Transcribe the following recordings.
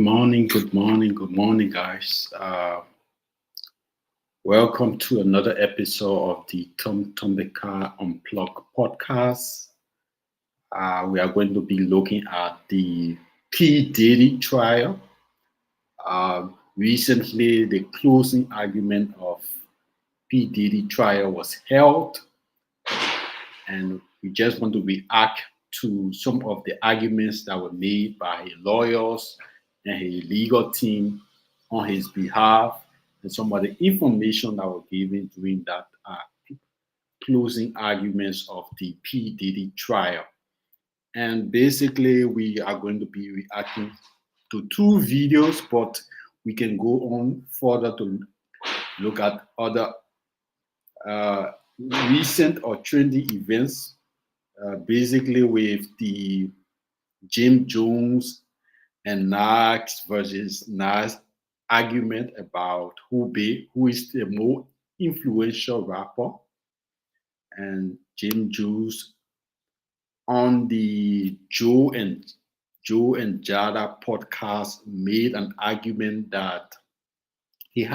Good morning, guys. Welcome to another episode of the Tom Tombeka Unplugged podcast. We are going to be looking at the P. Diddy trial. Recently, the closing argument of P. Diddy trial was held, and we just want to react to some of the arguments that were made by his lawyers and his legal team on his behalf, and some of the information that were given during that closing arguments of the P. Diddy trial. And basically, we are going to be reacting to two videos, but we can go on further to look at other uh, recent or trendy events, basically with the Jim Jones and Nas versus Nas argument about who is the more influential rapper, and Jim Jones on the Joe and Jada podcast made an argument that he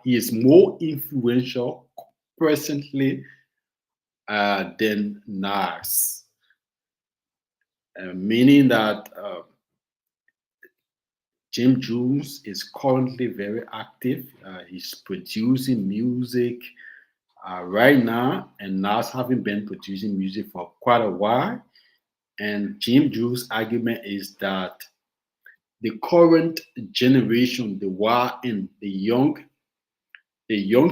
is more influential presently than Nas, meaning that Jim Jones is currently very active. He's producing music right now, and Nas having been producing music for quite a while. And Jim Jones' argument is that the current generation, the wild and the young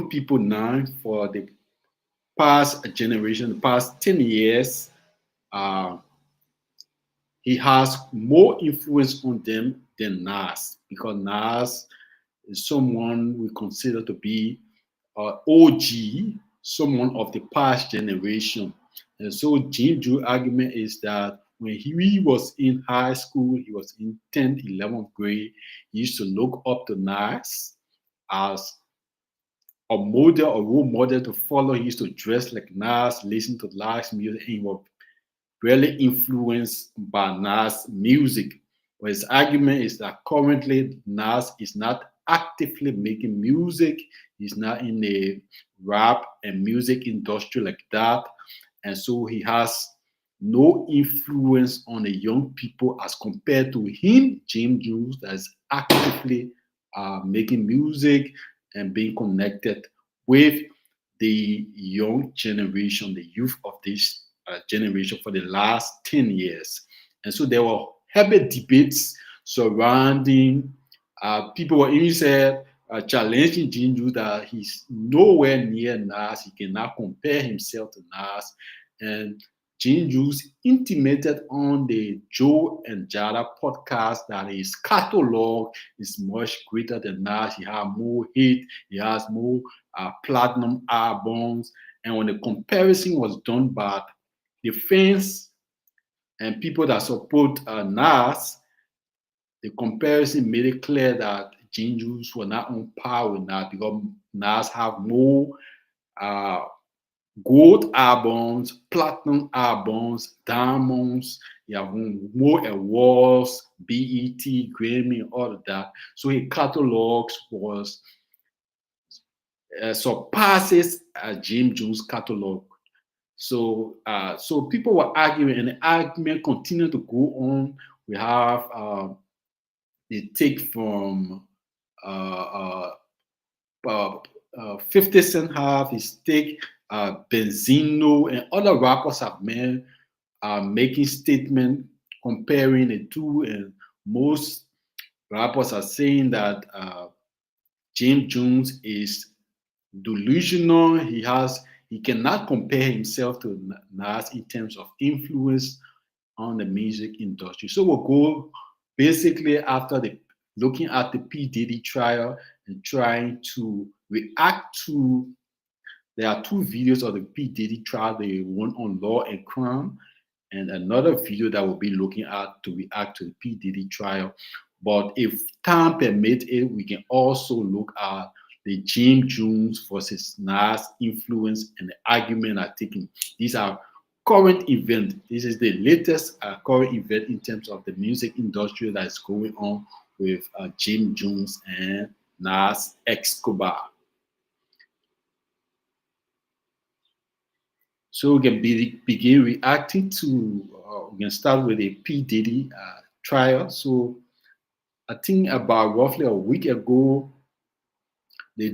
people now for the past generation, the past 10 years, uh, he has more influence on them than Nas, because Nas is someone we consider to be OG, someone of the past generation. And so Jim Jones' argument is that when he was in high school, he was in 10th, 11th grade, he used to look up to Nas as a model, a role model to follow. He used to dress like Nas, listen to Nas music, and he was really influenced by Nas music. But his argument is that currently Nas is not actively making music. He's not in the rap and music industry like that. And so he has no influence on the young people as compared to him, James Jones, that is actively making music and being connected with the young generation, the youth of this generation for the last 10 years. And so there were heavy debates surrounding, people were even said, challenging Jinju that he's nowhere near Nas, he cannot compare himself to Nas. And Jinju's intimated on the Joe and Jada podcast that his catalog is much greater than Nas. He has more hit, he has more platinum albums. And when the comparison was done by the fans and people that support Nas, the comparison made it clear that Jinjus were not on par with Nas, because Nas have more uh, gold albums, platinum albums, diamonds. You have more awards, BET, Grammy, all of that. So his catalogs was surpasses Jim Jones' catalog. So people were arguing, and the argument continued to go on. We have the take from uh, uh, 50 Cent have his take, Benzino, and other rappers have made making statement comparing the two, and most rappers are saying that James Jones is delusional. He cannot compare himself to Nas in terms of influence on the music industry. So we'll go basically after the looking at the P. Diddy trial and trying to react to. There are two videos of the P. Diddy trial, the one on Law and Crime, and another video that we'll be looking at to react to the P. Diddy trial. But if time permits it, we can also look at the Jim Jones versus Nas influence and the argument are taken. These are current event. This is the latest current event in terms of the music industry that is going on with Jim Jones and Nas Escobar. So we can begin reacting to, we can start with a P. Diddy trial. So I think about roughly a week ago, the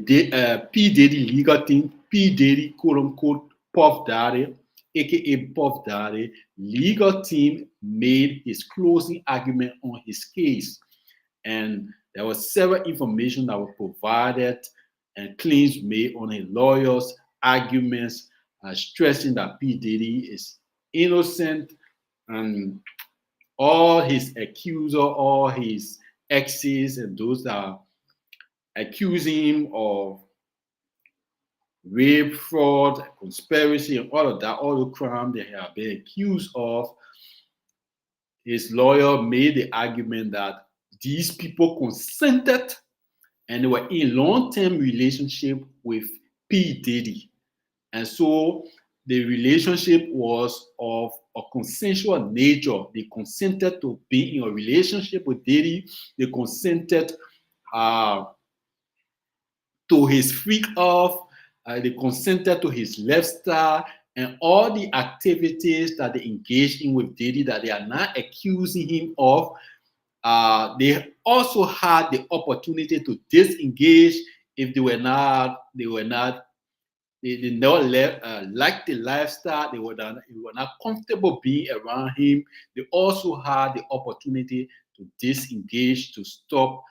P. Diddy legal team, P. Diddy, quote unquote, Puff Daddy, aka Puff Daddy, legal team made his closing argument on his case. And there was several information that were provided and claims made on his lawyers' arguments, stressing that P. Diddy is innocent and all his accusers, all his exes, and those that are accusing him of rape, fraud, conspiracy, and all of that, all the crime they have been accused of. His lawyer made the argument that these people consented and they were in long-term relationship with P. Diddy. And so the relationship was of a consensual nature. They consented to be in a relationship with Diddy. They consented to his freak off. They consented to his lifestyle and all the activities that they engaged in with Diddy that they are not accusing him of. They also had the opportunity to disengage if they did not like the lifestyle. They were not comfortable being around him. They also had the opportunity to disengage, to stop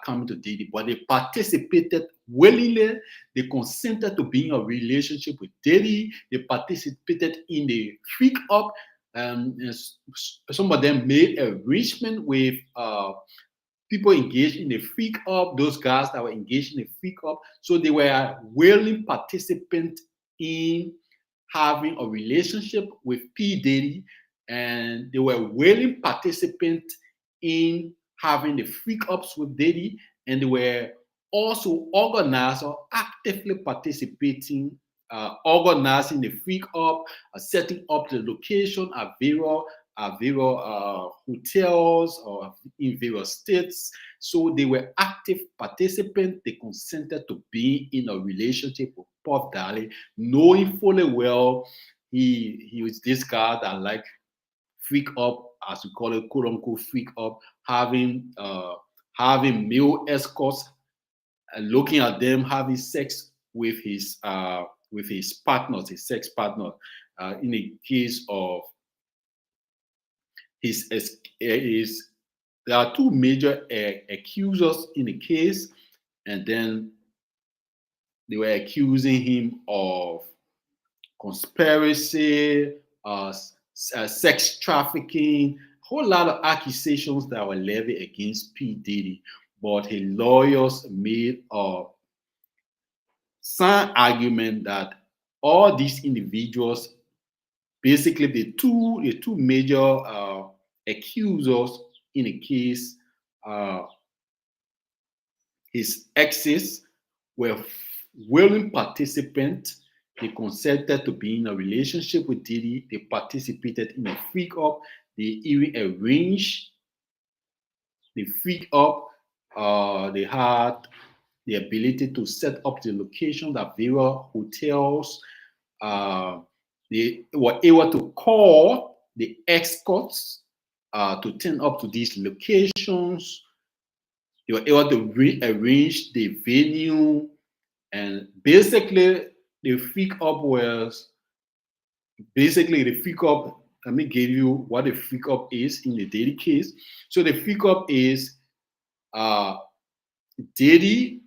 coming to Diddy, but they participated willingly. They consented to being in a relationship with Diddy. They participated in the freak up. Some of them made arrangement with people engaged in the freak up, those guys that were engaged in the freak up. So they were willing participants in having a relationship with P. Diddy, and they were willing participants in having the freak ups with Diddy, and they were also organizers, actively participating, organizing the freak up, setting up the location at various hotels or in various states. So they were active participants. They consented to be in a relationship with Puff Daddy, knowing fully well he was this guy that like freak up, as we call it, quote unquote freak up, having male escorts, looking at them having sex with his partners, his sex partner. In the case of his there are two major accusers in the case, and then they were accusing him of conspiracy, sex trafficking, a whole lot of accusations that were levied against P. Diddy. But his lawyers made a sound argument that all these individuals, basically the two major accusers in the case, his exes, were willing participants. They consented to be in a relationship with Diddy. They participated in a freak up. They even arranged the freak up. They had the ability to set up the location at various hotels. They were able to call the escorts to turn up to these locations. They were able to rearrange the venue, and basically the freak up was basically the freak up. Let me give you what the freak up is in the Diddy case. So the freak up is Diddy.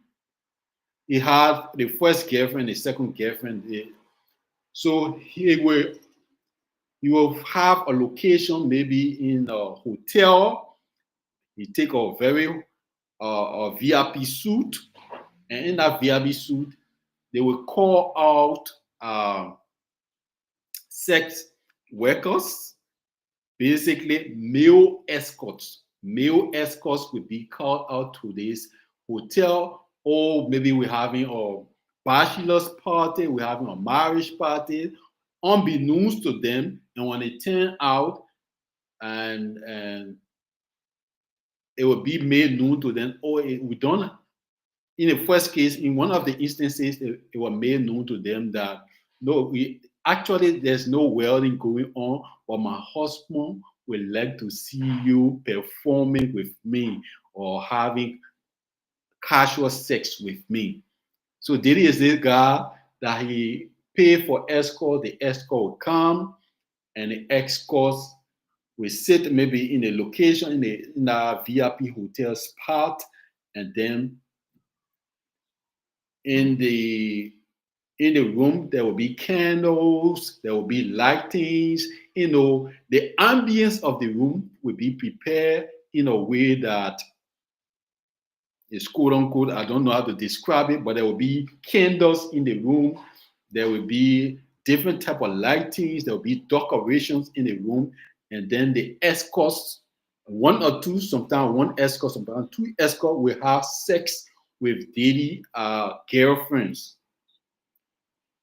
He had the first girlfriend, the second girlfriend. So he will have a location, maybe in a hotel. He take a very a VIP suit, and in that VIP suit, they will call out sex workers, basically male escorts. Male escorts will be called out to this hotel, or maybe we're having a bachelor's party, we're having a marriage party, unbeknownst to them. And when they turn out and it will be made known to them, or we don't. In the first case, in one of the instances, it was made known to them that no, we actually there's no welding going on, but my husband would like to see you performing with me or having casual sex with me. So Diddy is this guy that he paid for escort. The escort will come, and the escorts will sit maybe in a location in a VIP hotel spot, and then in the in the room there will be candles, there will be lightings. The ambience of the room will be prepared in a way that is quote unquote, I don't know how to describe it, but there will be candles in the room. There will be different type of lightings. There will be decorations in the room, and then the escorts, one or two, sometimes one escort, sometimes two escorts will have sex with daily girlfriends.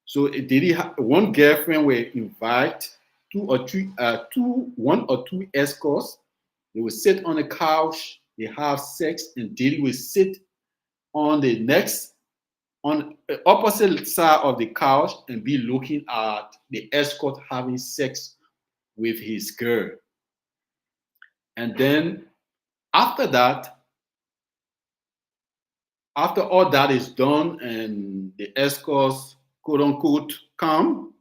So Diddy, one girlfriend will invite one or two escorts. They will sit on the couch, they have sex, and Diddy will sit on the opposite side of the couch and be looking at the escort having sex with his girl. And then after that, after all that is done and the escorts quote unquote come,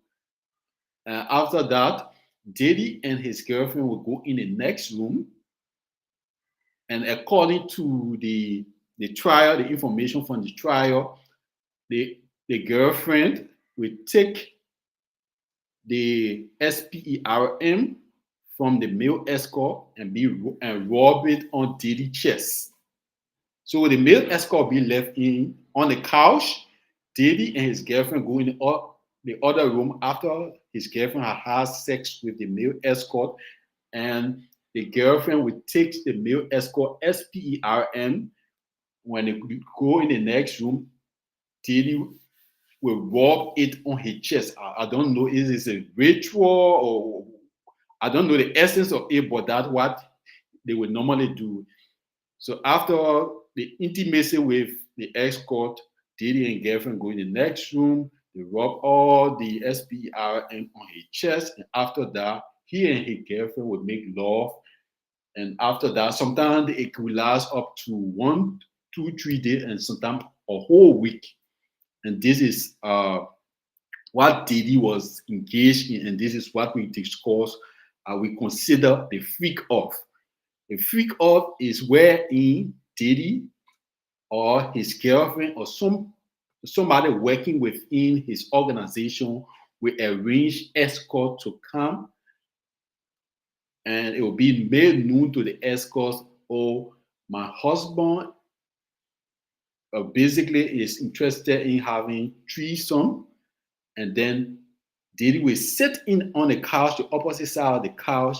after that, Diddy and his girlfriend will go in the next room, and according to the trial, the information from the trial, the girlfriend will take the SPERM from the male escort and rub it on Diddy's chest. So the male escort be left in on the couch. Diddy and his girlfriend go in the other room after his girlfriend has sex with the male escort, and the girlfriend will take the male escort SPERM. When they go in the next room, Diddy will rub it on his chest. I don't know, is this a ritual or I don't know the essence of it, but that's what they would normally do. So after the intimacy with the escort, Diddy and girlfriend go in the next room, they rub all the SPERM on his chest, and after that, he and his girlfriend would make love. And after that, sometimes it could last up to 1, 2, 3 days, and sometimes a whole week. And this is what Diddy was engaged in, and this is what we discuss. We consider the freak off. A freak off is wherein Diddy or his girlfriend or somebody working within his organization will arrange escort to come, and it will be made known to the escorts, oh, my husband basically is interested in having threesome, and then Diddy will sit in on the couch, the opposite side of the couch,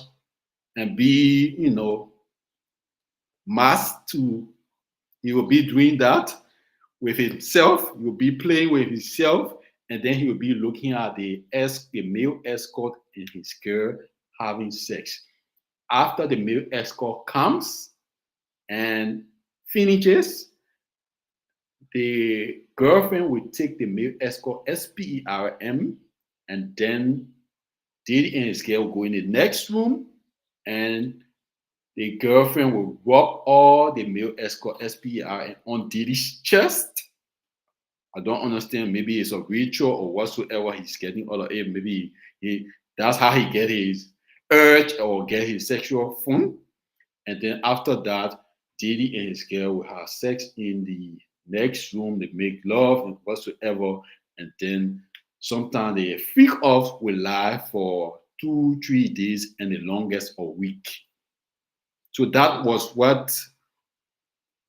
and be, masked to, he will be doing that with himself, he will be playing with himself, and then he will be looking at the male escort and his girl having sex. After the male escort comes and finishes, the girlfriend will take the male escort SPERM, and then Diddy and his girl will go in the next room, and the girlfriend will rub all the male escort SPERM on Diddy's chest. I don't understand. Maybe it's a ritual or whatsoever he's getting out of it. Maybe that's how he get his urge or get his sexual fun. And then after that, Diddy and his girl will have sex in the next room. They make love and whatsoever. And then sometimes the freak off will last for 2, 3 days, and the longest a week. So that was what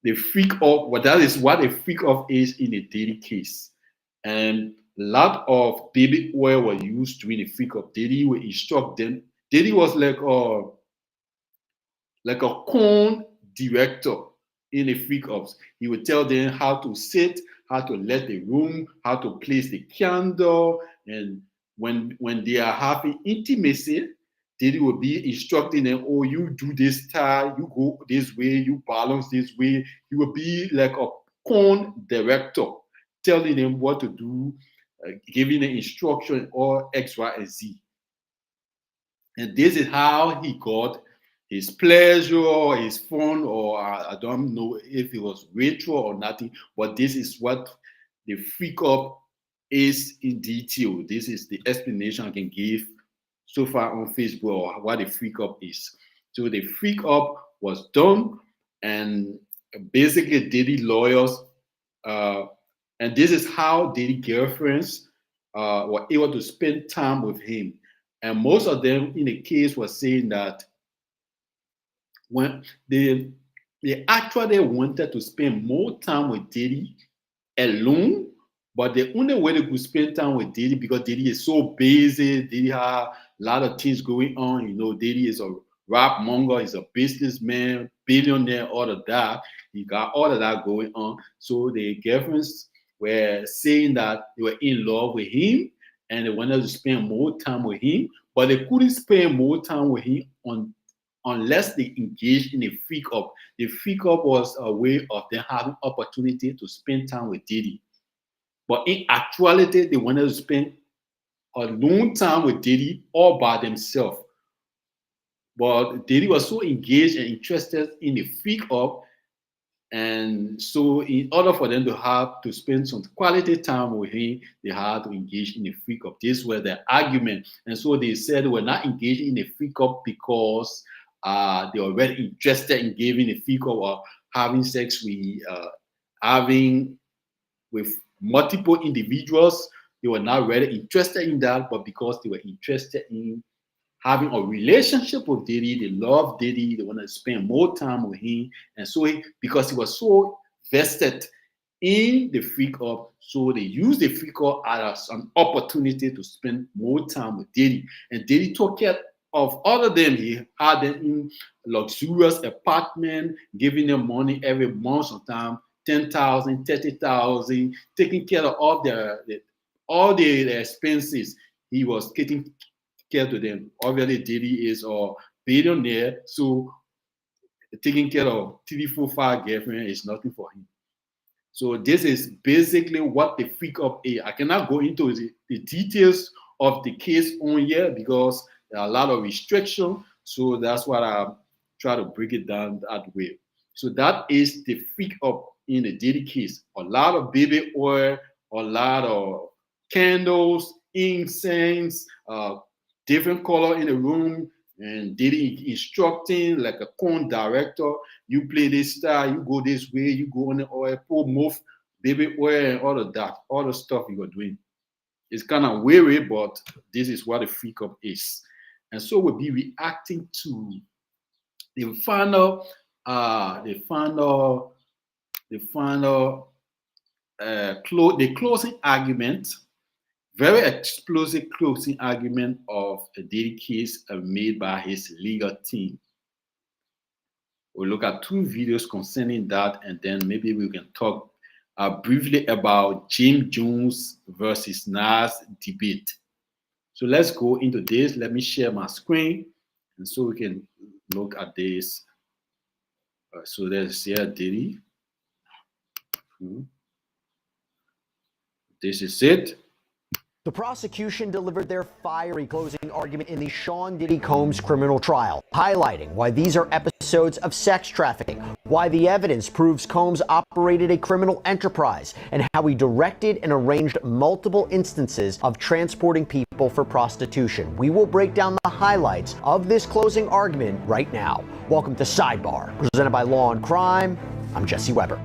the freak off, well, that is what a freak off is in a Diddy case. And a lot of baby oil were used during the freak off. Diddy would instruct them. Diddy was like a con director in the freak offs. He would tell them how to sit, how to let the room, how to place the candle, and when they are having intimacy, Diddy will be instructing them, oh, you do this style, you go this way, you balance this way. He will be like a con director, telling them what to do, giving them instruction or X, Y, and Z. And this is how he got his pleasure or his fun, or I don't know if it was ritual or nothing, but this is what the freak up is in detail. This is the explanation I can give so far on Facebook or what the freak up is. So the freak up was done, and basically Diddy lawyers, uh, and this is how Diddy girlfriends were able to spend time with him. And most of them in the case were saying that when they actually wanted to spend more time with Diddy alone, but the only way they could spend time with Diddy, because Diddy is so busy, Diddy have a lot of things going on. You know, Diddy is a rap monger, he's a businessman, billionaire, all of that. He got all of that going on. So the girlfriends were saying that they were in love with him and they wanted to spend more time with him, but they couldn't spend more time with him unless they engaged in a freak up. The freak up was a way of them having opportunity to spend time with Diddy. But in actuality, they wanted to spend a long time with Diddy all by themselves. But Diddy was so engaged and interested in the freak up, and so in order for them to have to spend some quality time with him, they had to engage in a freak up. This was the argument. And so they said they were not engaging in a freak up because they were very interested in giving a freak up or having sex with having with multiple individuals. They were not really interested in that, but because they were interested in having a relationship with Diddy, they loved Diddy, they wanted to spend more time with him. And so because he was so vested in the freak up, so they used the freak up as an opportunity to spend more time with Diddy. And Diddy took care of all of them. He had them in luxurious apartment, giving them money every month, sometimes 10,000, 30,000, taking care of all the expenses. He was taking care to them. Obviously, Diddy is a billionaire, so taking care of 3, 4, 5 girlfriend is nothing for him. So this is basically what the freak up is. I cannot go into the details of the case on here because there are a lot of restrictions. So that's what I try to break it down that way. So that is the freak up in the Diddy case. A lot of baby oil, a lot of candles, incense, different color in the room, and Diddy instructing like a con director. You play this style, you go this way, you go on the oil, pour move, baby oil, and all of that, all the stuff you were doing. It's kind of weird, but this is what a freak up is. And so we'll be reacting to the final, the closing argument, very explosive closing argument of a Diddy case made by his legal team. We'll look at 2 videos concerning that, and then maybe we can talk briefly about Jim Jones versus Nas debate. So let's go into this. Let me share my screen, and so we can look at this. So there's here Diddy. This is it. The prosecution delivered their fiery closing argument in the Sean Diddy Combs criminal trial, highlighting why these are episodes of sex trafficking, why the evidence proves Combs operated a criminal enterprise, and how he directed and arranged multiple instances of transporting people for prostitution. We will break down the highlights of this closing argument right now. Welcome to Sidebar, presented by Law and Crime. I'm Jesse Weber.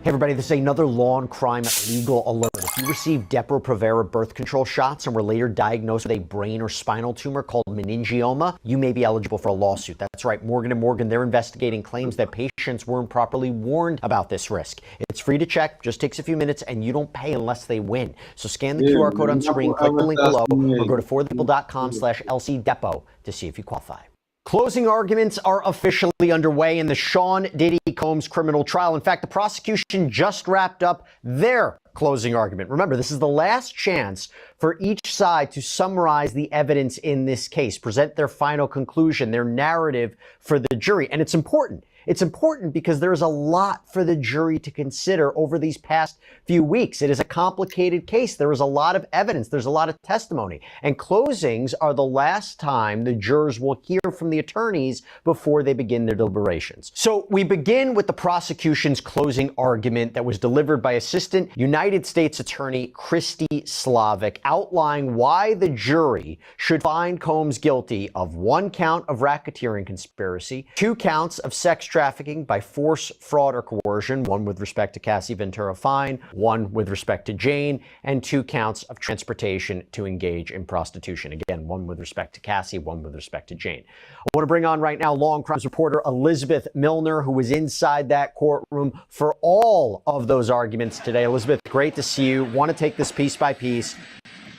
Hey everybody, this is another Law and Crime legal alert. If you received Depo-Provera birth control shots and were later diagnosed with a brain or spinal tumor called meningioma, you may be eligible for a lawsuit. That's right, Morgan & Morgan, they're investigating claims that patients weren't properly warned about this risk. It's free to check, just takes a few minutes, and you don't pay unless they win. So scan the QR code on screen, click the link below, or go to forthepeople.com/LCDepo to see if you qualify. Closing arguments are officially underway in the Sean Diddy Combs criminal trial. In fact, the prosecution just wrapped up their closing argument. Remember, this is the last chance for each side to summarize the evidence in this case, present their final conclusion, their narrative for the jury. And it's important. It's important because there's a lot for the jury to consider over these past few weeks. It is a complicated case. There is a lot of evidence. There's a lot of testimony. And closings are the last time the jurors will hear from the attorneys before they begin their deliberations. So we begin with the prosecution's closing argument that was delivered by Assistant United States Attorney Christy Slavic, outlining why the jury should find Combs guilty of 1 count of racketeering conspiracy, 2 counts of sex trafficking by force, fraud, or coercion, 1 with respect to Cassie Ventura Fine, 1 with respect to Jane, and 2 counts of transportation to engage in prostitution. Again, 1 with respect to Cassie, 1 with respect to Jane. I want to bring on right now Law and Crimes reporter Elizabeth Milner, who was inside that courtroom for all of those arguments today. Elizabeth, great to see you. Want to take this piece by piece.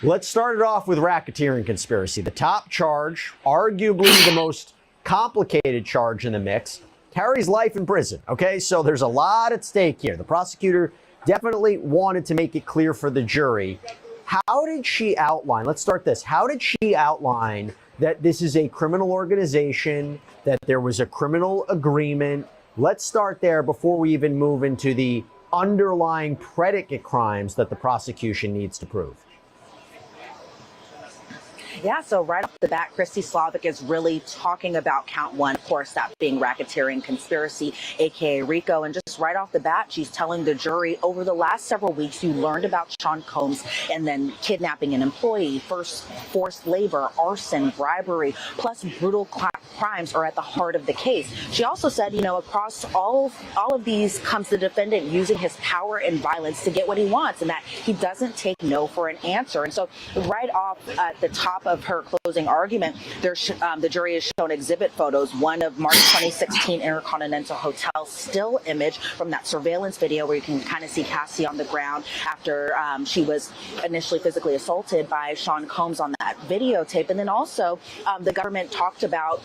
Let's start it off with racketeering conspiracy. The top charge, arguably the most complicated charge in the mix, carries life in prison. Okay, so there's a lot at stake here. The prosecutor definitely wanted to make it clear for the jury. How did she outline, let's start this, how did she outline that this is a criminal organization, that there was a criminal agreement? Let's start there before we even move into the underlying predicate crimes that the prosecution needs to prove. Yeah, so right off the bat, Christy Slavic is really talking about count 1, of course, that being racketeering conspiracy, aka RICO. And just right off the bat, she's telling the jury, over the last several weeks, you learned about Sean Combs and then kidnapping an employee, forced labor, arson, bribery, plus brutal crimes are at the heart of the case. She also said, you know, across all of these comes the defendant using his power and violence to get what he wants, and that he doesn't take no for an answer. And so right off at the top of her closing argument, the jury has shown exhibit photos, one of March 2016 Intercontinental Hotel still image from that surveillance video where you can kind of see Cassie on the ground after she was initially physically assaulted by Sean Combs on that videotape. And then also the government talked about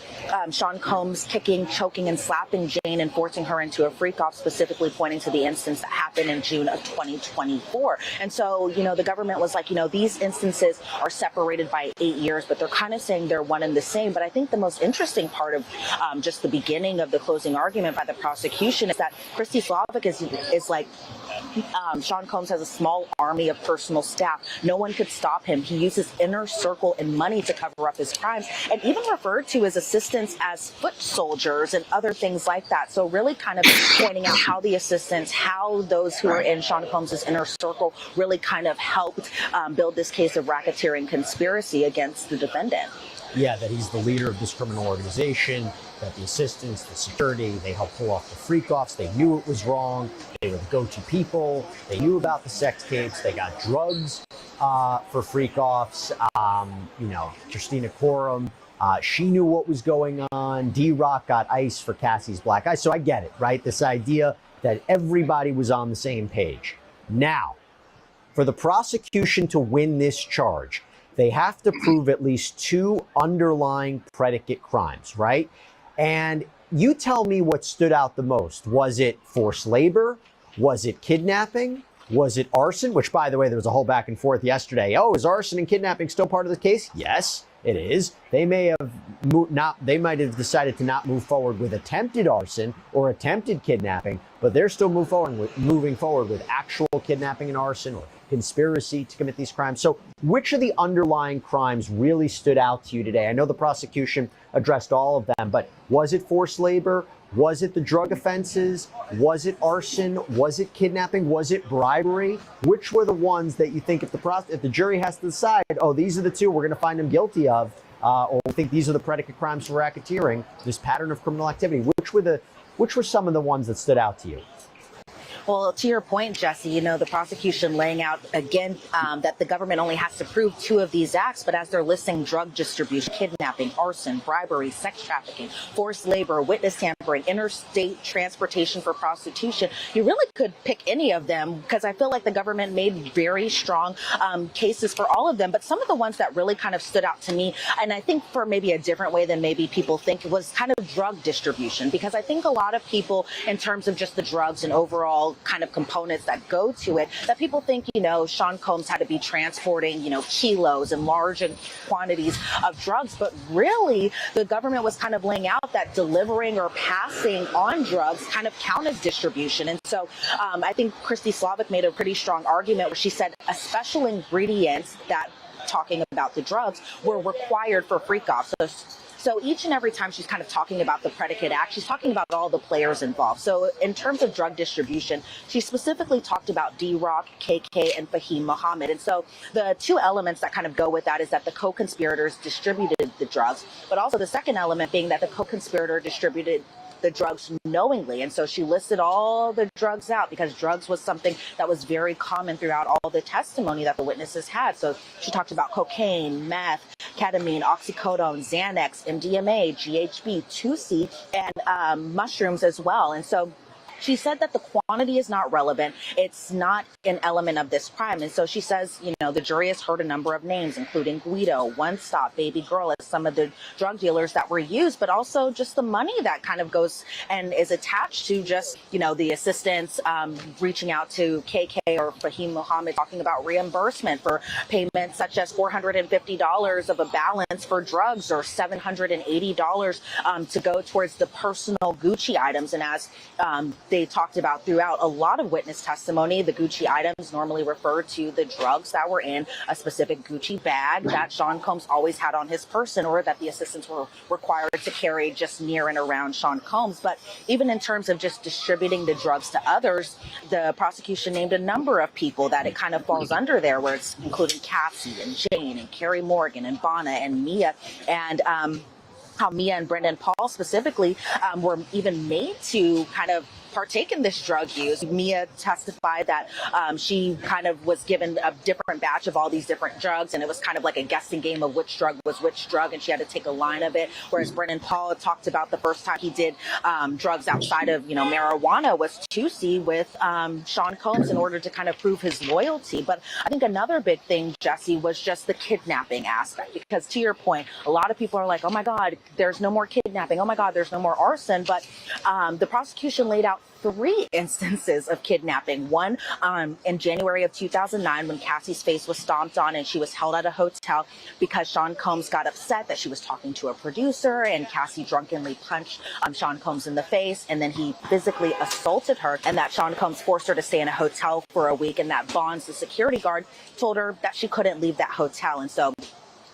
Sean Combs kicking, choking, and slapping Jane and forcing her into a freak-off, specifically pointing to the instance that happened in June of 2024. And so, you know, the government was like, you know, these instances are separated by 8 years, but they're kind of saying they're one and the same. But I think the most interesting part of just the beginning of the closing argument by the prosecution is that Christy Slavic is like, Sean Combs has a small army of personal staff. No one could stop him. He uses inner circle and money to cover up his crimes, and even referred to his assistants as foot soldiers and other things like that. So really kind of pointing out how the assistants, how those who are in Sean Combs' inner circle really kind of helped build this case of racketeering conspiracy against the defendant. Yeah, that he's the leader of this criminal organization, that the assistants, the security, they helped pull off the freak-offs. They knew it was wrong. They were the go-to people. They knew about the sex tapes. They got drugs for freak-offs. You know, Christina Coram, she knew what was going on. D-Rock got ice for Cassie's black ice. So I get it, right? This idea that everybody was on the same page. Now, for the prosecution to win this charge, they have to prove at least 2 underlying predicate crimes, right? And you tell me what stood out the most. Was it forced labor? Was it kidnapping? Was it arson? Which, by the way, there was a whole back and forth yesterday. Oh, is arson and kidnapping still part of the case? Yes, it is. They may have they might have decided to not move forward with attempted arson or attempted kidnapping, but they're still moving forward with actual kidnapping and arson or conspiracy to commit these crimes. So which of the underlying crimes really stood out to you today? I know the prosecution addressed all of them, but was it forced labor? Was it the drug offenses? Was it arson? Was it kidnapping? Was it bribery? Which were the ones that you think if the jury has to decide, oh, these are the 2 we're going to find them guilty of, or we think these are the predicate crimes for racketeering, this pattern of criminal activity, which were some of the ones that stood out to you? Well, to your point, Jesse, you know, the prosecution laying out again that the government only has to prove 2 of these acts, but as they're listing drug distribution, kidnapping, arson, bribery, sex trafficking, forced labor, witness tampering, interstate transportation for prostitution, you really could pick any of them because I feel like the government made very strong cases for all of them. But some of the ones that really kind of stood out to me, and I think for maybe a different way than maybe people think, was kind of drug distribution, because I think a lot of people, in terms of just the drugs and overall additional kind of components that go to it, that people think, Sean Combs had to be transporting, kilos and large quantities of drugs. But really, the government was kind of laying out that delivering or passing on drugs kind of counted distribution. And so I think Christy Slavic made a pretty strong argument where she said a special ingredient that, talking about the drugs, were required for freak-off. So each and every time she's kind of talking about the predicate act, she's talking about all the players involved. So in terms of drug distribution, she specifically talked about D-Rock, KK, and Fahim Muhammad. And so the two elements that kind of go with that is that the co-conspirators distributed the drugs, but also the second element being that the co-conspirator distributed the drugs knowingly. And so she listed all the drugs out because drugs was something that was very common throughout all the testimony that the witnesses had. So she talked about cocaine, meth, ketamine, oxycodone, Xanax, MDMA, GHB, 2C, and mushrooms as well. And so she said that the quantity is not relevant. It's not an element of this crime. And so she says, the jury has heard a number of names, including Guido, One Stop, Baby Girl, as some of the drug dealers that were used, but also just the money that kind of goes and is attached to just, the assistants reaching out to KK or Fahim Muhammad, talking about reimbursement for payments such as $450 of a balance for drugs or $780 to go towards the personal Gucci items. And as they talked about throughout a lot of witness testimony, the Gucci items normally refer to the drugs that were in a specific Gucci bag that Sean Combs always had on his person, or that the assistants were required to carry just near and around Sean Combs. But even in terms of just distributing the drugs to others, the prosecution named a number of people that it kind of falls under there, where it's including Cassie and Jane and Carrie Morgan and Bonna and Mia, and how Mia and Brendan Paul specifically were even made to kind of partake in this drug use. Mia testified that she kind of was given a different batch of all these different drugs, and it was kind of like a guessing game of which drug was which drug, and she had to take a line of it. Whereas Brendan Paul talked about the first time he did drugs outside of marijuana was 2C with Sean Combs in order to kind of prove his loyalty. But I think another big thing, Jesse, was just the kidnapping aspect, because to your point, a lot of people are like, oh my God, there's no more kidnapping. Oh my God, there's no more arson. But the prosecution laid out 3 instances of kidnapping. One in January of 2009, when Cassie's face was stomped on and she was held at a hotel because Sean Combs got upset that she was talking to a producer, and Cassie drunkenly punched Sean Combs in the face, and then he physically assaulted her, and that Sean Combs forced her to stay in a hotel for a week, and that Bonds, the security guard, told her that she couldn't leave that hotel. And so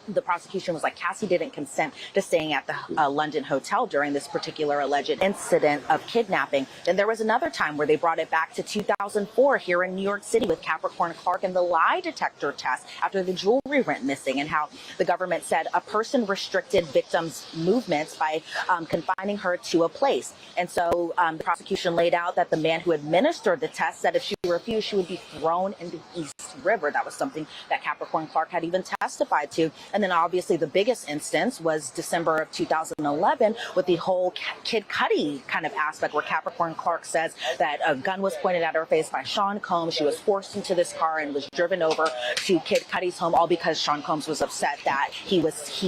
the prosecution was like, Cassie didn't consent to staying at the London hotel during this particular alleged incident of kidnapping. Then there was another time where they brought it back to 2004 here in New York City with Capricorn Clark and the lie detector test after the jewelry went missing, and how the government said a person restricted victims' movements by confining her to a place. And so the prosecution laid out that the man who administered the test said if she refused, she would be thrown into East River. That was something that Capricorn Clark had even testified to. And then obviously the biggest instance was December of 2011 with the whole Kid Cudi kind of aspect, where Capricorn Clark says that a gun was pointed at her face by Sean Combs. She was forced into this car and was driven over to Kid Cudi's home, all because Sean Combs was upset that he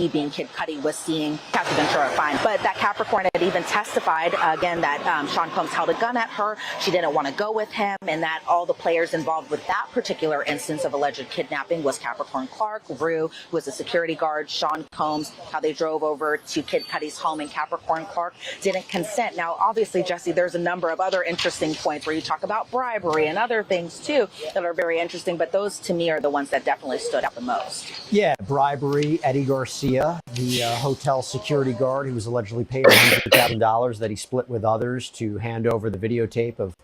being Kid Cudi, was seeing Cassie Ventura fine. But that Capricorn had even testified again that Sean Combs held a gun at her. She didn't want to go with him, and that all the players involved with that particular instance of alleged kidnapping was Capricorn Clark, Rue, who was a security guard, Sean Combs, how they drove over to Kid Cudi's home, and Capricorn Clark didn't consent. Now, obviously, Jesse, there's a number of other interesting points where you talk about bribery and other things too that are very interesting, but those to me are the ones that definitely stood out the most. Yeah, bribery. Eddie Garcia, the hotel security guard who was allegedly paid $100,000 that he split with others to hand over the videotape of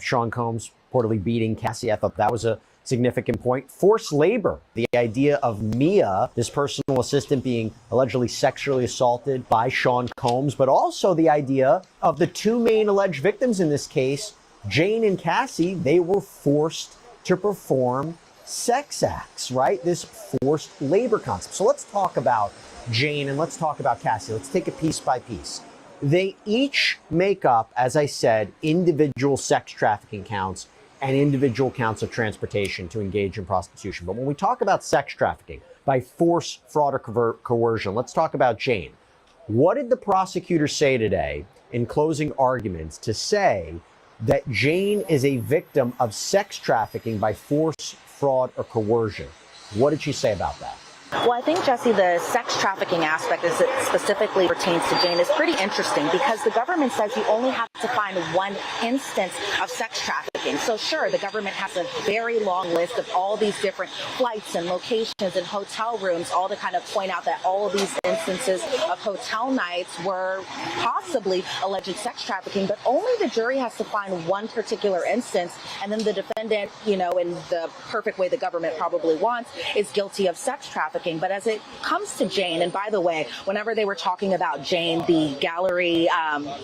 Sean Combs reportedly beating Cassie. I thought that was a significant point. Forced labor, the idea of Mia, this personal assistant, being allegedly sexually assaulted by Sean Combs, but also the idea of the 2 main alleged victims in this case, Jane and Cassie. They were forced to perform sex acts, right? This forced labor concept. So let's talk about Jane and let's talk about Cassie. Let's take it piece by piece. They each make up, as I said, individual sex trafficking counts and individual counts of transportation to engage in prostitution. But when we talk about sex trafficking by force, fraud, or coercion, let's talk about Jane. What did the prosecutor say today in closing arguments to say that Jane is a victim of sex trafficking by force, fraud, or coercion. What did she say about that? Well, I think, Jesse, the sex trafficking aspect as it specifically pertains to Jane is pretty interesting because the government says you only have to find one instance of sex trafficking. So sure, the government has a very long list of all these different flights and locations and hotel rooms, all to kind of point out that all of these instances of hotel nights were possibly alleged sex trafficking, but only the jury has to find one particular instance, and then the defendant, in the perfect way the government probably wants, is guilty of sex trafficking. But as it comes to Jane, and by the way, whenever they were talking about Jane, the gallery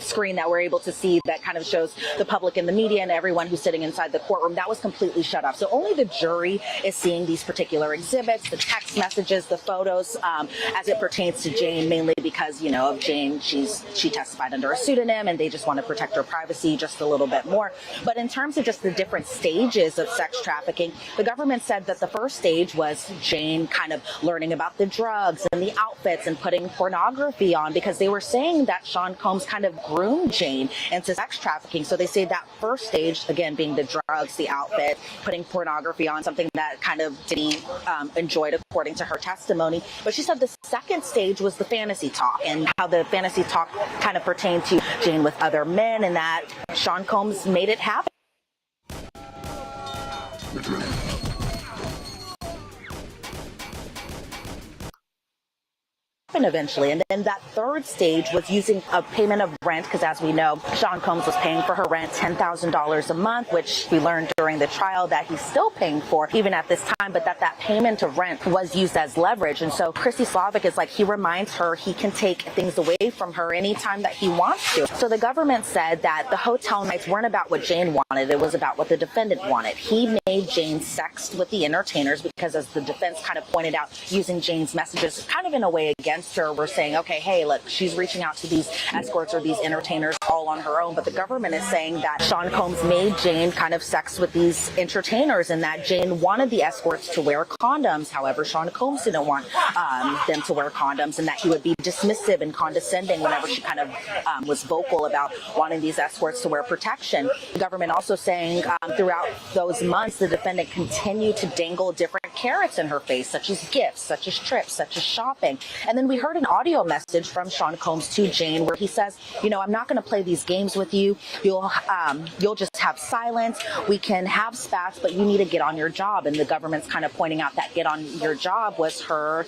screen that we're able to see that kind of shows the public and the media and everyone who's sitting inside the courtroom, that was completely shut off. So only the jury is seeing these particular exhibits, the text messages, the photos, as it pertains to Jane, mainly because, of Jane, she testified under a pseudonym and they just want to protect her privacy just a little bit more. But in terms of just the different stages of sex trafficking, the government said that the first stage was Jane kind of learning about the drugs and the outfits and putting pornography on, because they were saying that Sean Combs kind of groomed Jane into sex trafficking. So they say that first stage, again, being the drugs, the outfit, putting pornography on, something that kind of Diddy enjoyed according to her testimony. But she said the second stage was the fantasy talk, and how the fantasy talk kind of pertained to Jane with other men, and that Sean Combs made it happen. Eventually. And then that third stage was using a payment of rent, because as we know, Sean Combs was paying for her rent $10,000 a month, which we learned during the trial that he's still paying for even at this time, but that payment of rent was used as leverage. And so Christy Slavic is like, he reminds her he can take things away from her anytime that he wants to. So the government said that the hotel nights weren't about what Jane wanted, it was about what the defendant wanted. He made Jane sex with the entertainers because, as the defense kind of pointed out, using Jane's messages kind of in a way against her, we're saying, okay, hey, look, she's reaching out to these escorts or these entertainers all on her own. But the government is saying that Sean Combs made Jane kind of sex with these entertainers, and that Jane wanted the escorts to wear condoms. However, Sean Combs didn't want them to wear condoms, and that he would be dismissive and condescending whenever she kind of was vocal about wanting these escorts to wear protection. The government also saying throughout those months, the defendant continued to dangle different carrots in her face, such as gifts, such as trips, such as shopping. And then we heard an audio message from Sean Combs to Jane where he says, I'm not going to play these games with you. You'll just have silence. We can have spats, but you need to get on your job. And the government's kind of pointing out that get on your job was her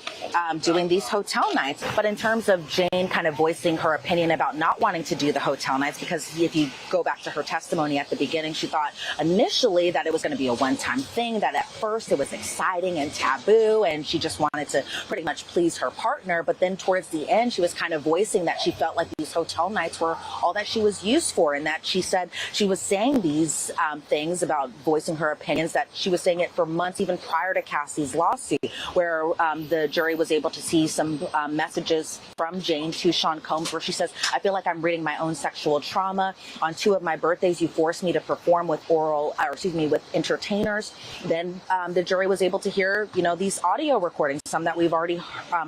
doing these hotel nights. But in terms of Jane kind of voicing her opinion about not wanting to do the hotel nights, because if you go back to her testimony at the beginning, she thought initially that it was going to be a one-time thing, that at first it was exciting and taboo, and she just wanted to pretty much please her partner. But then towards the end, she was kind of voicing that she felt like these hotel nights were all that she was used for, and that she said she was saying these things about voicing her opinions, that she was saying it for months even prior to Cassie's lawsuit, where the jury was able to see some messages from Jane to Sean Combs where she says, I feel like I'm reading my own sexual trauma. On 2 of my birthdays, you forced me to perform with with entertainers. Then the jury was able to hear, these audio recordings, some that we've already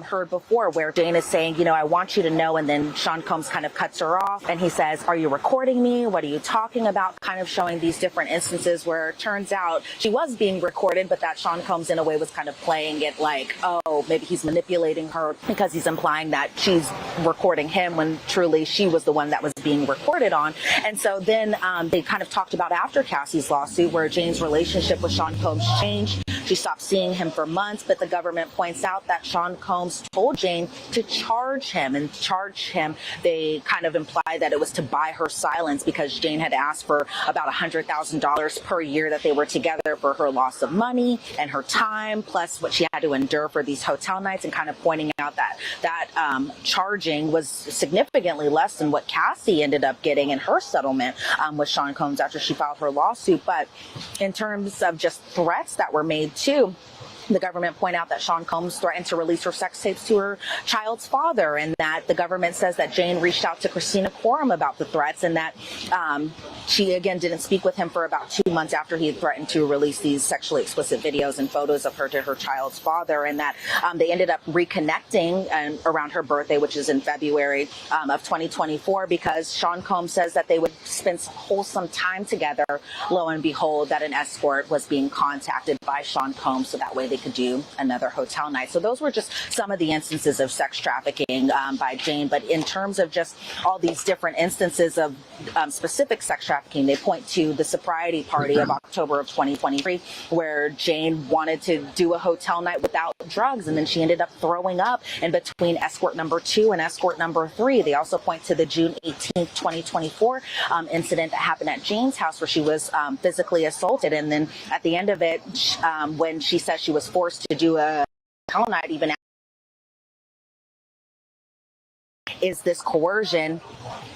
heard before, where Jane is saying, I want you to know, and then Sean Combs kind of cuts her off and he says, are you recording me? What are you talking about? Kind of showing these different instances where it turns out she was being recorded, but that Sean Combs in a way was kind of playing it like, oh, maybe he's manipulating her because he's implying that she's recording him when truly she was the one that was being recorded on. And so then they kind of talked about after Cassie's lawsuit, where Jane's relationship with Sean Combs changed. She stopped seeing him for months, but the government points out that Sean Combs told Jane to charge him. They kind of imply that it was to buy her silence, because Jane had asked for about $100,000 per year that they were together for her loss of money and her time, plus what she had to endure for these hotel nights, and kind of pointing out that charging was significantly less than what Cassie ended up getting in her settlement with Sean Combs after she filed her lawsuit. But in terms of just threats that were made too, the government point out that Sean Combs threatened to release her sex tapes to her child's father, and that the government says that Jane reached out to Christina Quorum about the threats, and that she again didn't speak with him for about 2 months after he had threatened to release these sexually explicit videos and photos of her to her child's father, and that they ended up reconnecting around her birthday, which is in February of 2024, because Sean Combs says that they would spend wholesome time together. Lo and behold, that an escort was being contacted by Sean Combs so that way they could do another hotel night. So those were just some of the instances of sex trafficking by Jane. But in terms of just all these different instances of specific sex trafficking, they point to the sobriety party of October of 2023, where Jane wanted to do a hotel night without drugs, and then she ended up throwing up in between escort number 2 and escort number 3. They also point to the June 18th, 2024 incident that happened at Jane's house, where she was physically assaulted. And then at the end of it, when she says she was forced to do a hotel night, even is this coercion.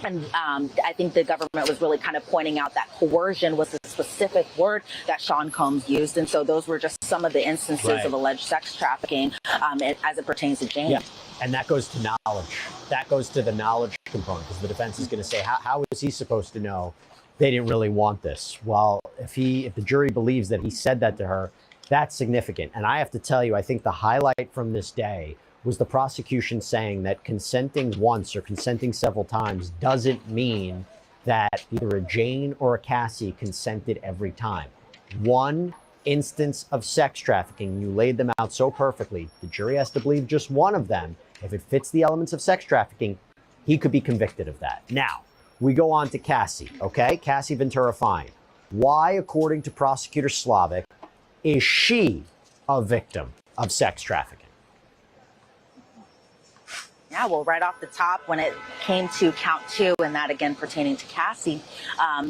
And I think the government was really kind of pointing out that coercion was a specific word that Sean Combs used. And so those were just some of the instances of alleged sex trafficking as it pertains to Jane. Yeah. And that goes to knowledge. That goes to the knowledge component, because the defense is going to say, how is he supposed to know they didn't really want this? Well, if the jury believes that he said that to her, that's significant. And I have to tell you, I think the highlight from this day was the prosecution saying that consenting once or consenting several times doesn't mean that either a Jane or a Cassie consented every time. One instance of sex trafficking, you laid them out so perfectly, the jury has to believe just one of them. If it fits the elements of sex trafficking, he could be convicted of that. Now, we go on to Cassie, okay? Cassie Ventura Fine. Why, according to Prosecutor Slavic, is she a victim of sex trafficking? Yeah, well, right off the top, when it came to count 2, and that again pertaining to Cassie,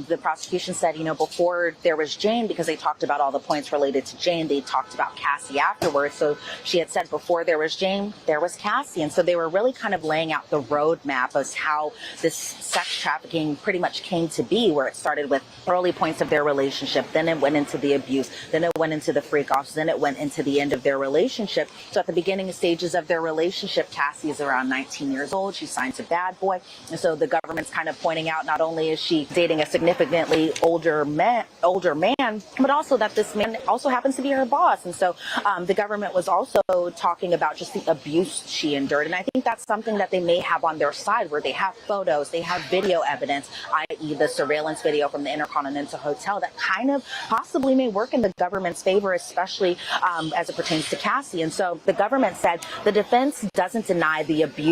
the prosecution said, before there was Jane, because they talked about all the points related to Jane, they talked about Cassie afterwards. So she had said before there was Jane, there was Cassie. And so they were really kind of laying out the roadmap of how this sex trafficking pretty much came to be, where it started with early points of their relationship, then it went into the abuse, then it went into the freak-offs, then it went into the end of their relationship. So at the beginning stages of their relationship, Cassie is around 19 years old. She signs a bad boy. And so the government's kind of pointing out not only is she dating a significantly older man, but also that this man also happens to be her boss. And so the government was also talking about just the abuse she endured. And I think that's something that they may have on their side, where they have photos, they have video evidence, i.e. the surveillance video from the Intercontinental Hotel, that kind of possibly may work in the government's favor, especially as it pertains to Cassie. And so the government said the defense doesn't deny the abuse,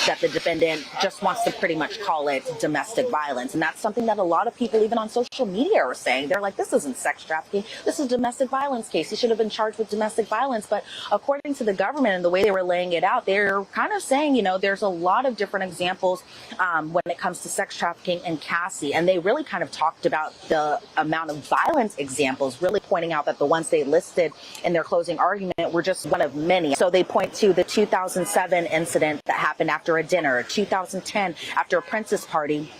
that the defendant just wants to pretty much call it domestic violence. And that's something that a lot of people, even on social media, are saying. They're like, this isn't sex trafficking. This is a domestic violence case. He should have been charged with domestic violence. But according to the government and the way they were laying it out, they're kind of saying, there's a lot of different examples when it comes to sex trafficking and Cassie. And they really kind of talked about the amount of violence examples, really pointing out that the ones they listed in their closing argument were just one of many. So they point to the 2007 incident that happened after a dinner, 2010 after a Princess party,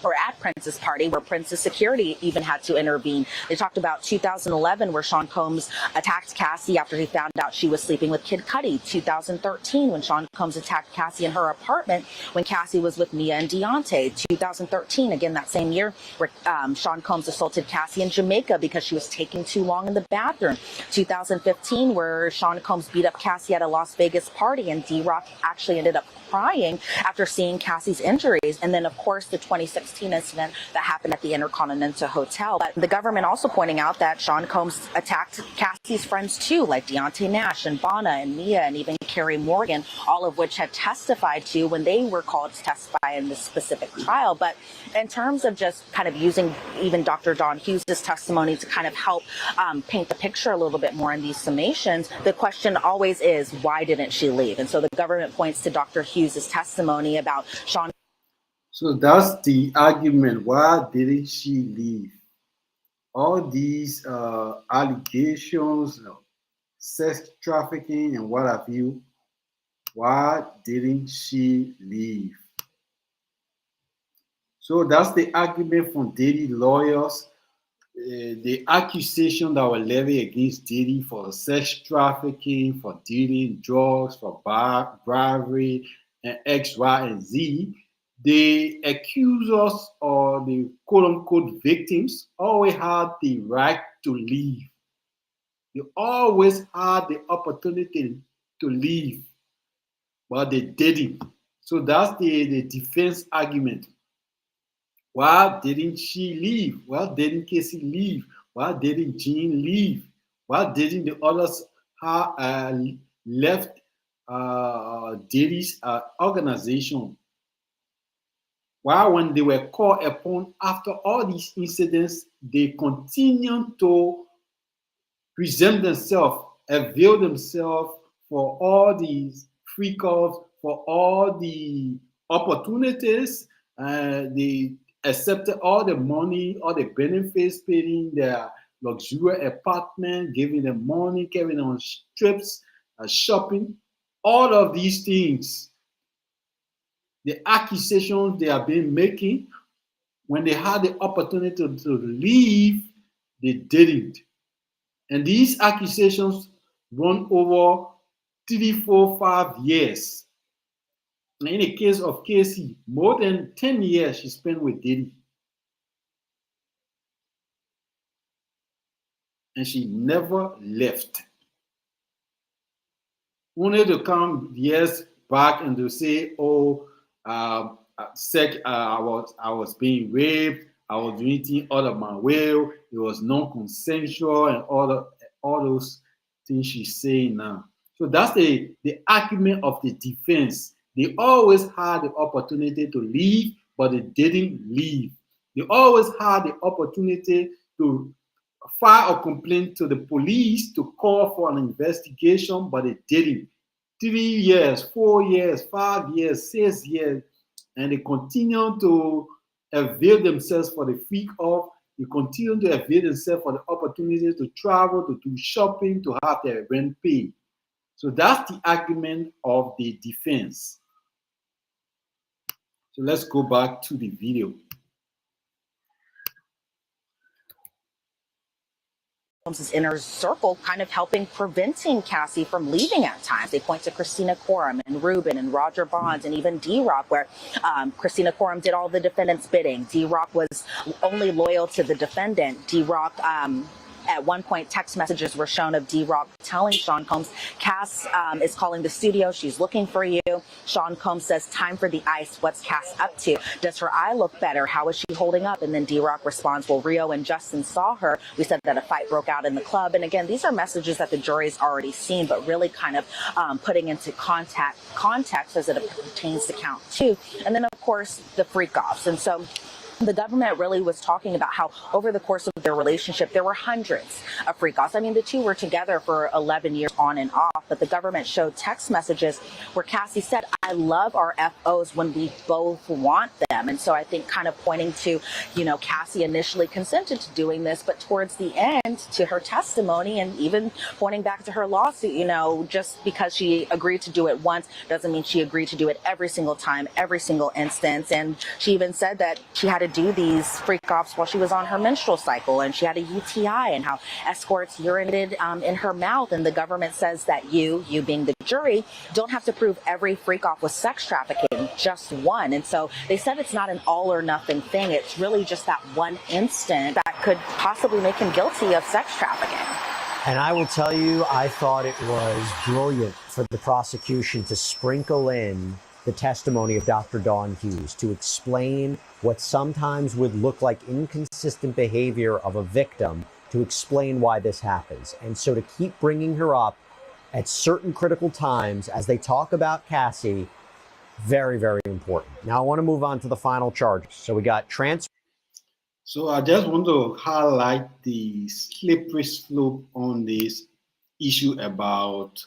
or at Princess party, where Princess security even had to intervene. They talked about 2011, where Sean Combs attacked Cassie after he found out she was sleeping with Kid Cudi. 2013, when Sean Combs attacked Cassie in her apartment when Cassie was with Mia and Deontay. 2013, again that same year, where Sean Combs assaulted Cassie in Jamaica because she was taking too long in the bathroom. 2015, where Sean Combs beat up Cassie at a Las Vegas party, and D-Rock actually ended up crying after seeing Cassie's injuries. And then, of course, the 2016 incident that happened at the Intercontinental Hotel. But the government also pointing out that Sean Combs attacked Cassie's friends too, like Deontay Nash and Bonna and Mia and even Carrie Morgan, all of which had testified to when they were called to testify in this specific trial. But in terms of just kind of using even Dr. Dawn Hughes' testimony to kind of help paint the picture a little bit more in these summations, the question always is, why didn't she leave? And so the government points to Dr. Hughes' testimony about Sean. So that's the argument. Why didn't she leave? All these allegations, sex trafficking and what have you, why didn't she leave? So that's the argument from daily lawyers the accusation that were levied against Diddy for sex trafficking, for dealing drugs, for bribery, and X, Y, and Z, the accusers or the quote unquote victims always had the right to leave. They always had the opportunity to leave, but they didn't. So that's the defense argument. Why didn't she leave? Why didn't Casey leave? Why didn't Jean leave? Why didn't the others left Diddy's organization? Why, when they were called upon after all these incidents, they continued to present themselves, avail themselves for all these free calls, for all the opportunities. They accepted all the money, all the benefits, paying their luxurious apartment, giving them money, carrying on trips, shopping, all of these things. The accusations they have been making, when they had the opportunity to leave, they didn't. And these accusations run over 3, 4, 5 years. And in the case of Casey, more than 10 years she spent with Diddy. And she never left. Only to come years back and to say, oh, I was being raped, I was doing things out of my will, it was non-consensual, and all those things she's saying now. So that's the argument of the defense. They always had the opportunity to leave, but they didn't leave. They always had the opportunity to file a complaint to the police, to call for an investigation, but they didn't. 3 years, 4 years, 5 years, 6 years, and they continue to avail themselves for the freak off. They continue to avail themselves for the opportunity to travel, to do shopping, to have their rent paid. So that's the argument of the defense. So let's go back to the video. Holmes's inner circle kind of helping preventing Cassie from leaving at times. They point to Christina Quorum and Rubin and Roger Bonds and even D-Rock, where Christina Quorum did all the defendant's bidding. D-Rock was only loyal to the defendant. D-Rock, at one point, text messages were shown of D-Rock telling Sean Combs, Cass is calling the studio. She's looking for you. Sean Combs says, time for the ice. What's Cass up to? Does her eye look better? How is she holding up? And then D-Rock responds, well, Rio and Justin saw her. We said that a fight broke out in the club. And again, these are messages that the jury's already seen, but really kind of putting into context as it pertains to count 2. And then, of course, the freak-offs. And so the government really was talking about how over the course of their relationship, there were hundreds of freak-offs. I mean, the two were together for 11 years on and off, but the government showed text messages where Cassie said, I love our FOs when we both want them. And so I think kind of pointing to, Cassie initially consented to doing this, but towards the end, to her testimony and even pointing back to her lawsuit, just because she agreed to do it once doesn't mean she agreed to do it every single time, every single instance. And she even said that she had to do these freak-offs while she was on her menstrual cycle, and she had a UTI, and how escorts urinated in her mouth. And the government says that you being the jury, don't have to prove every freak-off was sex trafficking, just one. And so they said it's not an all or nothing thing. It's really just that one instant that could possibly make him guilty of sex trafficking. And I will tell you, I thought it was brilliant for the prosecution to sprinkle in the testimony of Dr. Dawn Hughes to explain what sometimes would look like inconsistent behavior of a victim, to explain why this happens. And so to keep bringing her up at certain critical times as they talk about Cassie, very, very important. Now I want to move on to the final charges. So we got So I just want to highlight the slippery slope on this issue about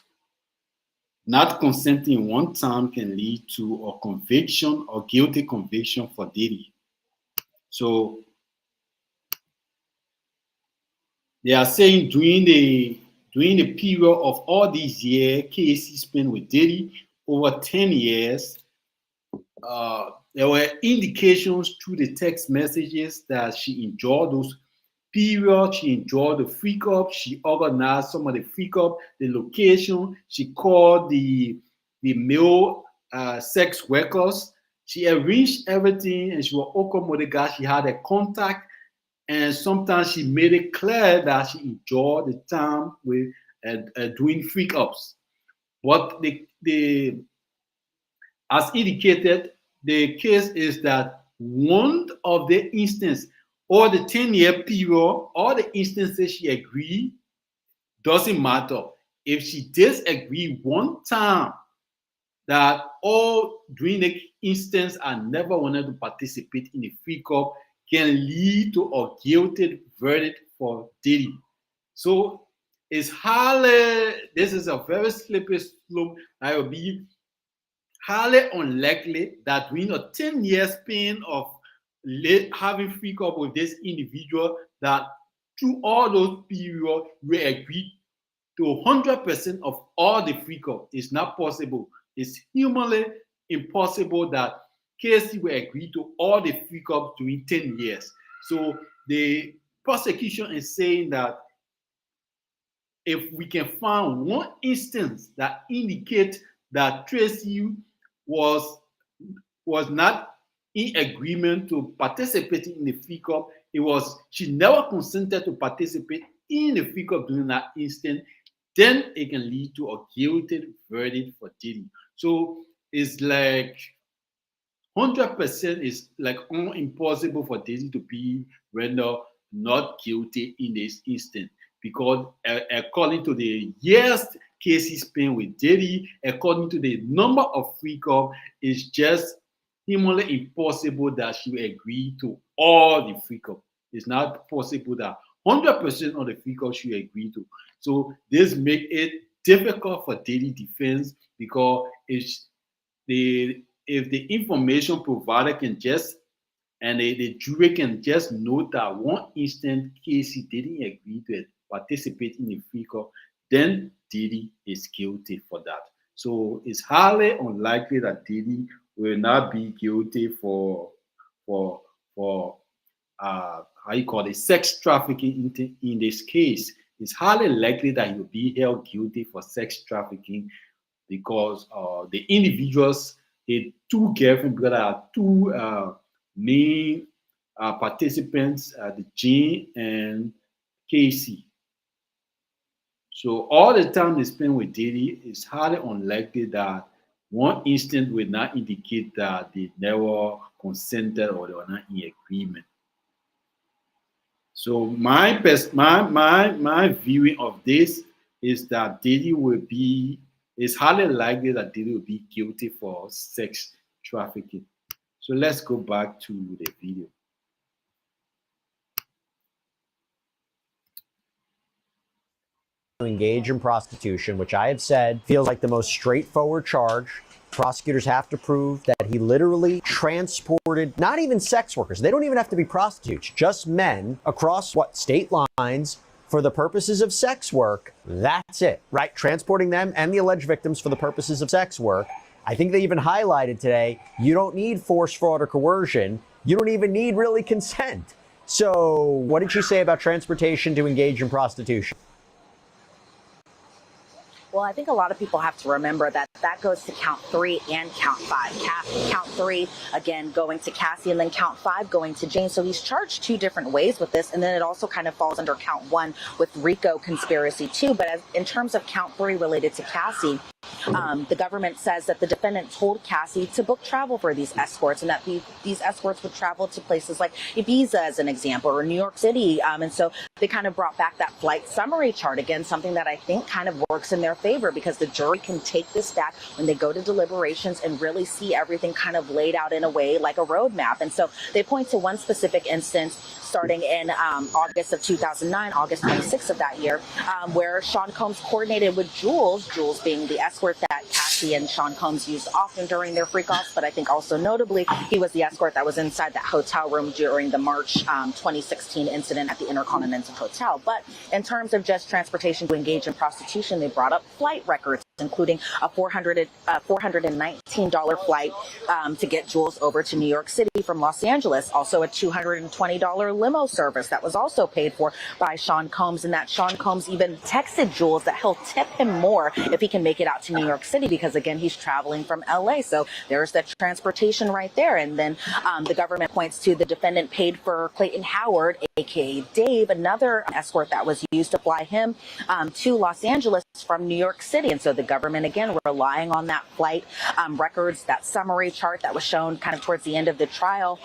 not consenting one time can lead to a conviction or guilty conviction for Diddy. So they are saying during the period of all these years, Casey spent with Diddy over 10 years, there were indications through the text messages that she enjoyed those period. She enjoyed the freak up. She organized some of the freak up, the location. She called the male sex workers. She arranged everything, and she was accommodated. She had a contact, and sometimes she made it clear that she enjoyed the time with doing freak ups. But as indicated, the case is that one of the instances or the 10-year period or the instances she agreed doesn't matter. If she disagree one time that all during the instance I never wanted to participate in a free cup can lead to a guilty verdict for Diddy. So it's highly, this is a very slippery slope that will be highly unlikely that during a 10-year span of having free cup with this individual, that through all those periods we agree to 100% of all the free cup. It's not possible. It's humanly impossible that Casey will agree to all the free cup during 10 years. So the prosecution is saying that if we can find one instance that indicates that Tracy was not in agreement to participating in the free cup, she never consented to participate in the free cup during that instant, then it can lead to a guilty verdict for Diddy. So it's like 100% is like impossible for Diddy to be rendered not guilty in this instant, because according to the years Casey spent with Diddy, according to the number of free cup, it's just humanly impossible that she will agree to all the free cup. It's not possible that 100% of the free cup she will agree to. So this makes it difficult for Diddy defense, because if the information provided can just, and the jury can just note that one instant Casey didn't agree to participate in the free cup, then Diddy is guilty for that. So it's highly unlikely that Diddy will not be guilty for how you call it, sex trafficking in this case. It's highly likely that he will be held guilty for sex trafficking, because the individuals, the two girlfriends, because there are two main participants, the Jane and Casey. So all the time they spend with Diddy, it's highly unlikely that one instant will not indicate that they never consented or they were not in agreement. So my viewing of this is that Diddy it's highly likely that Diddy will be guilty for sex trafficking. So let's go back to the video. Engage in prostitution, which I have said feels like the most straightforward charge. Prosecutors have to prove that he literally transported not even sex workers. They don't even have to be prostitutes, just men across state lines for the purposes of sex work. That's it, right? Transporting them and the alleged victims for the purposes of sex work. I think they even highlighted today, you don't need force, fraud, or coercion. You don't even need really consent. So what did you say about transportation to engage in prostitution? Well, I think a lot of people have to remember that that goes to count 3 and count 5. Count 3, again, going to Cassie, and then count 5 going to Jane. So he's charged 2 different ways with this. And then it also kind of falls under count 1 with RICO conspiracy too. But in terms of count 3 related to Cassie, the government says that the defendant told Cassie to book travel for these escorts, and that these escorts would travel to places like Ibiza, as an example, or New York City. And so they kind of brought back that flight summary chart again, something that I think kind of works in their favor, because the jury can take this back when they go to deliberations and really see everything kind of laid out in a way like a roadmap. And so they point to one specific instance starting in August of 2009, August 26th of that year, where Sean Combs coordinated with Jules being the escort that Cassie and Sean Combs used often during their freak-offs, but I think also notably, he was the escort that was inside that hotel room during the March 2016 incident at the Intercontinental Hotel. But in terms of just transportation to engage in prostitution, they brought up flight records including a $419 flight to get Jules over to New York City from Los Angeles. Also a $220 limo service that was also paid for by Sean Combs, and that Sean Combs even texted Jules that he'll tip him more if he can make it out to New York City, because again, he's traveling from LA. So there's that transportation right there. And then the government points to the defendant paid for Clayton Howard, aka Dave, another escort that was used to fly him to Los Angeles from New York City. And so the government, again, relying on that flight records, that summary chart that was shown kind of towards the end of the trial,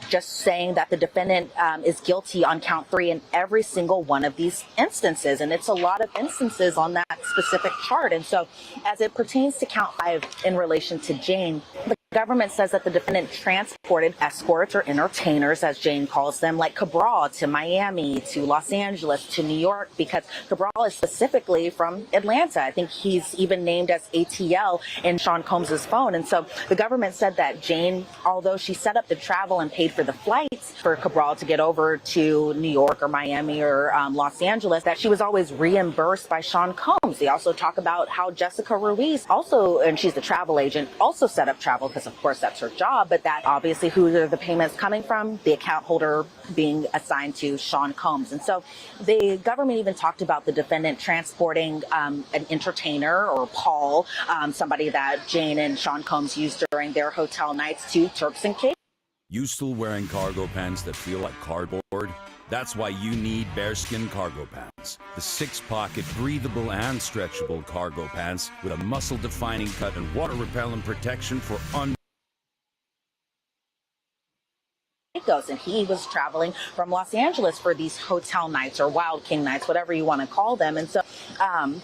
just saying that the defendant is guilty on count 3 in every single one of these instances. And it's a lot of instances on that specific chart. And so as it pertains to count 5 in relation to Jane, the government says that the defendant transported escorts or entertainers, as Jane calls them, like Cabral to Miami, to Los Angeles, to New York, because Cabral is specifically from Atlanta. I think he's even named as ATL in Sean Combs's phone. And so the government said that Jane, although she set up the travel and paid for the flights for Cabral to get over to New York or Miami or Los Angeles, that she was always reimbursed by Sean Combs. They also talk about how Jessica Ruiz also, and she's the travel agent, also set up travel, because of course that's her job, but that obviously who are the payments coming from? The account holder being assigned to Sean Combs. And so the government even talked about the defendant transporting an entertainer, or Paul, somebody that Jane and Sean Combs used during their hotel nights, to Turks and Caicos. You still wearing cargo pants that feel like cardboard? That's why you need bearskin cargo pants. The 6-pocket, breathable, and stretchable cargo pants with a muscle-defining cut and water-repellent protection for And he was traveling from Los Angeles for these hotel nights or Wild King nights, whatever you want to call them. And so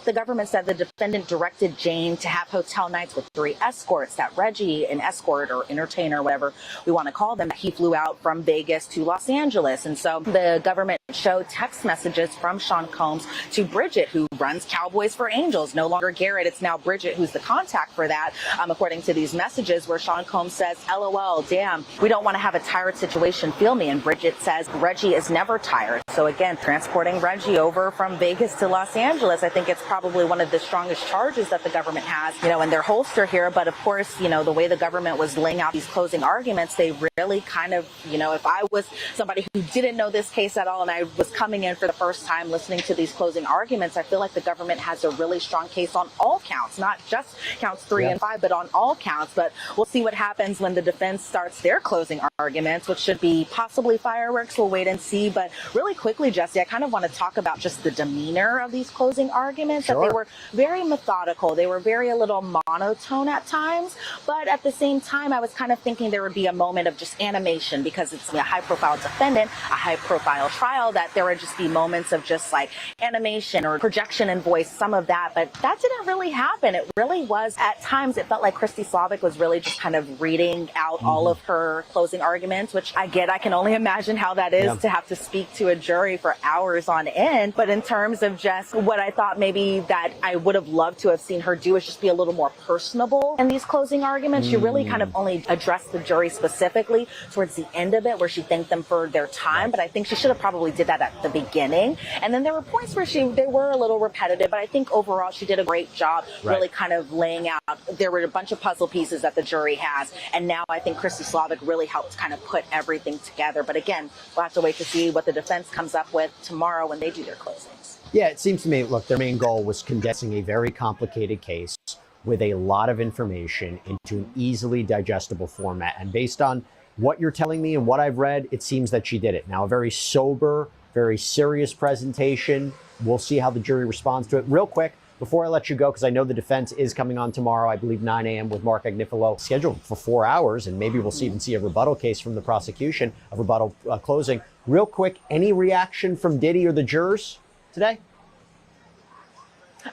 the government said the defendant directed Jane to have hotel nights with 3 escorts, that Reggie, an escort or entertainer, whatever we want to call them, he flew out from Vegas to Los Angeles. And so the government showed text messages from Sean Combs to Bridget, who runs Cowboys for Angels. No longer Garrett, it's now Bridget who's the contact for that, according to these messages, where Sean Combs says, LOL, damn, we don't want to have a tired situation, feel me. And Bridget says, Reggie is never tired. So again, transporting Reggie over from Vegas to Los Angeles, I think it's probably one of the strongest charges that the government has, in their holster here. But of course, the way the government was laying out these closing arguments, they really kind of, if I was somebody who didn't know this case at all and I was coming in for the first time listening to these closing arguments, I feel like the government has a really strong case on all counts, not just counts 3 and 5, but on all counts. But we'll see what happens when the defense starts their closing arguments, which should be possibly fireworks. We'll wait and see. But really quickly, Jesse, I kind of want to talk about just the demeanor of these closing arguments, that they were very methodical. They were very a little monotone at times, but at the same time, I was kind of thinking there would be a moment of just animation, because it's a high-profile defendant, a high-profile trial, that there would just be moments of just like animation or projection in voice, some of that. But that didn't really happen. It really was, at times, it felt like Christy Slavic was really just kind of reading out all of her closing arguments, which I get. I can only imagine how that is to have to speak to a jury for hours on end. But in terms of just what I thought maybe that I would have loved to have seen her do is just be a little more personable in these closing arguments. She really kind of only addressed the jury specifically towards the end of it, where she thanked them for their time. But I think she should have probably did that at the beginning. And then there were points where they were a little repetitive, but I think overall she did a great job really kind of laying out. There were a bunch of puzzle pieces that the jury has. And now I think Christy Slavic really helped kind of put everything together. But again, we'll have to wait to see what the defense comes up with tomorrow when they do their closings. Yeah, it seems to me, look, their main goal was condensing a very complicated case with a lot of information into an easily digestible format. And based on what you're telling me and what I've read, it seems that she did it. Now, a very sober, very serious presentation. We'll see how the jury responds to it. Real quick, before I let you go, because I know the defense is coming on tomorrow, I believe 9 a.m. with Mark Agnifilo, scheduled for 4 hours, and maybe we'll even see a rebuttal case from the prosecution, a rebuttal closing. Real quick, any reaction from Diddy or the jurors today?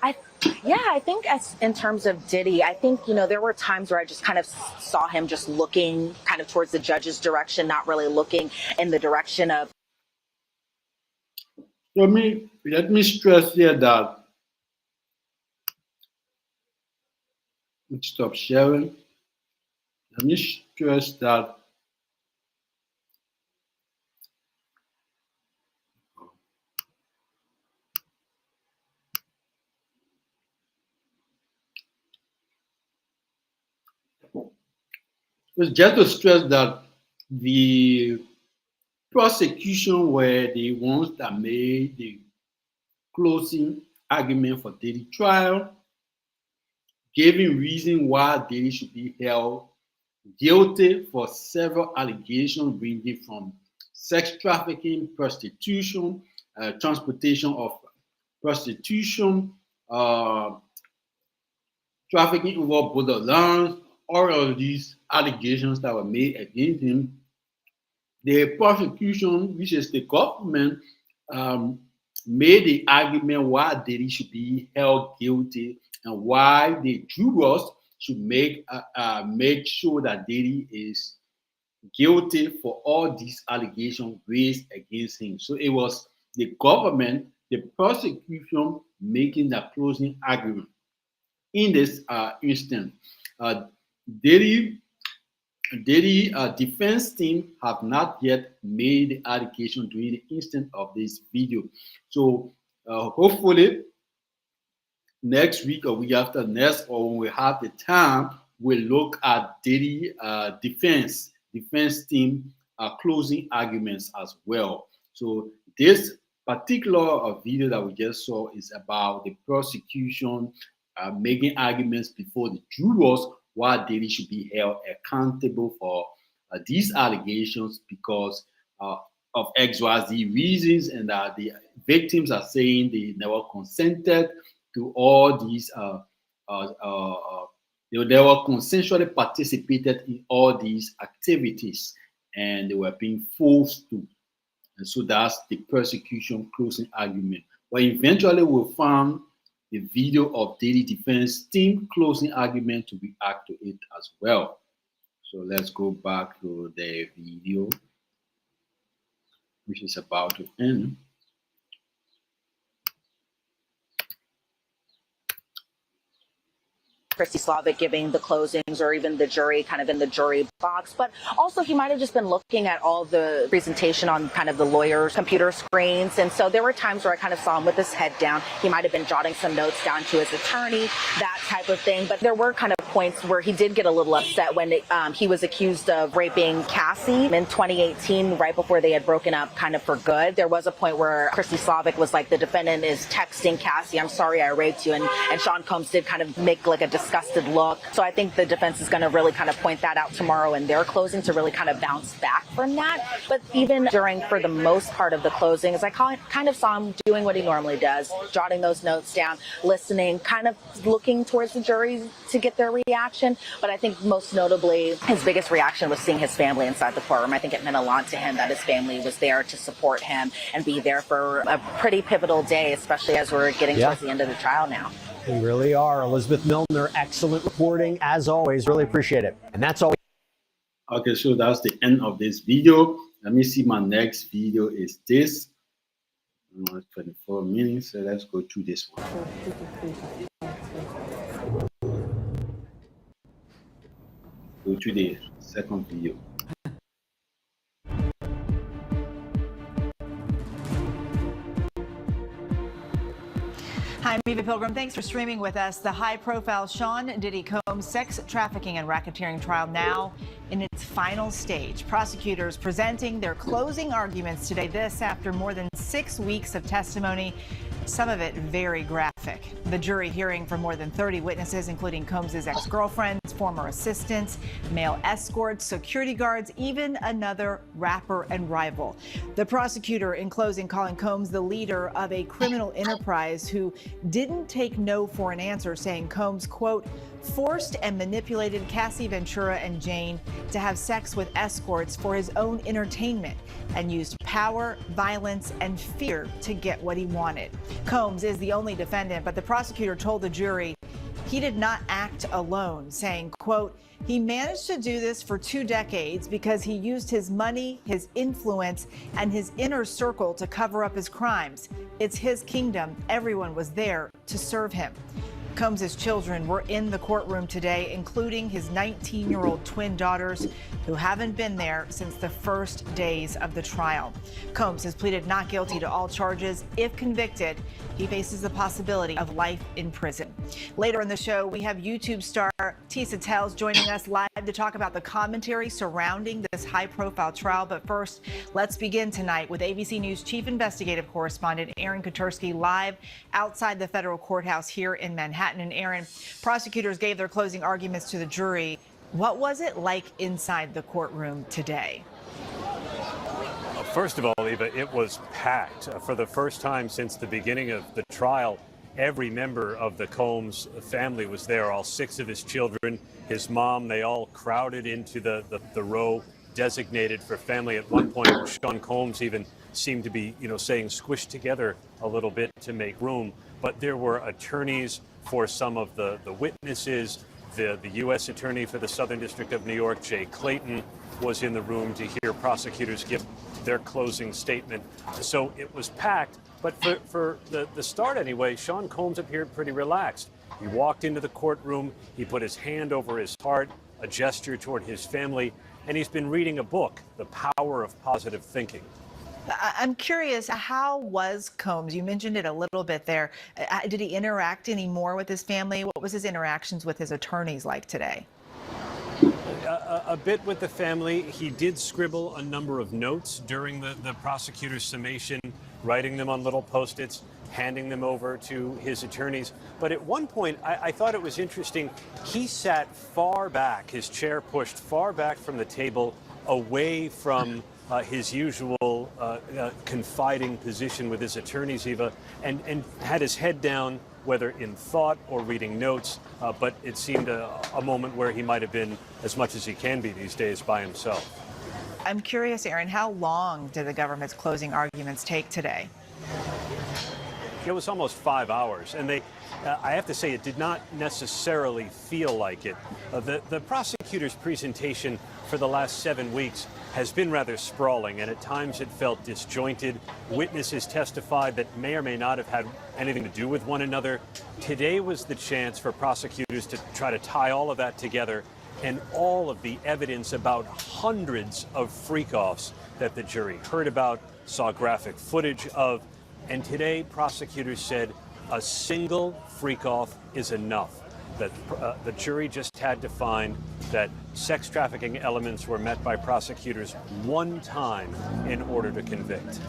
I think as in terms of Diddy, I think, there were times where I just kind of saw him just looking kind of towards the judge's direction, not really looking in the direction of. Let me stress here that, stop sharing. Let me stress that It's just to stress that the prosecution were the ones that made the closing argument for Diddy trial, giving reason why Diddy should be held guilty for several allegations ranging from sex trafficking, prostitution, transportation of prostitution, trafficking over borderlands, all of these allegations that were made against him. The prosecution, which is the government, made the argument why Diddy should be held guilty and why the jurors should make sure that Diddy is guilty for all these allegations raised against him. So it was the government, the prosecution, making the closing argument. In this instance, Diddy defense team have not yet made the allegation during the instant of this video. So hopefully next week or week after next, or when we have the time, we'll look at Diddy defense team closing arguments as well. So this particular video that we just saw is about the prosecution making arguments before the jurors why Diddy should be held accountable for these allegations because of XYZ reasons, and that the victims are saying they never consented to all these, they were consensually participated in all these activities, and they were being forced to. And so that's the prosecution closing argument. But eventually we found the video of Diddy defense team closing argument to react to it as well. So let's go back to the video, which is about to end. Christy Slavic giving the closings, or even the jury kind of in the jury box, but also he might have just been looking at all the presentation on kind of the lawyer's computer screens. And so there were times where I kind of saw him with his head down. He might have been jotting some notes down to his attorney, that type of thing. But there were kind of points where he did get a little upset when he was accused of raping Cassie in 2018, right before they had broken up kind of for good. There was a point where Christy Slavic was like, the defendant is texting Cassie, "I'm sorry I raped you." And Sean Combs did kind of make like a disgusted look. So I think the defense is going to really kind of point that out tomorrow in their closing to really kind of bounce back from that. But even during, for the most part of the closings, I kind of saw him doing what he normally does, jotting those notes down, listening, kind of looking towards the jury to get their reaction. But I think most notably, his biggest reaction was seeing his family inside the courtroom. I think it meant a lot to him that his family was there to support him and be there for a pretty pivotal day, especially as we're getting towards the end of the trial now. We really are. Elizabeth Milner, excellent reporting as always. Really appreciate it. And that's all. Okay, so that's the end of this video. Let me see, my next video is this. 24 minutes, so let's go to this one. Go to the second video. Hi, I'm Eva Pilgrim. Thanks for streaming with us. The high-profile Sean Diddy Combs sex trafficking and racketeering trial now in its final stage. Prosecutors presenting their closing arguments today. This after more than 6 weeks of testimony, some of it very graphic. The jury hearing from more than 30 witnesses, including Combs' ex-girlfriends, former assistants, male escorts, security guards, even another rapper and rival. The prosecutor in closing calling Combs the leader of a criminal enterprise who didn't take no for an answer, saying Combs, quote, forced and manipulated Cassie Ventura and Jane to have sex with escorts for his own entertainment and used power, violence, and fear to get what he wanted. Combs is the only defendant, but the prosecutor told the jury he did not act alone, saying, quote, he managed to do this for 2 decades because he used his money, his influence, and his inner circle to cover up his crimes. It's his kingdom. Everyone was there to serve him. Combs's children were in the courtroom today, including his 19-year-old twin daughters, who haven't been there since the first days of the trial. Combs has pleaded not guilty to all charges. If convicted, he faces the possibility of life in prison. Later in the show, we have YouTube star Tisa Tells joining us live to talk about the commentary surrounding this high-profile trial. But first, let's begin tonight with ABC News Chief Investigative Correspondent Aaron Katersky live outside the federal courthouse here in Manhattan. And Aaron, prosecutors gave their closing arguments to the jury. What was it like inside the courtroom today? First of all, Eva, it was packed. For the first time since the beginning of the trial, every member of the Combs family was there. All 6 of his children, his mom, they all crowded into the row designated for family. At one point, Sean Combs even seemed to be, saying squished together a little bit to make room. But there were attorneys for some of the witnesses. The U.S. Attorney for the Southern District of New York, Jay Clayton, was in the room to hear prosecutors give their closing statement. So it was packed. But for the start anyway, Sean Combs appeared pretty relaxed. He walked into the courtroom, he put his hand over his heart, a gesture toward his family, and he's been reading a book, The Power of Positive Thinking. I'm curious, how was Combs? You mentioned it a little bit there. Did he interact any more with his family? What was his interactions with his attorneys like today? A bit with the family. He did scribble a number of notes during the prosecutor's summation, writing them on little Post-its, handing them over to his attorneys. But at one point, I thought it was interesting. He sat far back, his chair pushed far back from the table, away from his usual confiding position with his attorneys, Eva, and had his head down, whether in thought or reading notes, but it seemed a moment where he might have been, as much as he can be these days, by himself. I'm curious, Aaron, how long did the government's closing arguments take today? It was almost 5 hours, and I have to say, it did not necessarily feel like it. The prosecutor's presentation for the last 7 weeks has been rather sprawling, and at times it felt disjointed. Witnesses testified that may or may not have had anything to do with one another. Today was the chance for prosecutors to try to tie all of that together, and all of the evidence about hundreds of freak-offs that the jury heard about, saw graphic footage of. And today, prosecutors said a single freak-off is enough, that the jury just had to find that sex trafficking elements were met by prosecutors one time in order to convict.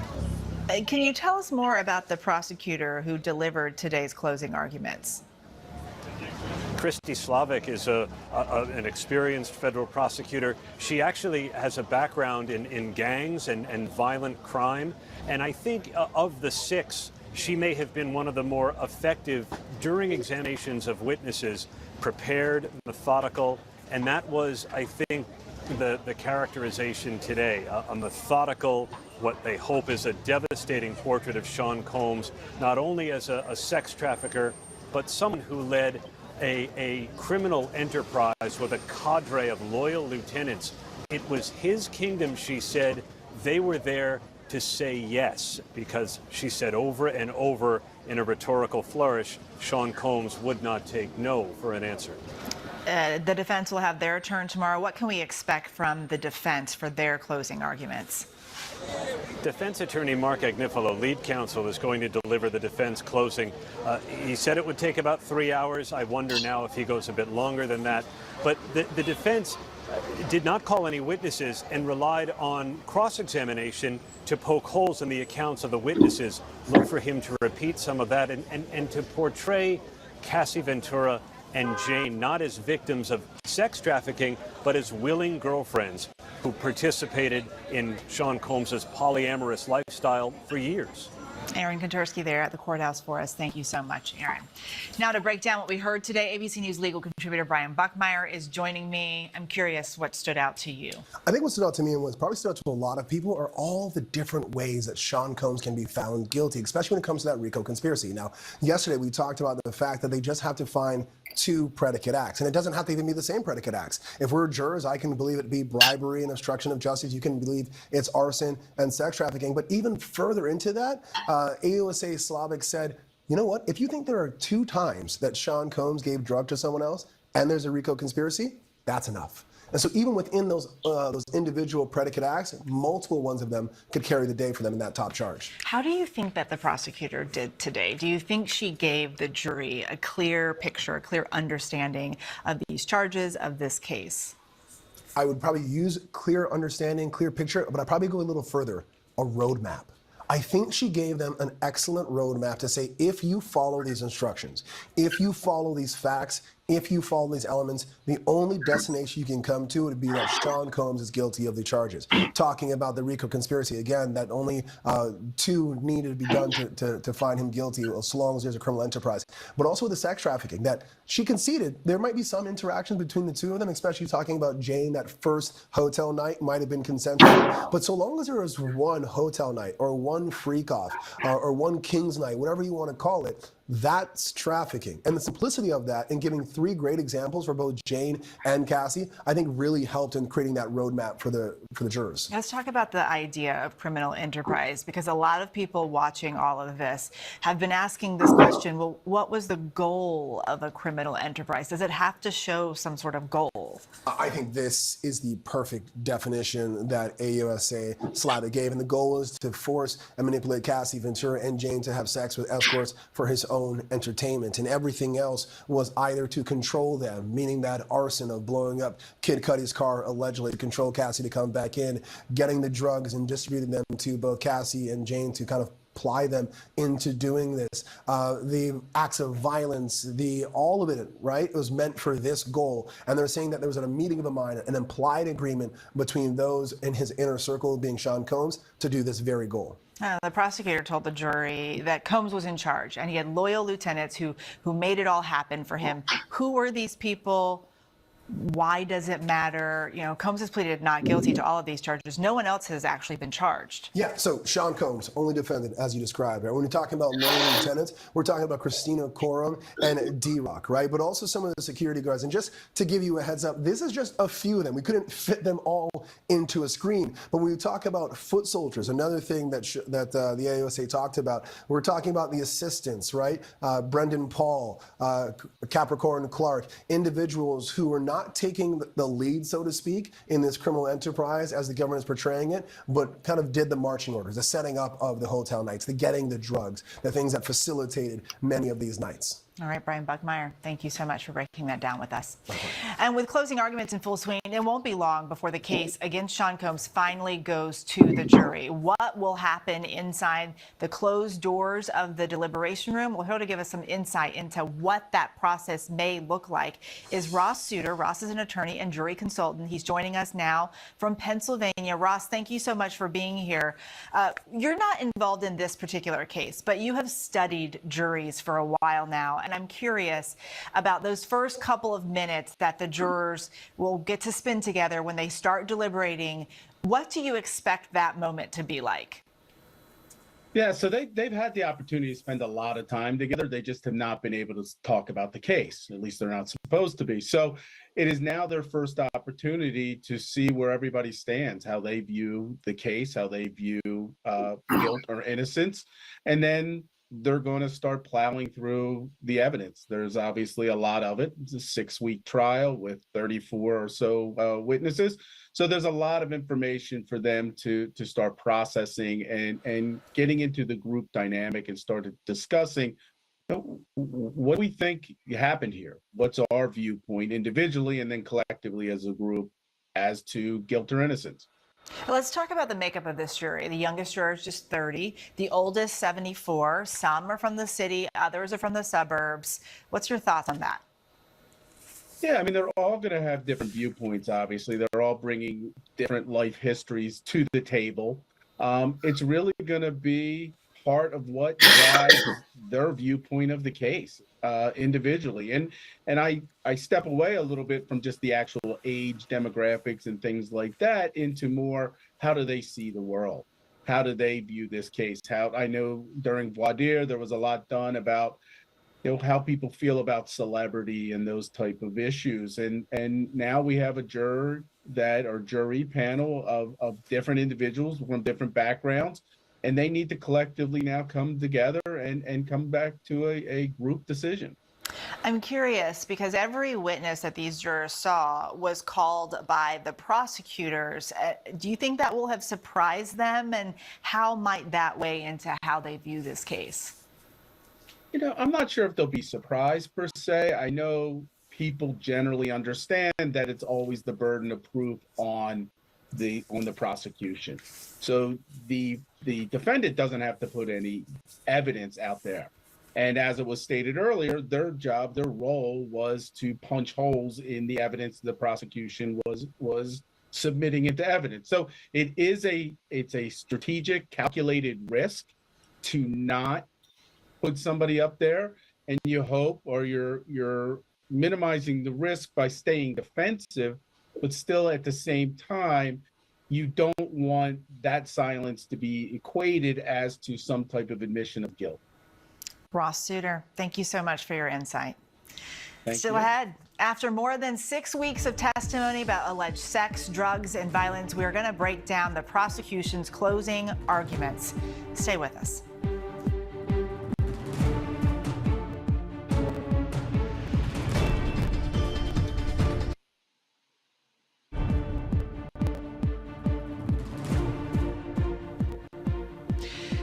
Can you tell us more about the prosecutor who delivered today's closing arguments? Christy Slavic is an experienced federal prosecutor. She actually has a background in gangs and violent crime. And I think of the 6, she may have been one of the more effective during examinations of witnesses, prepared, methodical. And that was, I think, the characterization today, a methodical, what they hope is a devastating portrait of Sean Combs, not only as a sex trafficker, but someone who led a criminal enterprise with a cadre of loyal lieutenants. It was his kingdom, she said. They were there to say yes, because she said over and over in a rhetorical flourish, Sean Combs would not take no for an answer. The defense will have their turn tomorrow. What can we expect from the defense for their closing arguments? Defense attorney Mark Agnifilo, lead counsel, is going to deliver the defense closing. He said it would take about 3 hours. I wonder now if he goes a bit longer than that. But the defense did not call any witnesses and relied on cross-examination to poke holes in the accounts of the witnesses, look for him to repeat some of that, and to portray Cassie Ventura and Jane not as victims of sex trafficking, but as willing girlfriends who participated in Sean Combs's polyamorous lifestyle for years. Aaron Katersky there at the courthouse for us. Thank you so much, Aaron. Now to break down what we heard today, ABC News legal contributor Brian Buckmeyer is joining me. I'm curious what stood out to you. I think what stood out to me and what probably stood out to a lot of people are all the different ways that Sean Combs can be found guilty, especially when it comes to that RICO conspiracy. Now, yesterday we talked about the fact that they just have to find 2 predicate acts, and it doesn't have to even be the same predicate acts. If we're jurors, I can believe it be bribery and obstruction of justice. You can believe it's arson and sex trafficking. But even further into that, AUSA Slavic said you know what? If you think there are 2 times that Sean Combs gave drug to someone else and there's a RICO conspiracy, that's enough. And so even within those individual predicate acts, multiple ones of them could carry the day for them in that top charge. How do you think that the prosecutor did today? Do you think she gave the jury a clear picture, a clear understanding of these charges, of this case? I would probably use clear understanding, clear picture, but I'd probably go a little further, a roadmap. I think she gave them an excellent roadmap to say, if you follow these instructions, if you follow these facts, if you follow these elements, the only destination you can come to would be that Sean Combs is guilty of the charges. Talking about the RICO conspiracy, again, that only 2 needed to be done to find him guilty as long as there's a criminal enterprise. But also the sex trafficking, that she conceded there might be some interaction between the 2 of them, especially talking about Jane, that first hotel night might have been consensual. But so long as there was 1 hotel night or 1 freak off or 1 King's night, whatever you want to call it, that's trafficking. And the simplicity of that and giving 3 great examples for both Jane and Cassie, I think really helped in creating that roadmap for the jurors. Let's talk about the idea of criminal enterprise, because a lot of people watching all of this have been asking this question, well, what was the goal of a criminal enterprise? Does it have to show some sort of goal? I think this is the perfect definition that AUSA Slavic gave, and the goal is to force and manipulate Cassie Ventura and Jane to have sex with escorts for his own entertainment, and everything else was either to control them, meaning that arson of blowing up Kid Cudi's car allegedly to control Cassie to come back in, getting the drugs and distributing them to both Cassie and Jane to kind of ply them into doing this. The acts of violence, all of it, right? It was meant for this goal. And they're saying that there was a meeting of the mind, an implied agreement between those in his inner circle, being Sean Combs, to do this very goal. The prosecutor told the jury that Combs was in charge and he had loyal lieutenants who made it all happen for him. Who were these people? Why does it matter? You know, Combs has pleaded not guilty to all of these charges. No one else has actually been charged. Yeah, so Sean Combs, only defendant, as you described. Right? When we're talking about loyal lieutenants, we're talking about Christina Corum and D-Rock, right? But also some of the security guards. And just to give you a heads up, this is just a few of them. We couldn't fit them all into a screen. But when we talk about foot soldiers, another thing that the AUSA talked about, we're talking about the assistants, right? Brendan Paul, Capricorn Clark, individuals who were not taking the lead, so to speak, in this criminal enterprise as the government is portraying it, but kind of did the marching orders, the setting up of the hotel nights, the getting the drugs, the things that facilitated many of these nights. All right, Brian Buckmeyer, thank you so much for breaking that down with us. And with closing arguments in full swing, it won't be long before the case against Sean Combs finally goes to the jury. What will happen inside the closed doors of the deliberation room? Well, here to give us some insight into what that process may look like is Ross Suter. Ross is an attorney and jury consultant. He's joining us now from Pennsylvania. Ross, thank you so much for being here. You're not involved in this particular case, but you have studied juries for a while now. And I'm curious about those first couple of minutes that the jurors will get to spend together when they start deliberating. What do you expect that moment to be like? Yeah, so they've had the opportunity to spend a lot of time together. They just have not been able to talk about the case. At least they're not supposed to be. So it is now their first opportunity to see where everybody stands, how they view the case, how they view guilt or innocence. And then they're going to start plowing through the evidence. There's obviously a lot of it. It's a 6-week trial with 34 or so witnesses. So there's a lot of information for them to start processing and getting into the group dynamic and started discussing what do we think happened here? What's our viewpoint individually and then collectively as a group as to guilt or innocence? Let's talk about the makeup of this jury. The youngest juror is just 30, the oldest 74. Some are from the city, others are from the suburbs. What's your thoughts on that? Yeah, I mean, they're all going to have different viewpoints, obviously. They're all bringing different life histories to the table. It's really going to be part of what drives their viewpoint of the case individually. And I step away a little bit from just the actual age demographics and things like that into more, how do they see the world? How do they view this case? How I know during voir dire, there was a lot done about how people feel about celebrity and those type of issues. And now we have a jury panel of different individuals from different backgrounds and they need to collectively now come together and come back to a group decision. I'm curious because every witness that these jurors saw was called by the prosecutors. Do you think that will have surprised them, and how might that weigh into how they view this case? You know, I'm not sure if they'll be surprised per se. I know people generally understand that it's always the burden of proof on the prosecution. So the defendant doesn't have to put any evidence out there. And as it was stated earlier, their job, their role was to punch holes in the evidence the prosecution was submitting into evidence. So it's a strategic, calculated risk to not put somebody up there, and you hope, or you're minimizing the risk by staying defensive, but still at the same time, you don't want that silence to be equated as to some type of admission of guilt. Ross Suter, thank you so much for your insight. Still you. ahead, after more than 6 weeks of testimony about alleged sex, drugs, and violence, we're going to break down the prosecution's closing arguments. Stay with us.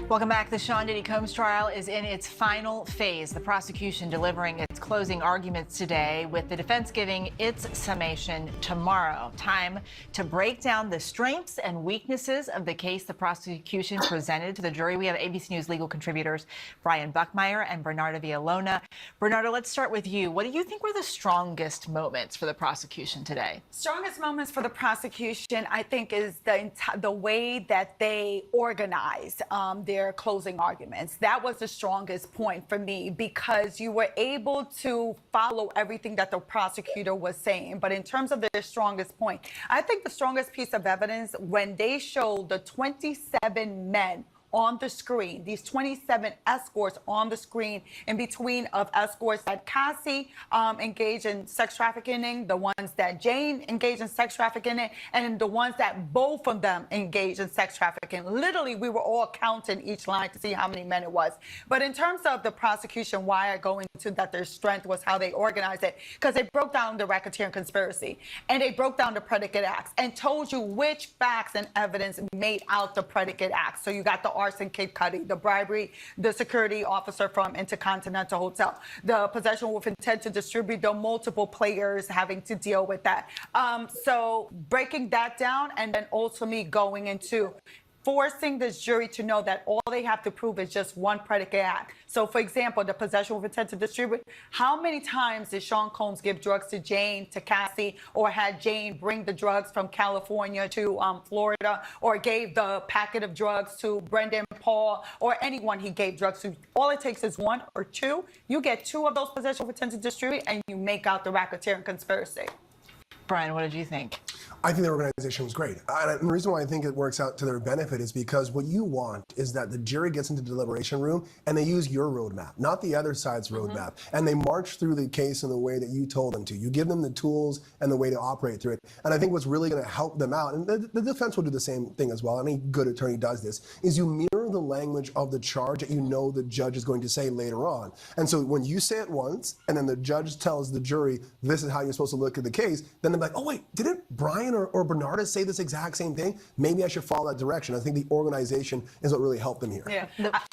Welcome back. The Sean Diddy Combs trial is in its final phase. The prosecution delivering its closing arguments today, with the defense giving its summation tomorrow. Time to break down the strengths and weaknesses of the case the prosecution presented to the jury. We have ABC News legal contributors Brian Buckmeyer and Bernardo Villalona. Bernardo, let's start with you. What do you think were the strongest moments for the prosecution today? Strongest moments for the prosecution, I think, is the way that they organized their closing arguments. That was the strongest point for me, because you were able to follow everything that the prosecutor was saying. But in terms of their strongest point, I think the strongest piece of evidence, when they showed the 27 men on the screen, these 27 escorts on the screen, in between of escorts that Cassie engaged in sex trafficking, the ones that Jane engaged in sex trafficking, and the ones that both of them engaged in sex trafficking. Literally, we were all counting each line to see how many men it was. But in terms of the prosecution, why I go into that their strength was how they organized it, because they broke down the racketeering conspiracy, and they broke down the predicate acts, and told you which facts and evidence made out the predicate acts. So you got the arson, Kid Cudi, the bribery, the security officer from Intercontinental Hotel, the possession with intent to distribute, the multiple players having to deal with that. So breaking that down, and then also me going into forcing this jury to know that all they have to prove is just one predicate act. So, for example, the possession with intent to distribute. How many times did Sean Combs give drugs to Jane, to Cassie, or had Jane bring the drugs from California to Florida, or gave the packet of drugs to Brendan Paul, or anyone he gave drugs to? All it takes is one or two. You get two of those possession with intent to distribute, and you make out the racketeering conspiracy. Brian, what did you think? I think the organization was great. And the reason why I think it works out to their benefit is because what you want is that the jury gets into the deliberation room and they use your roadmap, not the other side's roadmap. And they march through the case in the way that you told them to. You give them the tools and the way to operate through it. And I think what's really going to help them out, and the defense will do the same thing as well, any good attorney does this, is you mirror the language of the charge that you know the judge is going to say later on. And so when you say it once, and then the judge tells the jury, this is how you're supposed to look at the case, then they're like, oh wait, didn't Brian or Bernardo say this exact same thing? Maybe I should follow that direction. I think the organization is what really helped them here. Yeah.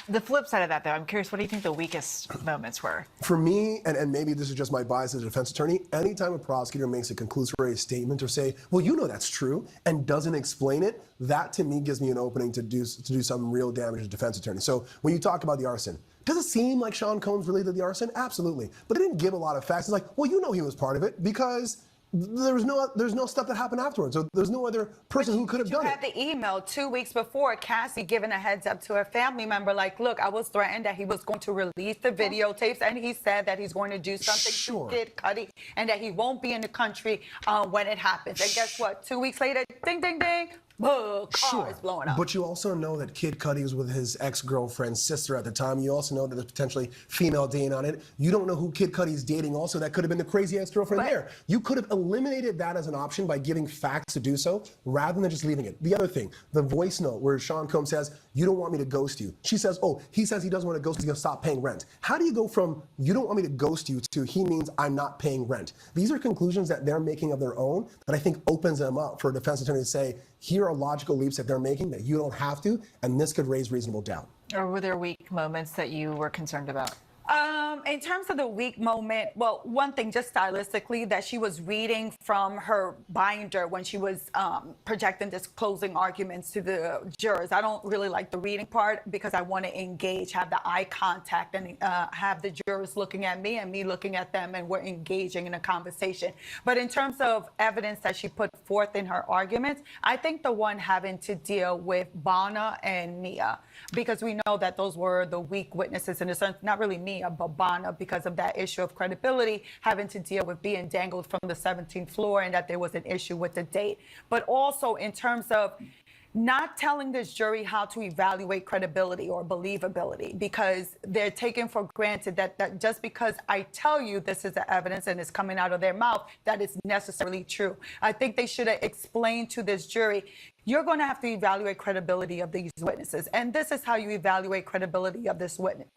The flip side of that, though, I'm curious, what do you think the weakest moments were? For me, and maybe this is just my bias as a defense attorney, anytime a prosecutor makes a conclusory statement or say, well, you know that's true, and doesn't explain it, that to me gives me an opening to do some real damage as a defense attorney. So when you talk about the arson, does it seem like Sean Combs really did the arson? Absolutely. But it didn't give a lot of facts. It's like, well, you know he was part of it because there's no stuff that happened afterwards. So there's no other person who could have done it. You had the email 2 weeks before, Cassie giving a heads up to a family member, like, look, I was threatened that he was going to release the videotapes, and he said that he's going to do something to Kid Cudi, and that he won't be in the country when it happens. And guess what? 2 weeks later, ding, ding, ding, cars blowing up. But you also know that Kid Cudi was with his ex-girlfriend's sister at the time. You also know that there's potentially female DNA on it. You don't know who Kid Cudi's dating also. That could have been the crazy ex-girlfriend there. You could have eliminated that as an option by giving facts to do so rather than just leaving it. The other thing, the voice note where Sean Combs says, you don't want me to ghost you. She says, oh, he says he doesn't want to ghost you, he's going to stop paying rent. How do you go from you don't want me to ghost you to he means I'm not paying rent? These are conclusions that they're making of their own that I think opens them up for a defense attorney to say, here are logical leaps that they're making that you don't have to, and this could raise reasonable doubt. Or were there weak moments that you were concerned about? In terms of the weak moment, well, one thing just stylistically that she was reading from her binder when she was projecting this closing arguments to the jurors. I don't really like the reading part because I want to engage, have the eye contact, and have the jurors looking at me and me looking at them, and we're engaging in a conversation. But in terms of evidence that she put forth in her arguments, I think the one having to deal with Bana and Mia, because we know that those were the weak witnesses in a sense, not really Mia, but Bana, because of that issue of credibility, having to deal with being dangled from the 17th floor and that there was an issue with the date. But also in terms of not telling this jury how to evaluate credibility or believability, because they're taking for granted that just because I tell you this is the evidence and it's coming out of their mouth, that is necessarily true. I think they should have explained to this jury, you're going to have to evaluate credibility of these witnesses. And this is how you evaluate credibility of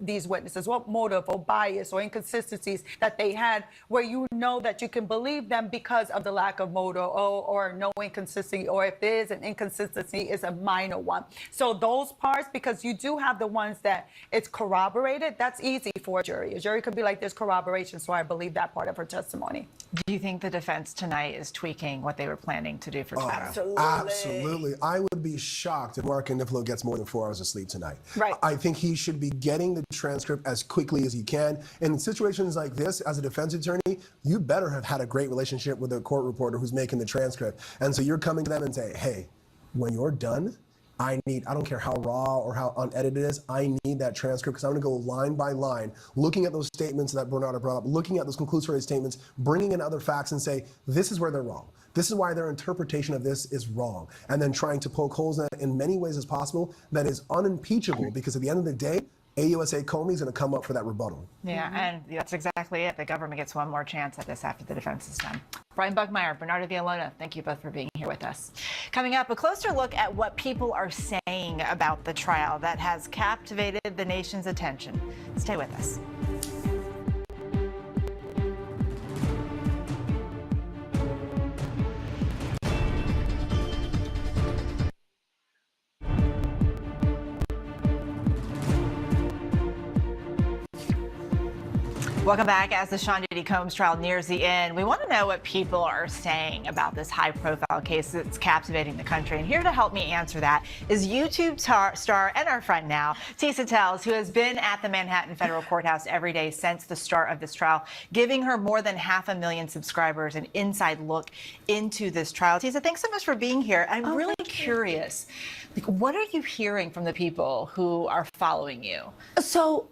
these witnesses. What motive or bias or inconsistencies that they had where you know that you can believe them because of the lack of motive or no inconsistency, or if there is an inconsistency, it's a minor one. So those parts, because you do have the ones that it's corroborated, that's easy for a jury. A jury could be like, there's corroboration, so I believe that part of her testimony. Do you think the defense tonight is tweaking what they were planning to do for trial? Absolutely. I would be shocked if Mark Niflo gets more than 4 hours of sleep tonight. Right. I think he should be getting the transcript as quickly as he can. And in situations like this, as a defense attorney, you better have had a great relationship with the court reporter who's making the transcript. And so you're coming to them and say, hey, when you're done, I don't care how raw or how unedited it is, I need that transcript because I'm going to go line by line, looking at those statements that Bernardo brought up, looking at those conclusory statements, bringing in other facts and say, this is where they're wrong. This is why their interpretation of this is wrong. And then trying to poke holes in it in many ways as possible that is unimpeachable, because at the end of the day, AUSA Comey is going to come up for that rebuttal. Yeah, and that's exactly it. The government gets one more chance at this after the defense is done. Brian Buckmeyer, Bernardo Villalona, thank you both for being here with us. Coming up, a closer look at what people are saying about the trial that has captivated the nation's attention. Stay with us. Welcome back. As the Sean Diddy Combs trial nears the end, we want to know what people are saying about this high-profile case that's captivating the country. And here to help me answer that is YouTube star and our friend now, Tisa Tells, who has been at the Manhattan Federal Courthouse every day since the start of this trial, giving her more than 500,000 subscribers an inside look into this trial. Tisa, thanks so much for being here. I'm really curious, what are you hearing from the people who are following you? So,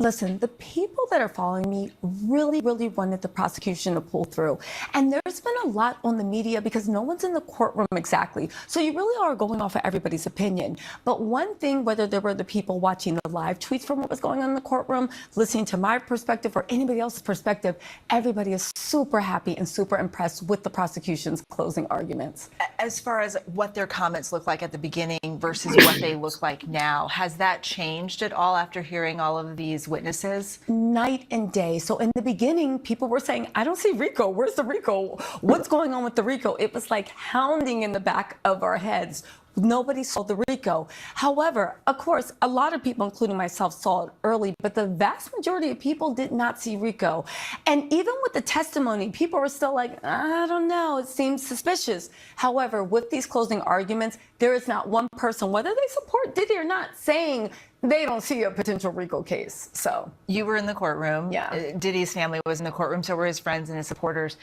listen, the people that are following me really, really wanted the prosecution to pull through. And there's been a lot on the media because no one's in the courtroom exactly. So you really are going off of everybody's opinion. But one thing, whether there were the people watching the live tweets from what was going on in the courtroom, listening to my perspective or anybody else's perspective, everybody is super happy and super impressed with the prosecution's closing arguments. As far as what their comments look like at the beginning versus what they look like now, has that changed at all after hearing all of these witnesses? Night and day. So in the beginning, people were saying, I don't see Rico. Where's the Rico? What's going on with the Rico? It was like hounding in the back of our heads. Nobody saw the Rico. However, of course, a lot of people, including myself, saw it early, but the vast majority of people did not see Rico. And even with the testimony, people were still like, I don't know, it seems suspicious. However, with these closing arguments, there is not one person, whether they support Diddy or not, saying they don't see a potential Rico case. So you were in the courtroom. Yeah. Diddy's family was in the courtroom, so were his friends and his supporters.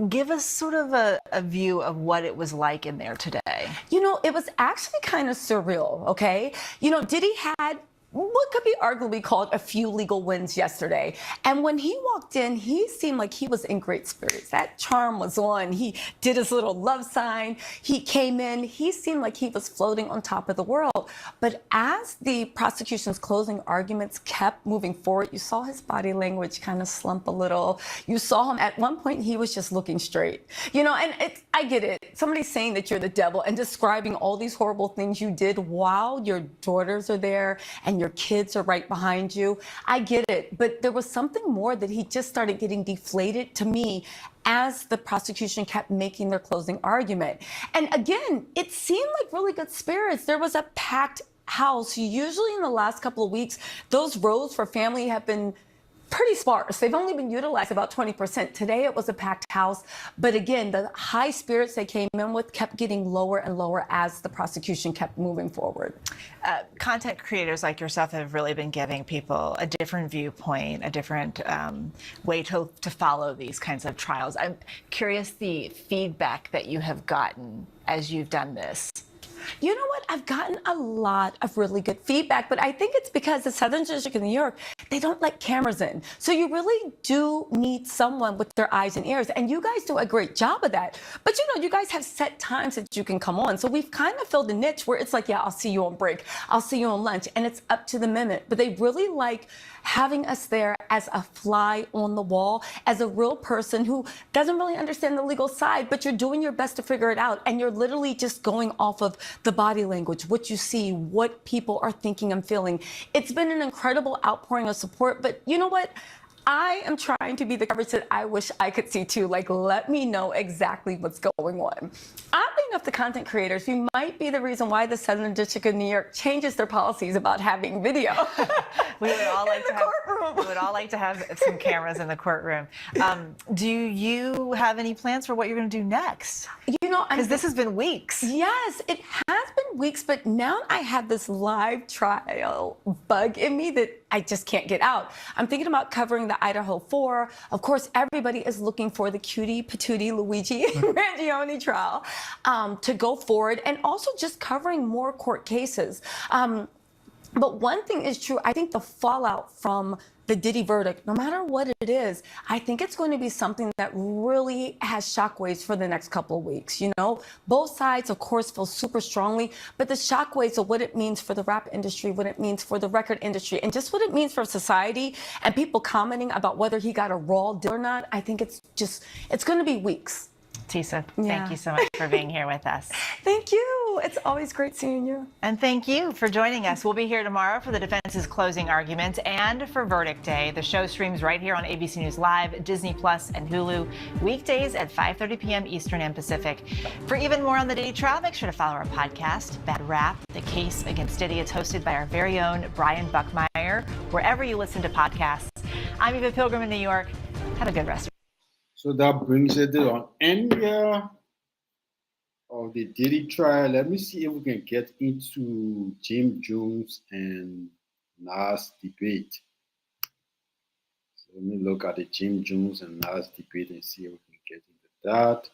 Give us sort of a view of what it was like in there today. You know, it was actually kind of surreal, okay? You know, Diddy had what could be arguably called a few legal wins yesterday. And when he walked in, he seemed like he was in great spirits. That charm was on. He did his little love sign. He came in. He seemed like he was floating on top of the world. But as the prosecution's closing arguments kept moving forward, you saw his body language kind of slump a little. You saw him at one point, he was just looking straight. You know, and I get it. Somebody's saying that you're the devil and describing all these horrible things you did while your daughters are there and your kids are right behind you. I get it. But there was something more that he just started getting deflated to me as the prosecution kept making their closing argument. And again, it seemed like really good spirits. There was a packed house. Usually in the last couple of weeks, those rows for family have been pretty sparse. They've only been utilized about 20%. Today it was a packed house. But again, the high spirits they came in with kept getting lower and lower as the prosecution kept moving forward. Content creators like yourself have really been giving people a different viewpoint, a different way to follow these kinds of trials. I'm curious the feedback that you have gotten as you've done this. You know what? I've gotten a lot of really good feedback, but I think it's because the Southern District of New York, they don't let cameras in. So you really do need someone with their eyes and ears. And you guys do a great job of that. But you know, you guys have set times that you can come on. So we've kind of filled a niche where it's like, yeah, I'll see you on break. I'll see you on lunch. And it's up to the minute. But they really like having us there as a fly on the wall, as a real person who doesn't really understand the legal side, but you're doing your best to figure it out. And you're literally just going off of the body language, what you see, what people are thinking and feeling. It's been an incredible outpouring of support, but you know what? I am trying to be the coverage that I wish I could see too. Like, let me know exactly what's going on. Oddly enough, the content creators, you might be the reason why the Southern District of New York changes their policies about having video. We would all like to have some cameras in the courtroom. Do you have any plans for what you're going to do next? You know, because this has been weeks. Yes, it has been weeks, but now I have this live trial bug in me that I just can't get out. I'm thinking about covering the Idaho 4. Of course, everybody is looking for the cutie patootie Luigi Rangione trial to go forward, and also just covering more court cases. But one thing is true. I think the fallout from the Diddy verdict, no matter what it is, I think it's going to be something that really has shockwaves for the next couple of weeks. You know, both sides, of course, feel super strongly, but the shockwaves of what it means for the rap industry, what it means for the record industry, and just what it means for society and people commenting about whether he got a raw deal or not, I think it's going to be weeks. Tisa, thank you so much for being here with us. Thank you. It's always great seeing you. And thank you for joining us. We'll be here tomorrow for the defense's closing arguments and for verdict day. The show streams right here on ABC News Live, Disney Plus, and Hulu, weekdays at 5:30 p.m. Eastern and Pacific. For even more on the Diddy trial, make sure to follow our podcast, Bad Rap, The Case Against Diddy. It's hosted by our very own Brian Buckmeyer, wherever you listen to podcasts. I'm Eva Pilgrim in New York. Have a good rest of So that brings it to the end here of the Diddy trial. Let me see if we can get into Jim Jones and Nas debate. So let me look at the Jim Jones and Nas debate and see if we can get into that.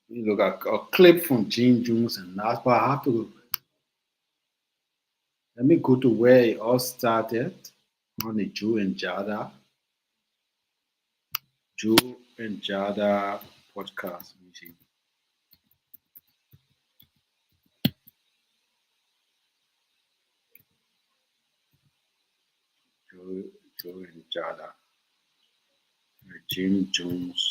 Let me look at a clip from Jim Jones and Nas, but I have to. Let me go to where it all started on the Joe and Jada podcast. Let me see. Joe and Jada. Jim Jones.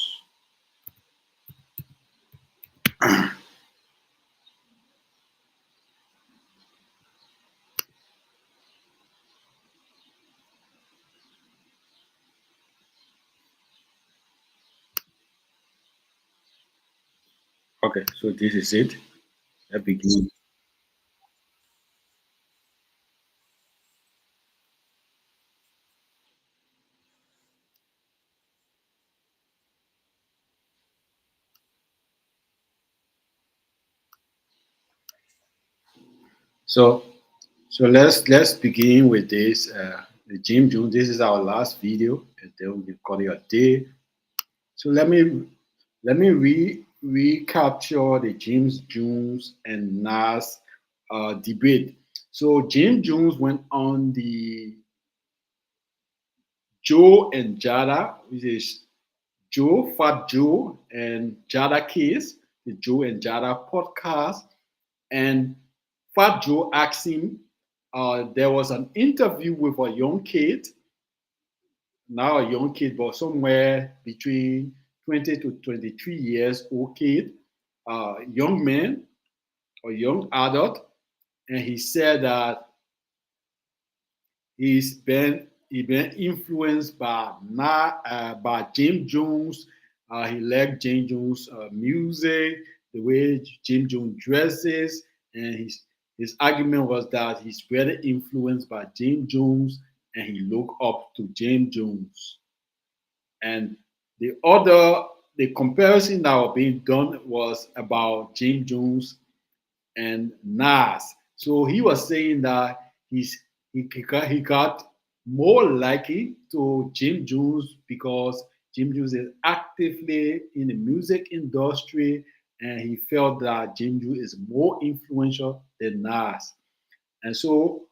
Okay, so this is it. Let's begin. So let's begin with this. The Jim Jones. This is our last video, and then we call it a day. So let me read recapture the James Jones and Nas debate. So James Jones went on the Joe and Jada, which is Joe, Fat Joe, and Jada Case, the Joe and Jada podcast. And Fat Joe asked him, there was an interview with a young kid, now a young kid, but somewhere between 20 to 23 years old kid, young man or young adult. And he said that he been influenced by James Jones. He liked James Jones' music, the way James Jones dresses, and his argument was that he's very influenced by James Jones, and he looked up to James Jones. And the comparison that was being done was about James Jones and Nas. So he was saying that he got more likely to Jim Jones because Jim Jones is actively in the music industry, and he felt that Jim Jones is more influential than Nas. And so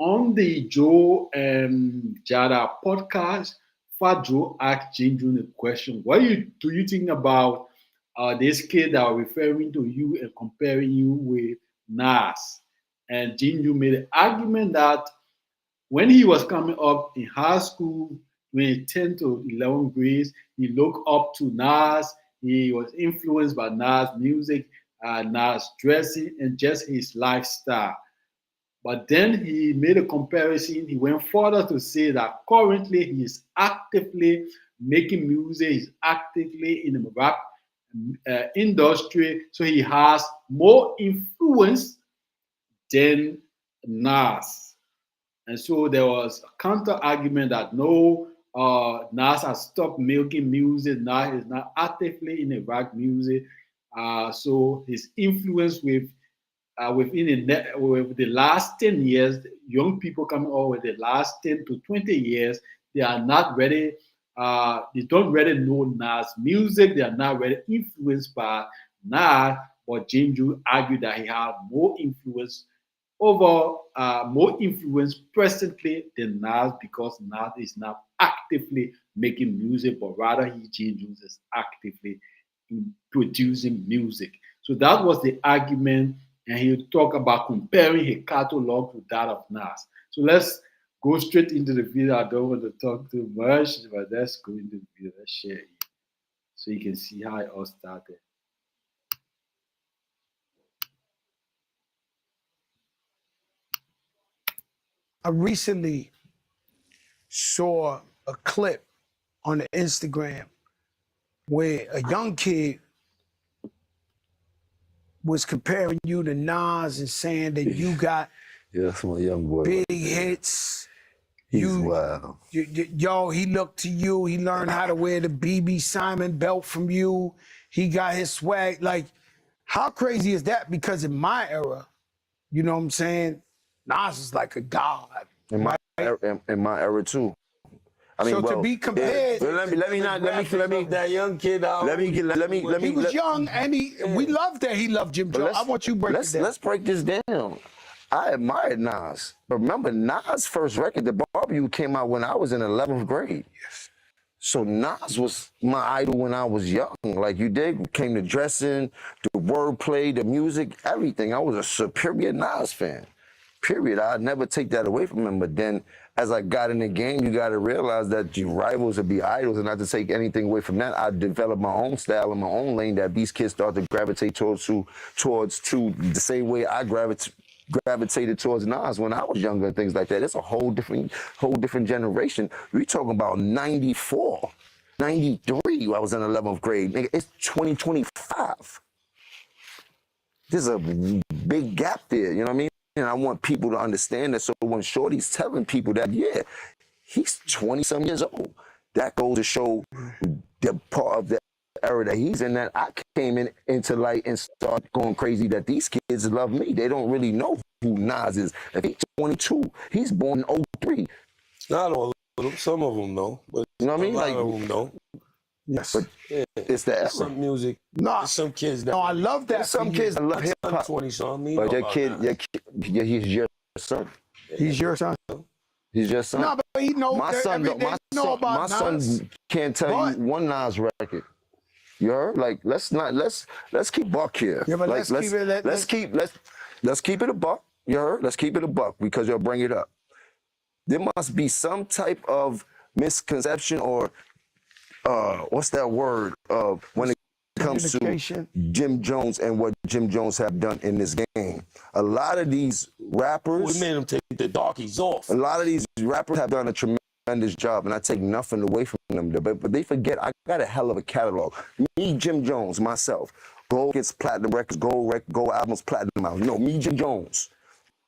on the Joe and Jada podcast, Fat Joe asked Jim Jones a question. Do you think about this kid that are referring to you and comparing you with Nas? And Jim Jones made an argument that when he was coming up in high school, when 10 to 11 grades, he looked up to Nas. He was influenced by Nas music, Nas dressing, and just his lifestyle. But then he made a comparison. He went further to say that currently he is actively making music, he's actively in the rap industry, so he has more influence than Nas. And so there was a counter argument that no, Nas has stopped making music. Nas is not actively in the rap music. So his influence with with the last 10 years, young people coming out with the last 10 to 20 years, they are not ready. They don't really know Nas music. They are not really influenced by Nas. But James Jones argued that he had more influence presently than Nas because Nas is not actively making music, but rather James Jones is actively in producing music. So that was the argument. And he'll talk about comparing his catalog to that of Nas. So let's go straight into the video. I don't want to talk too much, but let's go into the video. Let's share it so you can see how it all started. I recently saw a clip on the Instagram where a young kid was comparing you to Nas and saying that you got that's my young boy. Big hits. He's wild. Yo, he looked to you. He learned how to wear the BB Simon belt from you. He got his swag. Like, how crazy is that? Because in my era, you know what I'm saying? Nas is like a god. In my era too. I mean, so well, to be compared, let me that young kid out. He was young, and we loved that he loved Jim Jones. I want you to break it down. Let's break this down. I admired Nas, but remember Nas' first record, The Barbecue, came out when I was in 11th grade. Yes. So Nas was my idol when I was young. Like you did, came to dressing, the wordplay, the music, everything. I was a superior Nas fan. Period. I'd never take that away from him. But then as I got in the game, you got to realize that your rivals would be idols, and not to take anything away from that. I developed my own style and my own lane that these kids start to gravitate towards the same way I gravitated towards Nas when I was younger and things like that. It's a whole different generation. We're talking about 94, 93. I was in 11th grade. Nigga, it's 2025. There's a big gap there, you know what I mean? And I want people to understand that. So when Shorty's telling people that, yeah, he's 20-some years old, that goes to show the part of the era that he's in, that I came into light and started going crazy that these kids love me. They don't really know who Nas is. If he's 22, he's born in 03. Not all of them. Some of them know. But you know what I mean? A lot of them know. Yes. But it's the era. Some music. No, There's some kids that. no, I love that. There's some kids that love hip hop. 20 something. But your kid, he's your son. He's your son. He's your son. No, but he knows. My son, my son can't tell you one Nas record. You heard? Like, let's keep buck here. Yeah, but like, let's keep it a buck. You heard? Let's keep it a buck because you'll bring it up. There must be some type of misconception or what's that word? When it comes to Jim Jones and what Jim Jones have done in this game. A lot of these rappers, we made them take the darkies off. A lot of these rappers have done a tremendous job, and I take nothing away from them. But they forget I got a hell of a catalog. Me, Jim Jones, myself, gold gets platinum records, gold albums, platinum albums. No, me, Jim Jones.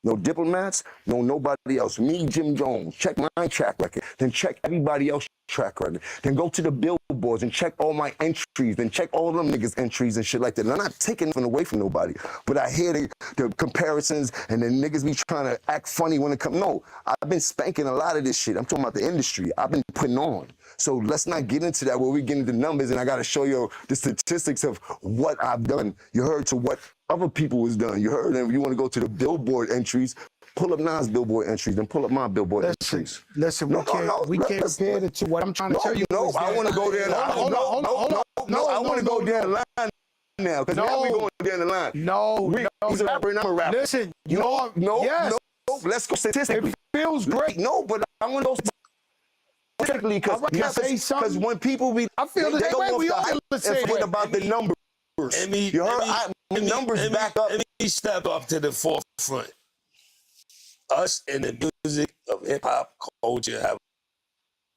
No diplomats, no nobody else. Me, Jim Jones. Check my track record, then check everybody else's track record. Then go to the billboards and check all my entries, then check all them niggas' entries and shit like that. And I'm not taking nothing away from nobody, but I hear the comparisons and the niggas be trying to act funny when it comes. No, I've been spanking a lot of this shit. I'm talking about the industry. I've been putting on. So let's not get into that where we get into numbers and I got to show you the statistics of what I've done. You heard to what other people was done. You heard them. You want to go to the billboard entries, pull up Nas billboard entries, then pull up my billboard entries. Listen, we can't compare the two. What I'm trying to tell you is I want to go there. I want to go down the line now because now we're going down the line. He's a rapper and I'm a rapper. Listen, let's go statistically. It feels great. No, but I want to go statistically because when people be, I feel the same way. We all say forget about the numbers. You heard? Numbers back up. Let me step up to the forefront. Us in the music of hip hop culture have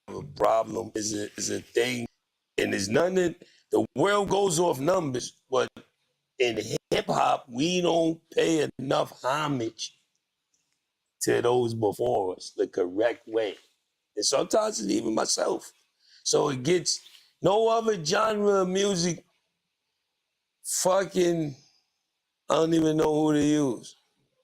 a problem. Is a thing, and there's nothing that the world goes off numbers, but in hip hop we don't pay enough homage to those before us the correct way, and sometimes it's even myself. So it gets no other genre of music. Fucking, I don't even know who to use.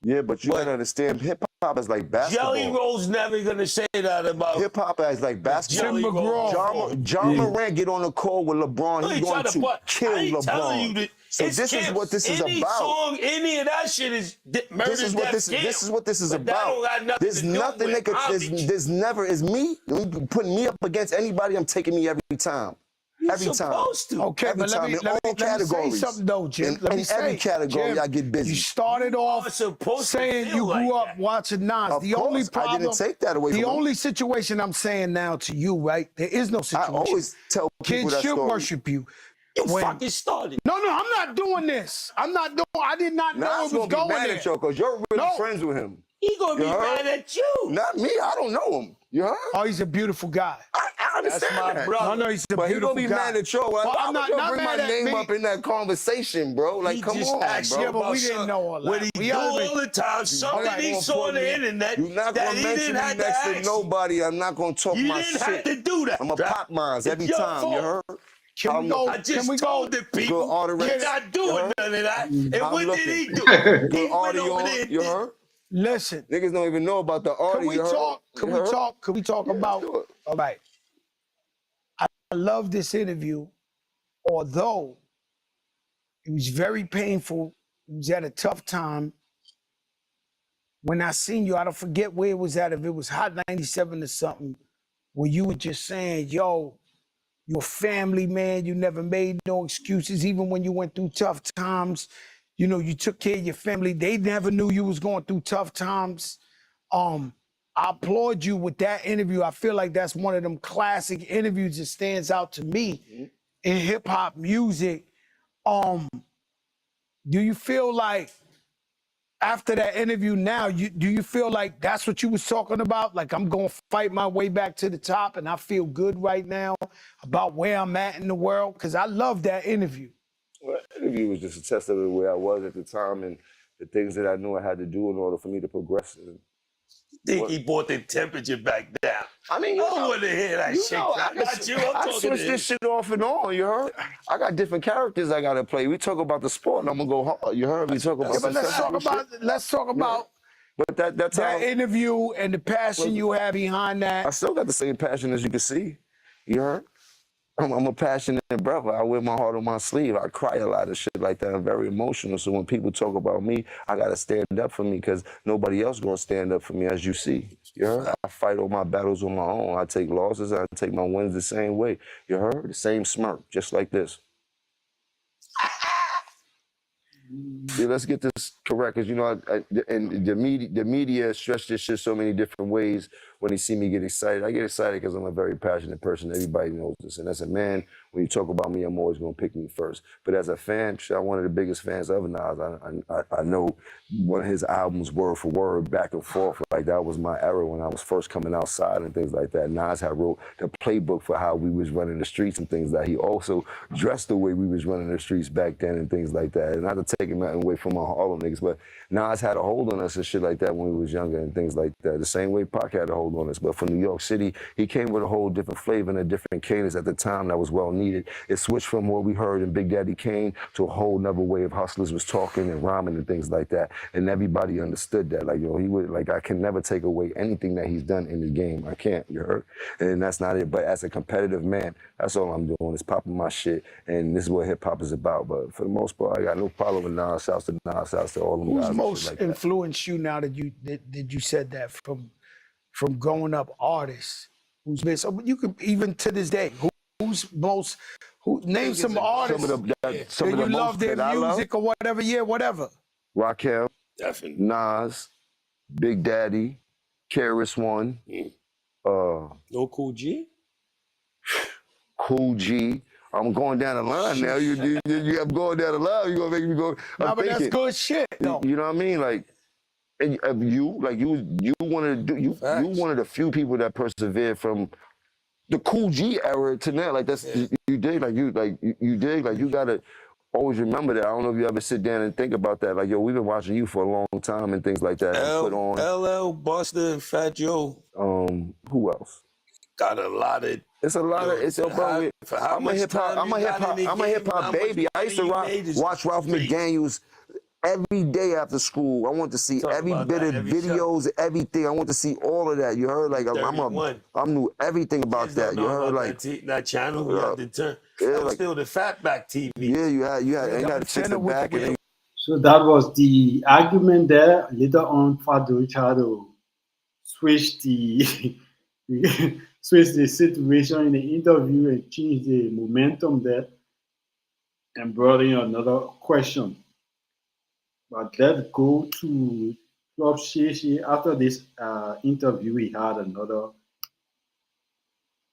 Yeah, but you gotta understand, hip hop is like basketball. Jelly Roll's never gonna say that about hip hop is like basketball. John Morant get on the call with LeBron. He's going to kill LeBron. So this is what this is any about. Song, any of that shit is murder. This is what this is about. There's nothing that could. There's never is me putting me up against anybody. I'm taking me every time. Every time. Okay, every but time. let me say something though, Jim. In every category, I get busy. You started off saying you grew up watching Nas. The only problem, I didn't take that away from the him. only situation I'm saying now to you, right? There is no situation. I always tell people kids that should story. worship you. You fucking started. No, I'm not doing this. I did not know it was going mad there. at you because you're really friends with him. He gonna be mad at you. Not me. I don't know him. You heard? Oh, he's a beautiful guy. I understand That's my that. brother. No, he's a But beautiful he gonna be guy. mad at you. Well, I'm not bring my mad at name me. up in that conversation, bro. Like, He come just on, asked bro. Yeah, but we didn't know all that. What he do all the time, something he saw on the internet You're not that gonna he mention didn't me have to next to ask. nobody. I'm not gonna talk You my didn't shit. have to do that. I'm a pop mines every It's your time. fault. You heard? Can we go? I just told the people Good you're not doing none of that. And I'm what looking. did he do? Good He went audio. over there and You did- heard? Listen. Niggas don't even know about the audio. Can we you heard? talk? Can You we heard? talk? Can we talk about? do it. All right. I love this interview, although it was very painful. It was at a tough time. When I seen you, I don't forget where it was at. If it was Hot 97 or something, where you were just saying, "Yo, you're family, man. You never made no excuses, even when you went through tough times. You know, you took care of your family. They never knew you was going through tough times." I applaud you with that interview. I feel like that's one of them classic interviews that stands out to me in hip hop music. Do you feel like after that interview now, do you feel like that's what you was talking about? Like, I'm going to fight my way back to the top and I feel good right now about where I'm at in the world? Because I love that interview. Well, that interview was just a testament of where I was at the time and the things that I knew I had to do in order for me to progress. Think he brought the temperature back down. I mean, I don't want to hear that shit. I got you. I'm I talking switch to this shit off and on, you heard? I got different characters I gotta play. We talk about the sport and I'm gonna go hard, you heard? We talk about Yeah, but let's talk about But that's that how interview and the passion you have behind that. I still got the same passion as you can see. You heard? I'm a passionate brother. I wear my heart on my sleeve. I cry a lot of shit like that. I'm very emotional. So when people talk about me, I gotta stand up for me because nobody else gonna stand up for me, as you see. You heard? I fight all my battles on my own. I take losses. I take my wins the same way. You heard? The same smirk, just like this. See, let's get this correct, because you know, and the media stretch this shit so many different ways. When they see me get excited, I get excited because I'm a very passionate person. Everybody knows this, and as a man, when you talk about me, I'm always gonna pick me first. But as a fan, I'm one of the biggest fans of Nas. I know one of his albums word for word, back and forth. Like that was my era when I was first coming outside and things like that. Nas had wrote the playbook for how we was running the streets and things like that. He also dressed the way we was running the streets back then and things like that. And not to take nothing away from my Harlem niggas, but Nas had a hold on us and shit like that when we was younger and things like that. The same way Pac had a hold on us. But for New York City, he came with a whole different flavor and a different cadence at the time that was well needed. It switched from what we heard in Big Daddy Kane to a whole nother way of hustlers was talking and rhyming and things like that. And everybody understood that. Like, yo, he would, like, I can never take away anything that he's done in the game. I can't, you heard? And that's not it. But as a competitive man, that's all I'm doing is popping my shit. And this is what hip hop is about. But for the most part, I got no problem with Nas. Shouts to Nas, shouts to all them guys. Who's and most shit like that. influenced you now that you said that from growing up artists? Who's been, so you could, even to this day, name some artists Some of the you most love their that I love? music or whatever, yeah, whatever. Rakim, Definitely. Nas, Big Daddy, KRS One, No Cool G? Cool G. I'm going down the line now. I'm going down the line. You're gonna make me go. Nah, but that's good shit, though. You know what I mean? Like, and you one of the few people that persevered from the Cool G era to now. Like that's you dig. Like you dig. Like you gotta always remember that. I don't know if you ever sit down and think about that. Like, yo, we've been watching you for a long time and things like that. And put on LL, Buster, and Fat Joe. Who else? Got a lot of. It's a lot of. It's a bro. I'm a hip hop baby. I used to watch Ralph McDaniels every day after school. I want to see every bit of videos, everything. I want to see all of that. You heard? Like I knew everything about that. You heard? Like that channel. You had to turn. Yeah, that was like, still the fatback TV. Yeah, you had to fix the back. And so that was the argument there. Later on, Fado tried to switch the switch the situation in the interview and change the momentum there and brought in another question. But let's go to Club Shishi. After this interview, we had another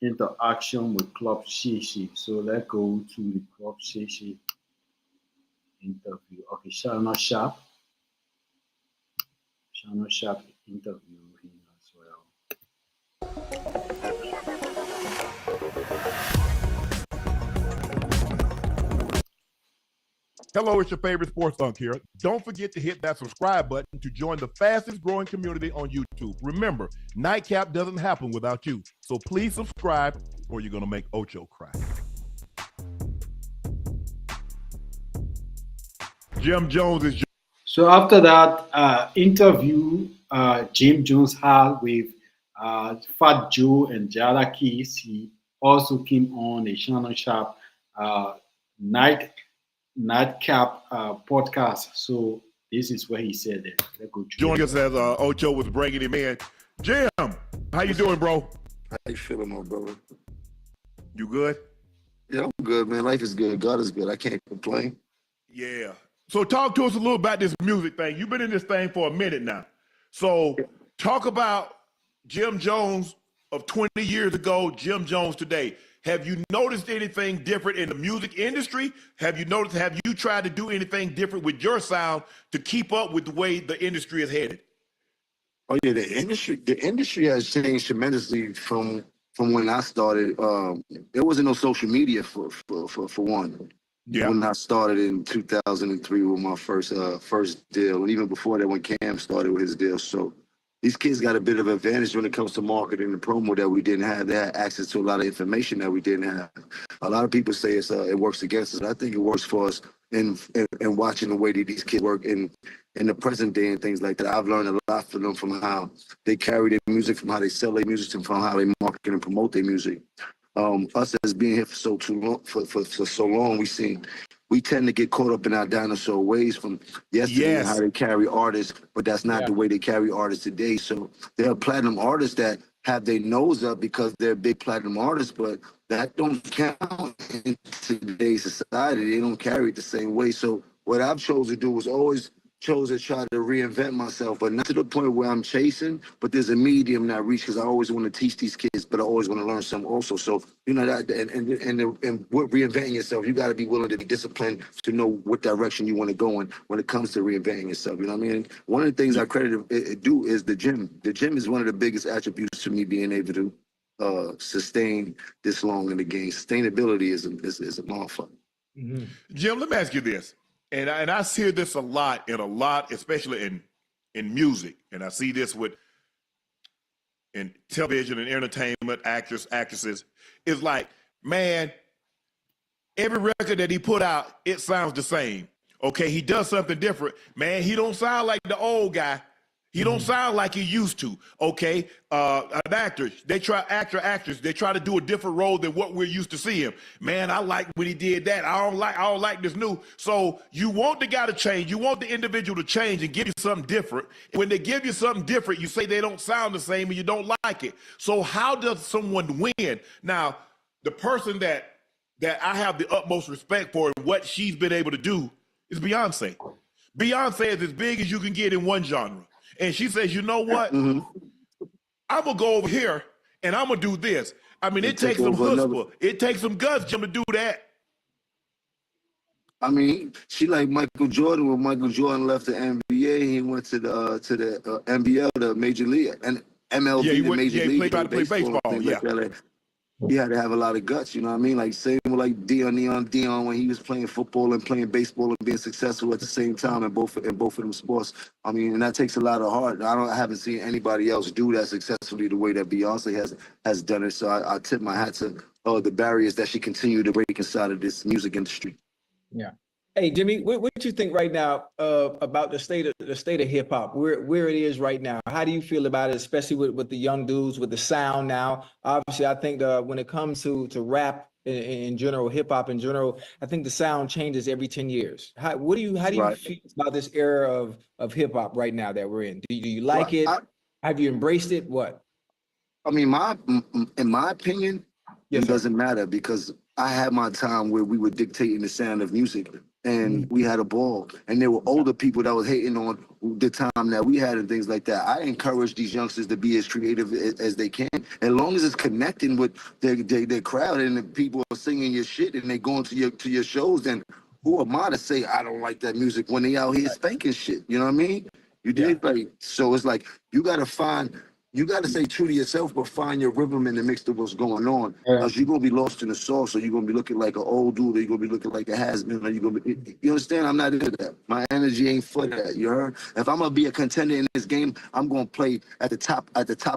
interaction with Club Shishi. So let's go to the Club Shishi interview. Okay, Shana Sharp interview him as well. Hello, it's your favorite sports thunk here. Don't forget to hit that subscribe button to join the fastest growing community on YouTube. Remember, Nightcap doesn't happen without you. So please subscribe or you're going to make Ocho cry. Jim Jones is... So after that interview Jim Jones had with Fat Joe and Jada Keys, he also came on the Shannon Sharp Nightcap podcast. So this is what he said there. Let's go joining us as Ocho was bringing him in. Jim, how you doing, bro? How you feeling, my brother? You good? Yeah, I'm good, man. Life is good. God is good. I can't complain. Yeah. So talk to us a little about this music thing. You've been in this thing for a minute now. So talk about Jim Jones of 20 years ago, Jim Jones today. Have you noticed anything different in the music industry? Have you tried to do anything different with your sound to keep up with the way the industry is headed? Oh yeah, the industry has changed tremendously from when I started. There wasn't no social media for one. Yeah. When I started in 2003 with my first deal, and even before that, when Cam started with his deal. So these kids got a bit of advantage when it comes to marketing and promo that we didn't have. They had access to a lot of information that we didn't have. A lot of people say it works against us. I think it works for us in watching the way that these kids work in the present day and things like that. I've learned a lot from them, from how they carry their music, from how they sell their music, and from how they market and promote their music. us as being here for so long, we tend to get caught up in our dinosaur ways from yesterday and how they carry artists, but that's not the way they carry artists today. So there are platinum artists that have their nose up because they're big platinum artists, but that don't count in today's society. They don't carry it the same way. So what I've chosen to do is always chose to try to reinvent myself, but not to the point where I'm chasing, but there's a medium that I reach because I always want to teach these kids, but I always want to learn something also. So, you know, that and with reinventing yourself, you got to be willing to be disciplined to know what direction you want to go in when it comes to reinventing yourself. You know what I mean? One of the things I credit it do is the gym. The gym is one of the biggest attributes to me being able to sustain this long in the game. Sustainability is a motherfucker. Mm-hmm. Jim, let me ask you this. And I hear this a lot, especially in music. And I see this in television and entertainment, actresses. It's like, man, every record that he put out, it sounds the same. Okay, he does something different. Man, he don't sound like the old guy. He don't sound like he used to. Okay, an actor, they try to do a different role than what we're used to seeing. Man, I like when he did that. I don't like this new. So you want the guy to change. You want the individual to change and give you something different. When they give you something different, you say they don't sound the same and you don't like it. So how does someone win? Now, the person that I have the utmost respect for and what she's been able to do is Beyonce. Beyonce is as big as you can get in one genre. And she says, you know what? I'm going to go over here and I'm going to do this. I mean, it takes some chutzpah. It takes some guts, Jim, to do that. I mean, she like Michael Jordan. When Michael Jordan left the NBA, he went to the NBL, the Major League, and MLB, the Major League. He played baseball, yeah. Like he had to have a lot of guts, you know what I mean? Like same with like Dion when he was playing football and playing baseball and being successful at the same time in both of them sports. I mean, and that takes a lot of heart. I haven't seen anybody else do that successfully the way that Beyonce has done it. So I tip my hat to the barriers that she continued to break inside of this music industry. Yeah. Hey, Jimmy, what you think right now about the state of hip hop, where it is right now? How do you feel about it, especially with the young dudes, with the sound now? Obviously, I think when it comes to rap in general, hip hop in general, I think the sound changes every 10 years. How do you feel about this era of hip hop right now that we're in? Do you like it? Have you embraced it? What? I mean, in my opinion, it doesn't matter because I had my time where we were dictating the sound of music. And we had a ball, and there were older people that was hating on the time that we had and things like that. I encourage these youngsters to be as creative as they can, as long as it's connecting with their crowd and the people are singing your shit and they going to your shows. Then who am I to say I don't like that music when they out here spanking shit? You know what I mean? You did like so. It's like you got to stay true to yourself, but find your rhythm in the mix of what's going on. Else you're going to be lost in the sauce, or you're going to be looking like an old dude, or you're going to be looking like a has-been, or you're going to be, you understand? I'm not into that. My energy ain't for that, you heard? If I'm going to be a contender in this game, I'm going to play at the top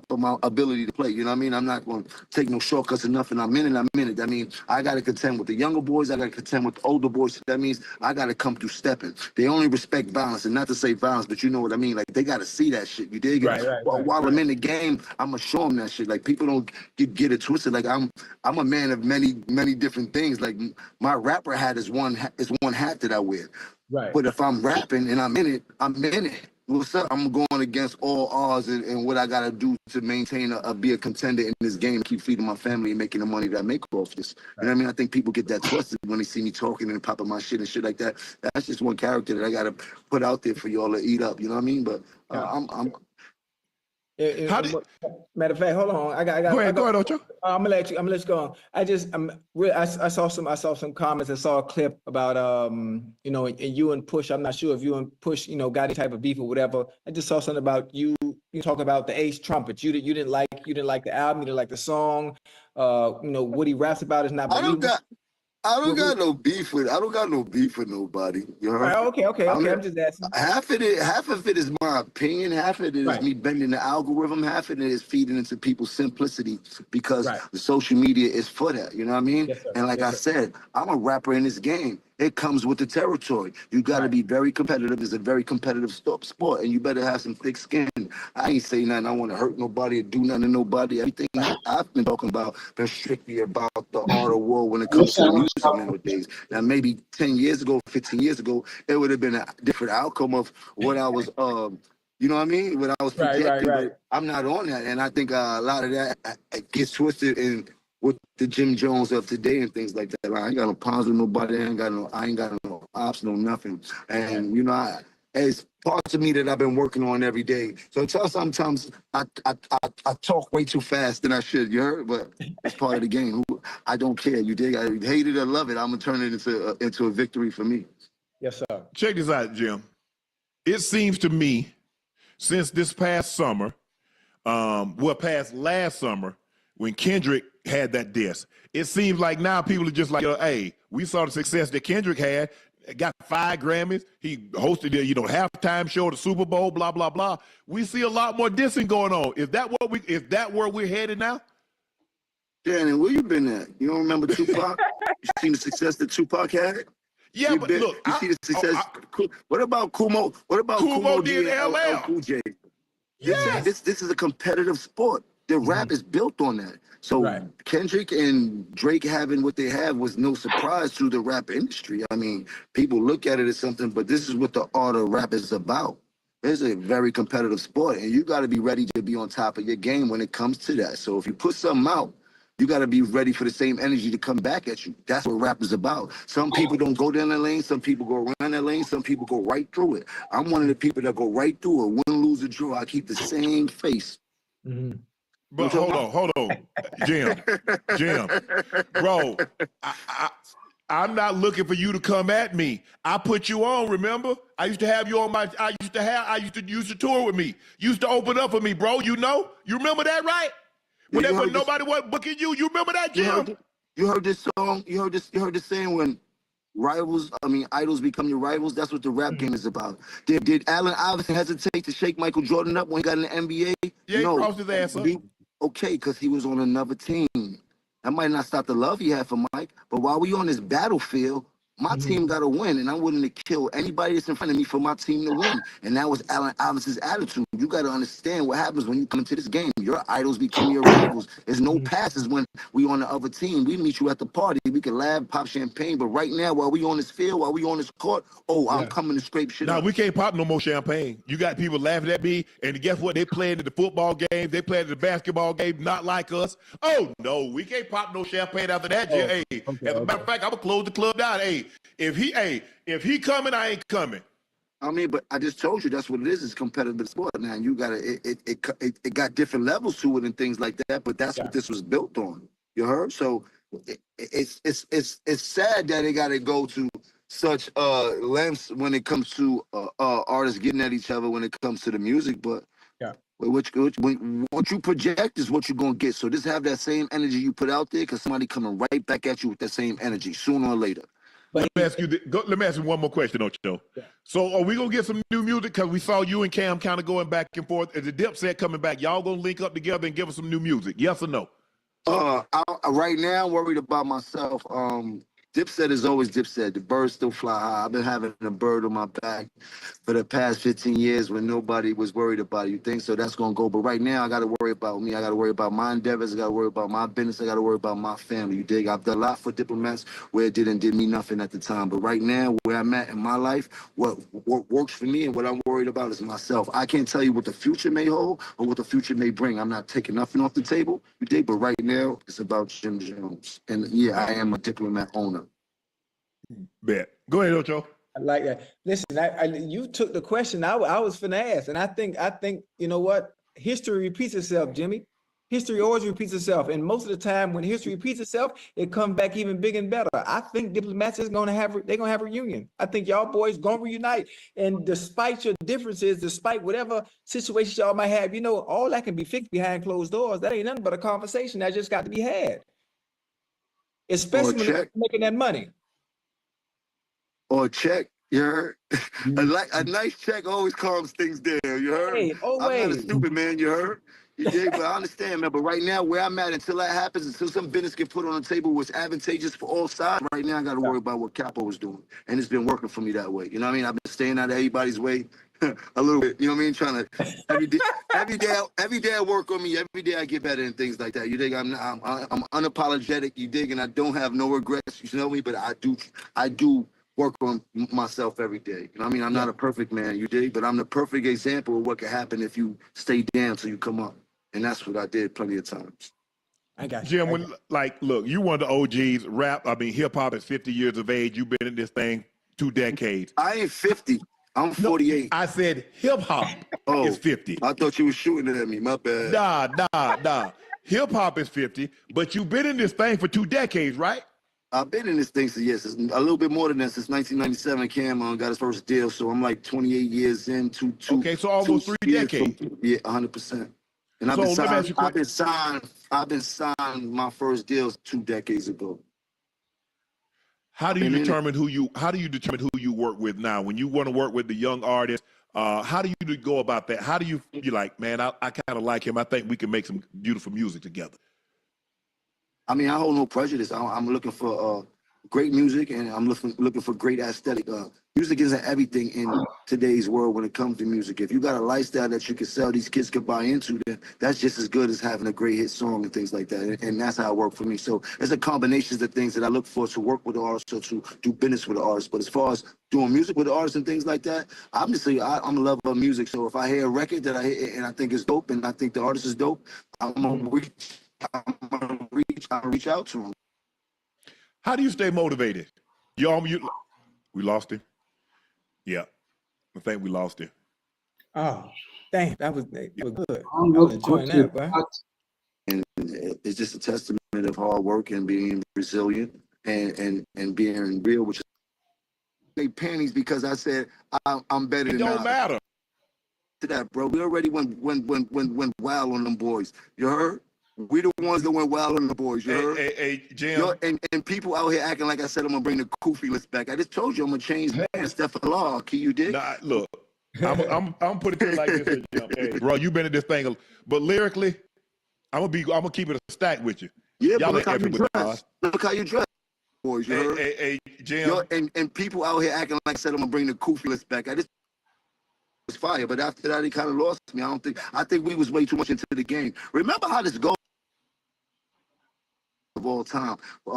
of my ability to play, you know what I mean? I'm not going to take no shortcuts or nothing. I'm in it. I mean, I got to contend with the younger boys. I got to contend with the older boys. That means I got to come through stepping. They only respect violence, and not to say violence, but you know what I mean? Like, they got to see that shit, you dig? While I'm in the game, I'm gonna show them that shit. Like people don't get it twisted. Like I'm a man of many different things. Like my rapper hat is one hat that I wear. Right. But if I'm rapping and I'm in it. What's up? I'm going against all odds and what I gotta do to maintain be a contender in this game, keep feeding my family and making the money that I make off this. You know what I mean? I think people get that twisted when they see me talking and popping my shit and shit like that. That's just one character that I gotta put out there for y'all to eat up. You know what I mean? But I'm. Matter of fact, hold on. I got. Go ahead, Ocho. I'm gonna let you go on. I saw some comments. I saw a clip about and you and Push. I'm not sure if you and Push got any type of beef or whatever. I just saw something about you talking about the Ace Trumpet. You didn't like the album. You didn't like the song. What he raps about is not believable. I don't got no beef with nobody. You heard? Okay. I'm just asking. Half of it is my opinion. Half of it is me bending the algorithm. Half of it is feeding into people's simplicity because the social media is for that. You know what I mean? Yes, and like I said, I'm a rapper in this game. It comes with the territory. You got to be very competitive. It's a very competitive sport, and you better have some thick skin. I ain't say nothing. I want to hurt nobody or do nothing to nobody. Everything I've been talking about been strictly about the art of war when it comes to the music nowadays. Now, maybe 10 years ago, 15 years ago, it would have been a different outcome of what I was, you know what I mean? What I was projecting, but I'm not on that. And I think a lot of that gets twisted in with the Jim Jones of today and things like that. I ain't got no problems with nobody. I ain't got no ops, no nothing. And you know, it's parts of me that I've been working on every day. So sometimes I talk way too fast than I should. You heard, but it's part of the game. I don't care. You dig? I hate it or love it. I'm gonna turn it into a victory for me. Yes, sir. Check this out, Jim. It seems to me, since this past summer, past last summer, when Kendrick had that diss, it seems like now people are just like, hey, we saw the success that Kendrick had, got 5 Grammys, he hosted the, halftime show, the Super Bowl, blah, blah, blah. We see a lot more dissing going on. Is that where we're headed now? Shannon, where you been at? You don't remember Tupac? You seen the success that Tupac had? Yeah, but look, you see the success. What about Kumo? What about Kumo did LL Cool J? This is a competitive sport. The rap is built on that. So Kendrick and Drake having what they have was no surprise to the rap industry. I mean, people look at it as something, but this is what the art of rap is about. It's a very competitive sport, and you got to be ready to be on top of your game when it comes to that. So if you put something out, you got to be ready for the same energy to come back at you. That's what rap is about. Some people don't go down that lane. Some people go around that lane. Some people go right through it. I'm one of the people that go right through it. Win, lose, or draw. I keep the same face. But hold on, Jim, bro, I'm not looking for you to come at me. I put you on, remember? I used to have you on I used to tour with me. You used to open up for me, bro. You remember that, right? When nobody was booking you, you remember that, Jim? You heard this song? You heard this saying when idols become your rivals? That's what the rap game is about. Did Allen Iverson hesitate to shake Michael Jordan up when he got in the NBA? Yeah, no. He crossed his ass up. Okay, because he was on another team. That might not stop the love he had for Mike, but while we on this battlefield, my team got to win, and I'm willing to kill anybody that's in front of me for my team to win. And that was Allen Iverson's attitude. You got to understand what happens when you come into this game. Your idols become your rivals. There's no passes when we on the other team. We meet you at the party. We can laugh, pop champagne, but right now, while we on this field, while we on this court, I'm coming to scrape shit up. We can't pop no more champagne. You got people laughing at me, and guess what? They playing at the football game. They playing at the basketball game, not like us. Oh, no, we can't pop no champagne after that, Jim. As a matter of fact, I'm going to close the club down. Hey, if he coming, I ain't coming. I mean, but I just told you that's what it is. It's competitive sport. Now you got it got different levels to it and things like that. But that's what this was built on. You heard? So it's sad that it got to go to such lengths when it comes to artists getting at each other when it comes to the music. But what you project is what you're gonna get. So just have that same energy you put out there, because somebody coming right back at you with that same energy sooner or later. Let me ask you one more question, Ocho. Yeah. So are we going to get some new music? Because we saw you and Cam kind of going back and forth. Is the Dipset coming back? Y'all going to link up together and give us some new music? Yes or no? Right now, I'm worried about myself. Dipset is always Dipset. The birds still fly high. I've been having a bird on my back for the past 15 years when nobody was worried about it. You think so? That's going to go. But right now, I got to worry about me. I got to worry about my endeavors. I got to worry about my business. I got to worry about my family. You dig? I've done a lot for Diplomats where it did me nothing at the time. But right now, where I'm at in my life, what works for me and what I'm worried about is myself. I can't tell you what the future may hold or what the future may bring. I'm not taking nothing off the table. You dig? But right now, it's about Jim Jones. And yeah, I am a Diplomat owner. Bet. Go ahead, Ocho. I like that. Listen, you took the question I was finna ask, and I think you know what? History repeats itself, Jimmy. History always repeats itself, and most of the time, when history repeats itself, it comes back even bigger and better. I think Diplomats they're gonna have a reunion. I think y'all boys gonna reunite, and despite your differences, despite whatever situations y'all might have, all that can be fixed behind closed doors. That ain't nothing but a conversation that just got to be had, especially when they're making that money. Or a check, you heard? A nice check always calms things down, you heard? Hey, I'm not a stupid man, you heard? You dig? But I understand, man. But right now, where I'm at, until that happens, until some business get put on the table was advantageous for all sides, right now I got to worry about what Capo was doing. And it's been working for me that way. You know what I mean? I've been staying out of everybody's way a little bit. You know what I mean? Trying to, every day I work on me. Every day I get better and things like that. You dig? I'm unapologetic. You dig? And I don't have no regrets. You know me? But I do work on myself every day. You know what I mean? I'm not a perfect man, you dig? But I'm the perfect example of what can happen if you stay down till you come up. And that's what I did plenty of times. I got you. Jim, look, you one of the OGs. Rap, I mean, hip hop is 50 years of age. You've been in this thing 2 decades. I ain't 50. I'm 48. I said hip hop is 50. I thought you were shooting at me. My bad. Nah. Hip hop is 50, but you've been in this thing for 2 decades, right? I've been in this thing since, yes, it's a little bit more than that, since 1997. Cam got his first deal, so I'm like 28 years in. Okay, so almost 3 decades. Yeah, 100%. And I've been signed my first deals 2 decades ago. How do you determine who you work with now? When you want to work with the young artist, how do you go about that? How do you like, man, I kind of like him. I think we can make some beautiful music together. I mean, I hold no prejudice. I'm looking for great music, and I'm looking for great aesthetic. Music isn't everything in today's world when it comes to music. If you got a lifestyle that you can sell, these kids can buy into, then that's just as good as having a great hit song and things like that. And that's how it worked for me. So it's a combination of things that I look for to work with the artist or to do business with the artist. But as far as doing music with the artists and things like that, I'm a lover of music. So if I hear a record that I hear and I think is dope and I think the artist is dope, I'm gonna reach out to him. How do you stay motivated? We lost him. Yeah, I think we lost him. Oh, dang, that was good. I was enjoying that, bro. And it's just a testament of hard work and being resilient and being real, which is they panties because I said I'm better than that. It don't matter. To that, bro. We already went wild on them boys. You heard? We the ones that went wild on the boys, you heard? Hey, Jim. And people out here acting like I said I'm gonna bring the Kofi list back. I just told you I'm gonna change stuff for law. Can you dig? Nah, look, I'm putting it like this, Jim. Hey, bro, you been in this thing, but lyrically, I'm gonna keep it a stack with you. Yeah, but look how you dress. Look how you dress, boys. You heard? Hey, Jim. And people out here acting like I said I'm gonna bring the Kofi list back. I just was fire, but after that he kind of lost me. I think we was way too much into the game. Remember how this goes? Of all time,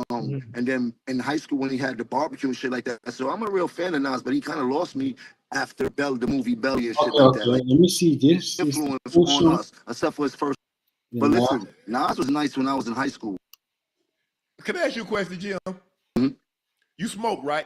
and then in high school when he had the barbecue and shit like that. So I'm a real fan of Nas, but he kind of lost me after the movie Belly and shit like that. Like, let me see this. Influence on us, except for his first. But listen, Nas was nice when I was in high school. Can I ask you a question, Jim? Mm-hmm. You smoke, right?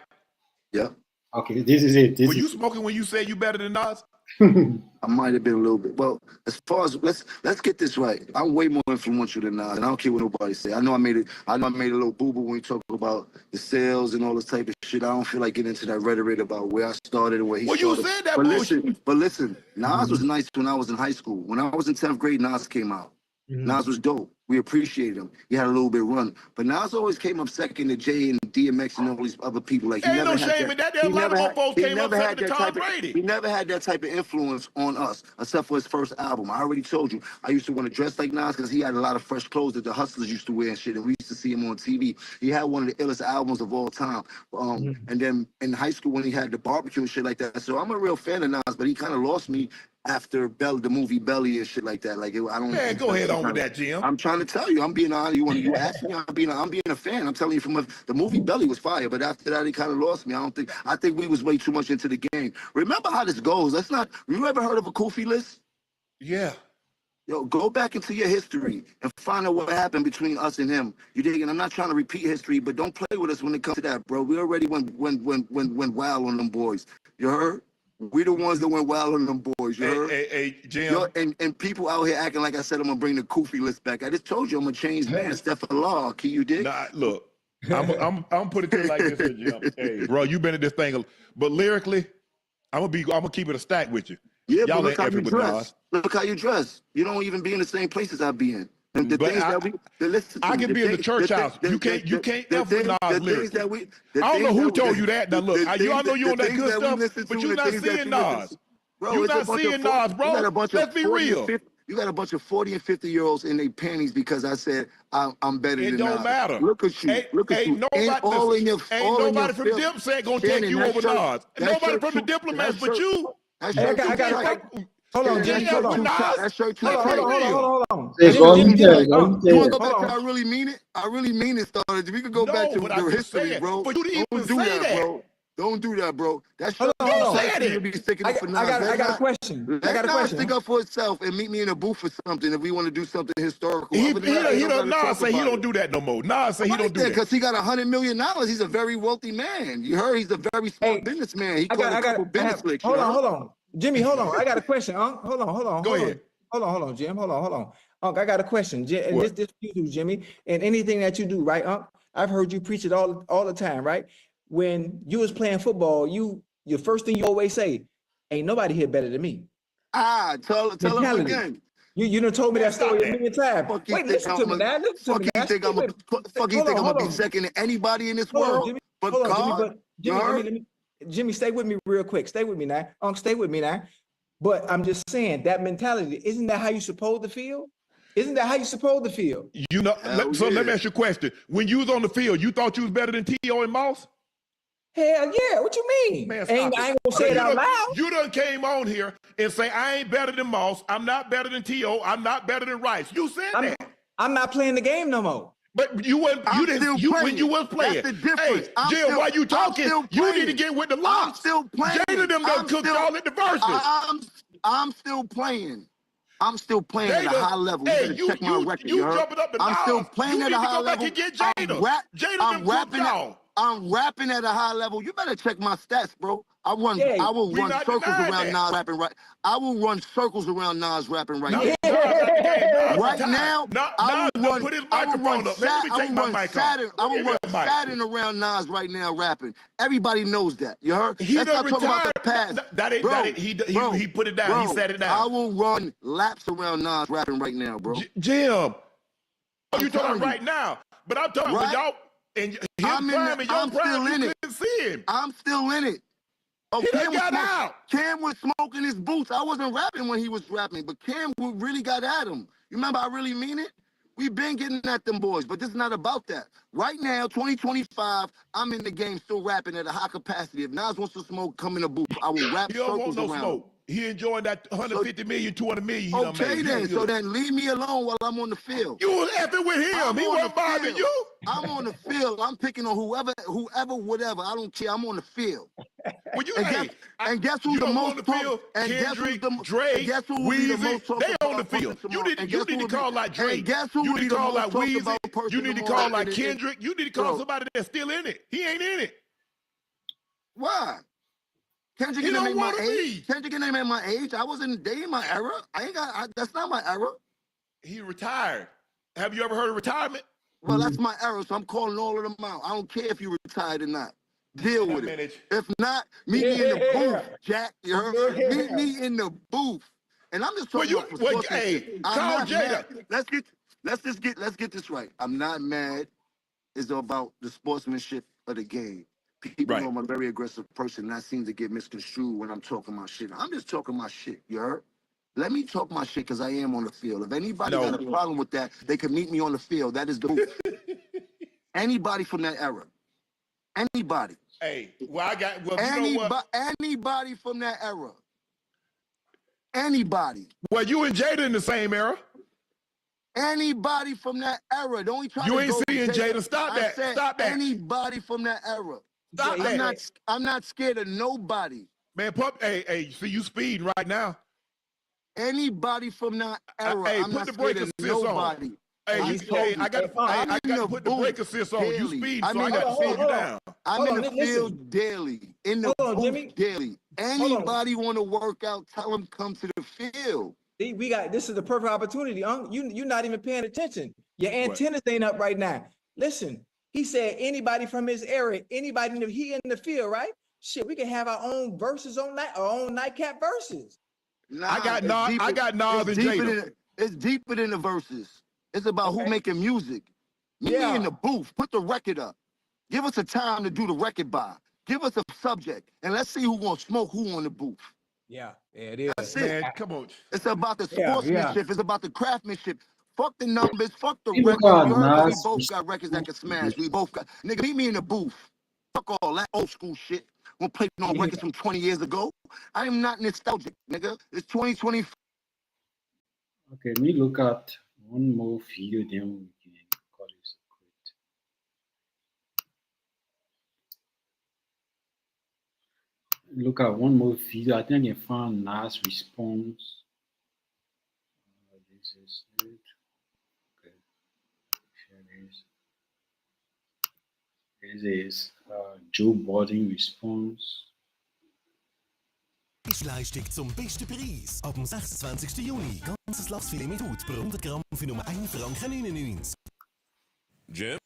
Yeah. Okay, this is it. Were you smoking when you said you better than Nas? I might have been a little bit. Well, as far as let's get this right. I'm way more influential than Nas, and I don't care what nobody say. I know I made a little boo-boo when we talk about the sales and all this type of shit. I don't feel like getting into that rhetoric about where I started and where he started. You said that bullshit. But listen, Nas was nice when I was in high school. When I was in 10th grade, Nas came out. Nas was dope. We appreciated him. He had a little bit run. But Nas always came up second to Jay and DMX and all these other people. Like, he ain't no shame in that. There a lot of folks came up second to Tom Brady. He never had that type of influence on us, except for his first album. I already told you, I used to want to dress like Nas because he had a lot of fresh clothes that the hustlers used to wear and shit, and we used to see him on TV. He had one of the illest albums of all time. And then in high school when he had the barbecue and shit like that. So I'm a real fan of Nas, but he kind of lost me after the movie Belly and shit like that. Like, I don't. Man, go ahead on with that, Jim. I'm trying to tell you, I'm being honest. You ask me, I'm being a fan. I'm telling you, from the movie Belly was fire, but after that, he kind of lost me. I think we was way too much into the game. Remember how this goes? You ever heard of a Kofi list? Yeah. Yo, go back into your history and find out what happened between us and him. You dig? And I'm not trying to repeat history, but don't play with us when it comes to that, bro. We already went wild on them boys. You heard? We the ones that went wild on them boys, you heard? Hey, Jim. And people out here acting like I said I'm gonna bring the Kofi list back. I just told you I'm gonna change stuff for law. Can you dig? Nah, look, I'm putting it like this, Jim. Hey, bro, you been in this thing, but lyrically, I'm gonna keep it a stack with you. Yeah, y'all but look how you dress. Nas. Look how you dress. You don't even be in the same places I be in. And the but things I can be in the church house. You can't F with Nas lyrics. I don't know who told you that. Now look, I know you on that good stuff, but you're not seeing Nas. You're not seeing Nas, bro. Let's be real. You got a bunch of 40 and 50-year-olds in their panties because I said I'm better than It don't Nas. matter. Look at you. Look at you. Ain't nobody from Dipset gonna tell you over Nas. Nobody from the Diplomats but you. That Hey, shirt I too got tight. hold on, That Jimmy, shirt hold too on. tight. That shirt too Hold tight. on, hold on. Just go ahead, You go want to go ahead. back to I really mean it? I really mean it, started. We could go back to but the I'm just history, saying, bro. for you to even Don't do say that, that. bro. Don't do that, bro. That Hold shirt on, hold too on. tight for you to be sticking up for Nas. I got a question. Let Nas stick up for itself and meet me in a booth or something if we want to do something historical. He Other than that, we don't gotta Nas talk say he about don't it. do that no more. Nas say he don't do that. Because he got $100 million. He's a very wealthy man. You heard he's a very smart businessman. He caught a couple business licks. Hold on. Jimmy, hold on. I got a question, Unc. Hold on. Go ahead. Hold on, Jim. Hold on. Unc, I got a question. And What? this you do, Jimmy. And anything that you do, right, Unc? I've heard you preach it all the time, right? When you was playing football, your first thing you always say, ain't nobody here better than me. Tell him again. You done told me that story a million times. Fuck you Wait, think listen to me now. Listen to me now. Fuck you think I'm gonna be second to anybody in this world? Jimmy. But Hold on, Jimmy. God, But Jimmy, Jimmy, stay with me real quick. Stay with me now. Unc, stay with me now. But I'm just saying that mentality, isn't that how you supposed to feel? Isn't that how you supposed to feel? You know, let me ask you a question. When you was on the field, you thought you was better than T.O. and Moss? Hell yeah, what you mean? Man, I ain't gonna say it out loud. You done came on here and say, I ain't better than Moss, I'm not better than T.O., I'm not better than Rice. You said that. I'm not playing the game no more. But you wasn't, when you was playing. That's the difference. Hey, Jim, while you talking, you need to get with the locks. I'm still playing. Jada them done cooked y'all at the verses. I'm still playing. I'm still playing at a high level. Hey, you better check my record. You jumping up the I'm still playing at a high level. You need to go back and get Jada. I'm rapping at a high level. You better check my stats, bro. I will run circles around Nas rapping right. I will run circles around Nas rapping right now. Right now, I will run. Put his microphone up. Let me take my mic off. I will run Saturn around Nas right now rapping. Everybody knows that. You heard? He Let's done not talk about the retired. past. He put it down. He said it down. I will run laps around Nas rapping right now, bro. Jim, you talking right now? But I'm talking about y'all. And his prime and your prime, you couldn't see him. I'm still in it. Oh, he got out. Cam was smoking his boots. I wasn't rapping when he was rapping, but Cam really got at him. You remember I really mean it? We've been getting at them boys, but this is not about that. Right now, 2025, I'm in the game still rapping at a high capacity. If Nas wants to smoke, come in the booth. I will rap circles around. Smoke. He enjoying that 150 million, 200 million. Okay, then. So then leave me alone while I'm on the field. You was effing with him. He wasn't bothering you. I'm on the field. I'm picking on whoever, whatever. I don't care. I'm on the field. Well, and guess who's the most field? And Kendrick, guess who's Drake, guess who will be the most they on the field. You need to call like Drake. And guess who will be the most talked about person? You need to call like Kendrick. You need to call somebody that's still in it. He ain't in it. Why? Kendrick ain't my age. Kendrick ain't my age. I wasn't dating my era. That's not my era. He retired. Have you ever heard of retirement? Well, that's my era, so I'm calling all of them out. I don't care if you retired or not. Deal with it. If not, meet me in the booth, Jack. You heard? Meet me in the booth. And I'm just talking about call Jada. Let's get this right. I'm not mad. It's about the sportsmanship of the game. People know I'm a very aggressive person, and I seem to get misconstrued when I'm talking my shit. I'm just talking my shit, you heard? Let me talk my shit because I am on the field. If anybody got a problem with that, they can meet me on the field. That is the booth. Anybody from that era. Anybody. Hey, well, anybody from that era. Anybody. Well, you and Jada in the same era. Anybody from that era. Don't even try you to ain't seeing Jada. Stop that. Stop that. Anybody from that era. Stop that. I'm not scared of nobody. Man, hey, see you speeding right now. Anybody from that era. Hey, I'm put not the brake scared of assist nobody. on. Hey, I got to put the brake assist on. You speeding, so I got to slow you down. I'm in the field daily. In the booth daily. Anybody want to work out, tell them come to the field. This is the perfect opportunity. You're not even paying attention. Your antennas ain't up right now. Listen, he said anybody from his area, anybody in the field, right? Shit, we can have our own verses our own nightcap verses. Nah, I got Nas and Jada. It's deeper than the verses. It's about who making music. Meet me in the booth. Put the record up. Give us a time to do the record by. Give us a subject, and let's see who gonna smoke who on the booth. Yeah, it is. That's it. Man, come on. It's about the Yeah, yeah. sportsmanship. It's about the craftsmanship. Fuck the numbers. Fuck the You look records. at You heard? Cause we Nas both got records that can smash. We both got. Nigga, meet me in the booth. Fuck all that old school shit. We'll play on records from 20 years ago. I am not nostalgic, nigga. It's 2020. Okay, me look at one more video, then we can call it separate. Look at one more video. I think I can find Nas response. This is it. Okay, share this. This is Joe Biden response. Leistung zum besten Preis. Ab dem 26. Juni. Ganzes Lachsfilet mit Haut pro 100 Gramm für nur 1,99 Franken. Jim?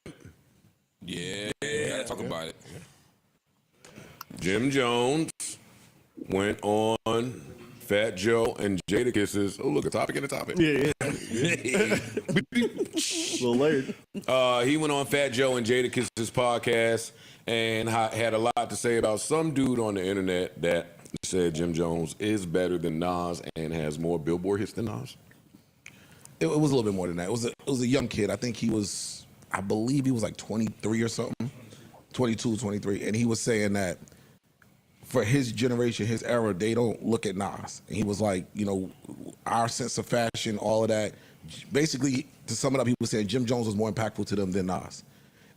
Yeah, gotta talk about it. Jim Jones went on Fat Joe and Jadakiss's. Oh, look, a topic in a topic. Yeah. Little layered. He went on Fat Joe and Jadakiss's podcast and had a lot to say about some dude on the internet that said Jim Jones is better than Nas and has more Billboard hits than Nas. It was a little bit more than that. It was a young kid. I think I believe he was like 23 or something, 22, 23. And he was saying that for his generation, his era, they don't look at Nas. And he was like, you know, our sense of fashion, all of that. Basically, to sum it up, he was saying Jim Jones was more impactful to them than Nas.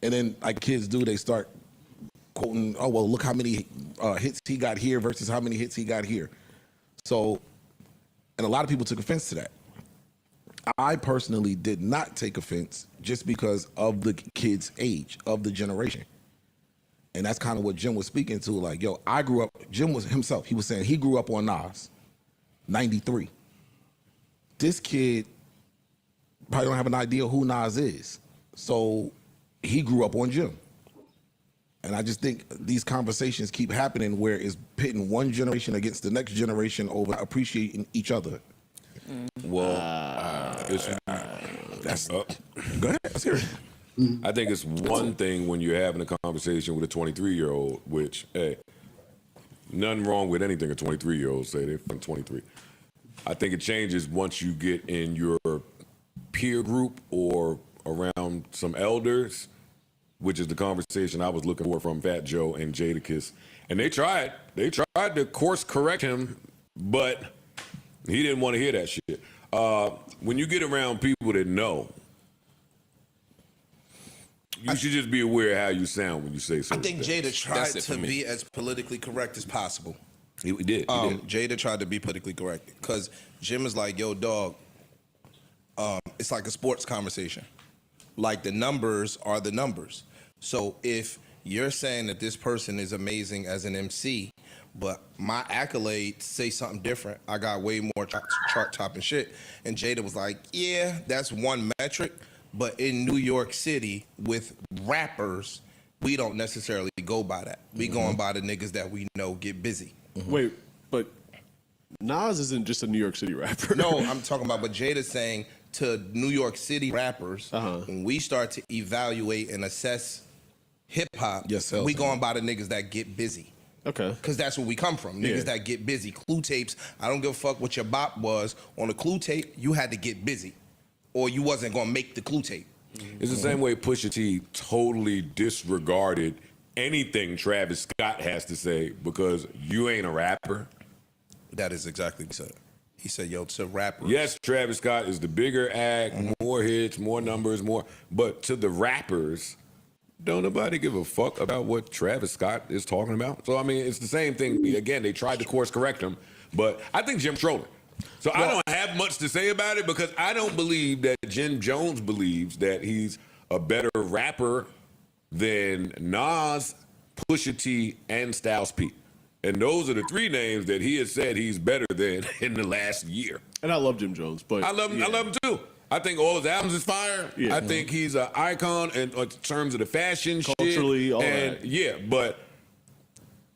And then like kids do, they start quoting, oh, well, look how many hits he got here versus how many hits he got here. So, and a lot of people took offense to that. I personally did not take offense just because of the kid's age, of the generation. And that's kind of what Jim was speaking to. Like, yo, I grew up, Jim was himself, he was saying he grew up on Nas, 93. This kid probably don't have an idea who Nas is. So he grew up on Jim. And I just think these conversations keep happening where it's pitting one generation against the next generation over appreciating each other. Well, that's go ahead. Let's hear it. I think it's one thing when you're having a conversation with a 23-year-old, which, hey, nothing wrong with anything a 23-year-old say. They're from 23. I think it changes once you get in your peer group or around some elders, which is the conversation I was looking for from Fat Joe and Jadakiss. And they tried to course correct him, but he didn't want to hear that shit. When you get around people that know, you should just be aware of how you sound when you say I something. think Jada tried to be as politically correct as possible. He did. Jada tried to be politically correct because Jim is like, yo, dog, it's like a sports conversation. Like the numbers are the numbers. So if you're saying that this person is amazing as an MC, but my accolades say something different, I got way more chart topping shit. And Jada was like, yeah, that's one metric. But in New York City with rappers, we don't necessarily go by that. We going by the niggas that we know get busy. Wait, but Nas isn't just a New York City rapper. No, I'm talking about, but Jada's saying to New York City rappers, when we start to evaluate and assess hip hop, we going by the niggas that get busy. Okay. Because that's where we come from. Niggas that get busy. Clue tapes, I don't give a fuck what your bop was. On a clue tape, you had to get busy. Or you wasn't gonna make the clue tape. It's the same way Pusha T totally disregarded anything Travis Scott has to say because you ain't a rapper. That is exactly what he said. He said, yo, to rappers. Yes, Travis Scott is the bigger act, more hits, more numbers, more. But to the rappers, don't nobody give a fuck about what Travis Scott is talking about. So, I mean, it's the same thing. Again, they tried to course correct him, but I think Jim's trolling. So I don't have much to say about it because I don't believe that Jim Jones believes that he's a better rapper than Nas, Pusha T, and Styles P. And those are the three names that he has said he's better than in the last year. And I love Jim Jones, but I love him. I love him too. I think all his albums is fire. Yeah. I think he's an icon in terms of the fashion Culturally, shit. all and that. Yeah, but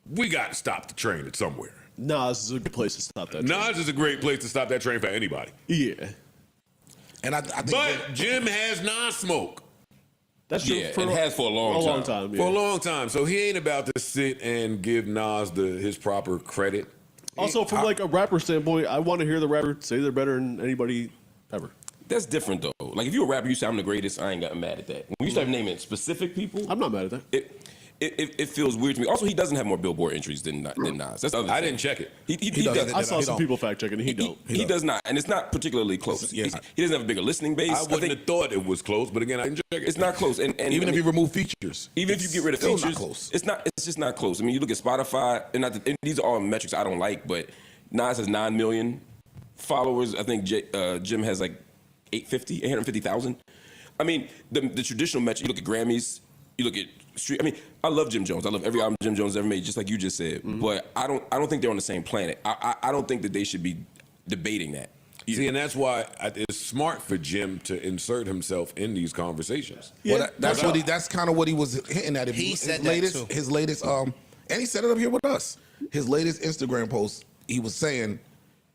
we got to stop the train at somewhere. Nas is a good place to stop that train. Nas is a great place to stop that train for anybody. Yeah. And I think but Jim has Nas smoke. That's true. Yeah, and has for a long time. Yeah. For a long time. So he ain't about to sit and give Nas his proper credit. Also, from like a rapper standpoint, I want to hear the rapper say they're better than anybody ever. That's different though. Like if you're a rapper, you say I'm the greatest. I ain't got mad at that. When you start naming specific people, I'm not mad at that. It feels weird to me. Also, he doesn't have more Billboard entries than Nas. That's the other I thing. didn't check it. He does. I saw some people fact checking, and he don't. He does not, and it's not particularly close. He doesn't have a bigger listening base. I wouldn't have thought it was close, but again, I didn't check it. It's not close. And Even if you remove features, even if you get rid of still features, not close. it's not. It's just not close. I mean, you look at Spotify, and these are all metrics I don't like, but Nas has 9 million followers. I think Jim has like 850,000. I mean, the traditional metric. You look at Grammys. You look at street. I mean, I love Jim Jones. I love every album Jim Jones ever made, just like you just said. But I don't think they're on the same planet. I don't think that they should be debating that. See, and that's why it's smart for Jim to insert himself in these conversations. Well, that's kind of what he was hitting at. He said that latest, too. His latest, and he said it up here with us. His latest Instagram post, he was saying,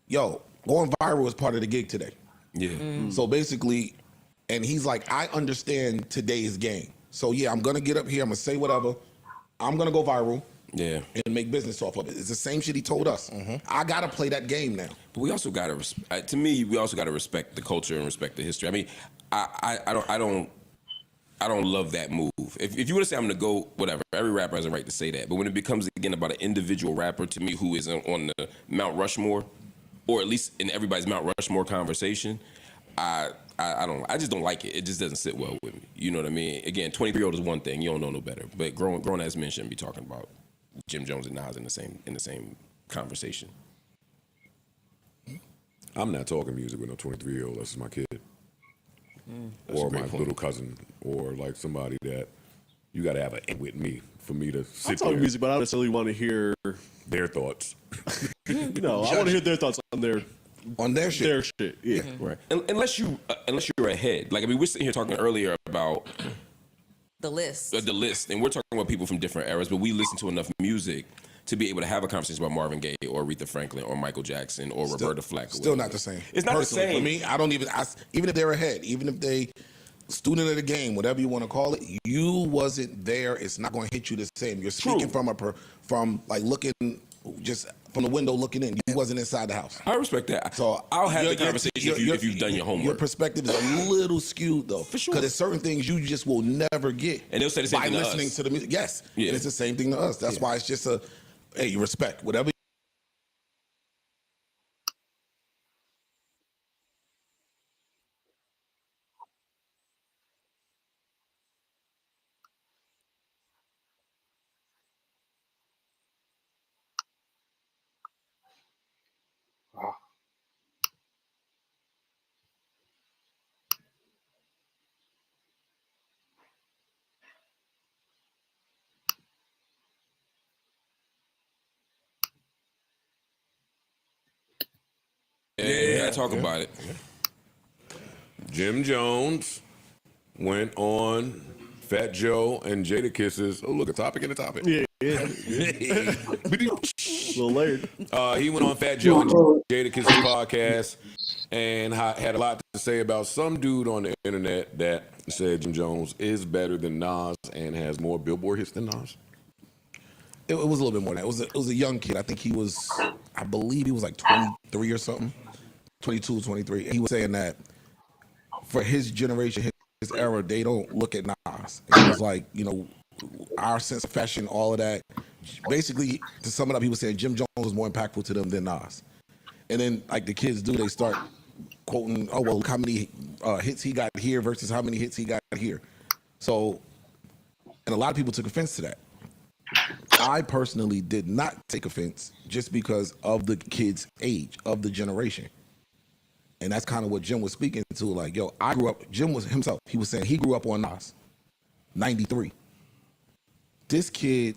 "Yo, going viral is part of the gig today." Yeah. So basically, and he's like, "I understand today's game. So yeah, I'm gonna get up here. I'm gonna say whatever. I'm gonna go viral." Yeah. And make business off of it. It's the same shit he told us. I gotta play that game now. But we also gotta, to me, we also gotta respect the culture and respect the history. I mean, I don't love that move. If you were to say I'm gonna go, whatever, every rapper has a right to say that. But when it becomes again about an individual rapper, to me, who is on the Mount Rushmore, or at least in everybody's Mount Rushmore conversation, I just don't like it. It just doesn't sit well with me. You know what I mean? Again, 23-year-old is one thing. You don't know no better. But grown ass men shouldn't be talking about Jim Jones and Nas in the same conversation. I'm not talking music with no 23-year-old. That's my kid, That's or a great my point. little cousin, or like somebody that you got to have a with me for me to I sit talk there. music, but I don't necessarily want to hear their thoughts. No, I want to hear their thoughts on their shit. Their shit, yeah. Right. Unless you're ahead. Like I mean, we're sitting here talking earlier about The list. the list, and we're talking about people from different eras, but we listen to enough music to be able to have a conversation about Marvin Gaye or Aretha Franklin or Michael Jackson or Roberta Flack. Or Still whatever. not the same. It's not Personally, the same. For me, I don't even. Even if they're ahead, even if they student of the game, whatever you want to call it, you wasn't there. It's not going to hit you the same. You're speaking from like looking just from the window looking in. You wasn't inside the house. I respect that. So I'll have the conversation if you've done your homework. Your perspective is a little skewed though, for sure. Because there's certain things you just will never get. And they'll say the same by thing to listening us. to the music. Yes, Yeah. and it's the same thing to us. That's why it's just hey, you respect whatever. Yeah, talk about it. Jim Jones went on Fat Joe and Jadakiss's. Oh, look, a topic in a topic. Yeah. Little layered. He went on Fat Joe and Jadakiss's podcast and had a lot to say about some dude on the internet that said Jim Jones is better than Nas and has more Billboard hits than Nas. It was a little bit more than that. It was a young kid. I think I believe he was like 23 or something. 22, 23. And he was saying that for his generation, his era, they don't look at Nas. It was like, our sense of fashion, all of that. Basically, to sum it up, he was saying Jim Jones was more impactful to them than Nas. And then, like the kids do, they start quoting, oh, well, look how many hits he got here versus how many hits he got here. So, and a lot of people took offense to that. I personally did not take offense just because of the kid's age, of the generation. And that's kind of what Jim was speaking to. Like, yo, I grew up, Jim was himself. He was saying he grew up on Nas, 93. This kid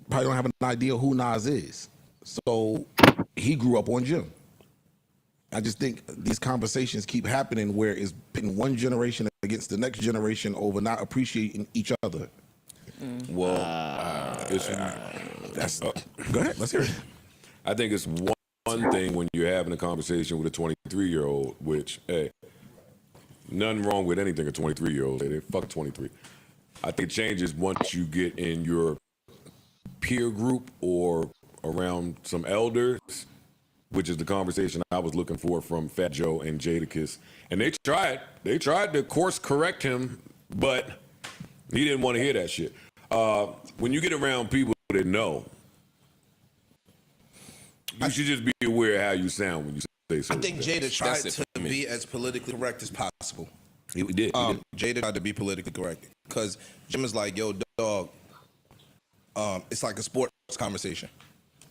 probably don't have an idea who Nas is. So he grew up on Jim. I just think these conversations keep happening where it's pitting one generation against the next generation over not appreciating each other. Well, go ahead, let's hear it. I think it's one thing when you're having a conversation with a 23-year-old, which, hey, nothing wrong with anything a 23-year-old. They fuck 23. I think it changes once you get in your peer group or around some elders, which is the conversation I was looking for from Fat Joe and Jadakiss. And they tried to course correct him, but he didn't want to hear that shit. When you get around people that know, you should just be aware of how you sound when you say I something. think Jada tried to be as politically correct as possible. He did. Jada tried to be politically correct because Jim is like, yo, dog, it's like a sports conversation.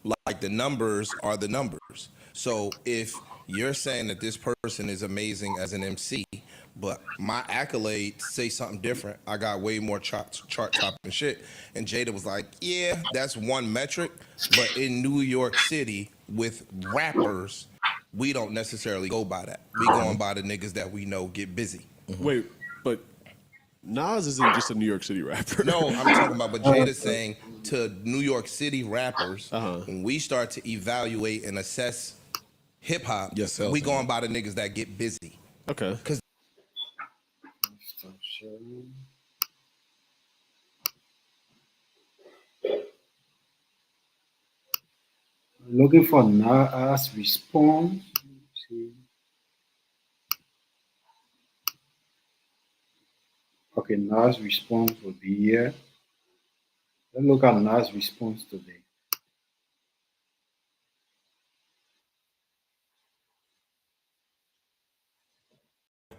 Like the numbers are the numbers. So if you're saying that this person is amazing as an MC, but my accolades say something different, I got way more chart topping shit. And Jada was like, yeah, that's one metric, but in New York City with rappers, we don't necessarily go by that. We going by the niggas that we know get busy. Wait, but Nas isn't just a New York City rapper. No, I'm talking about, but Jada's saying to New York City rappers, when we start to evaluate and assess hip hop, we going by the niggas that get busy. Okay. Because looking for Nas response. See. Okay, Nas response will be here. Let's look at Nas response today.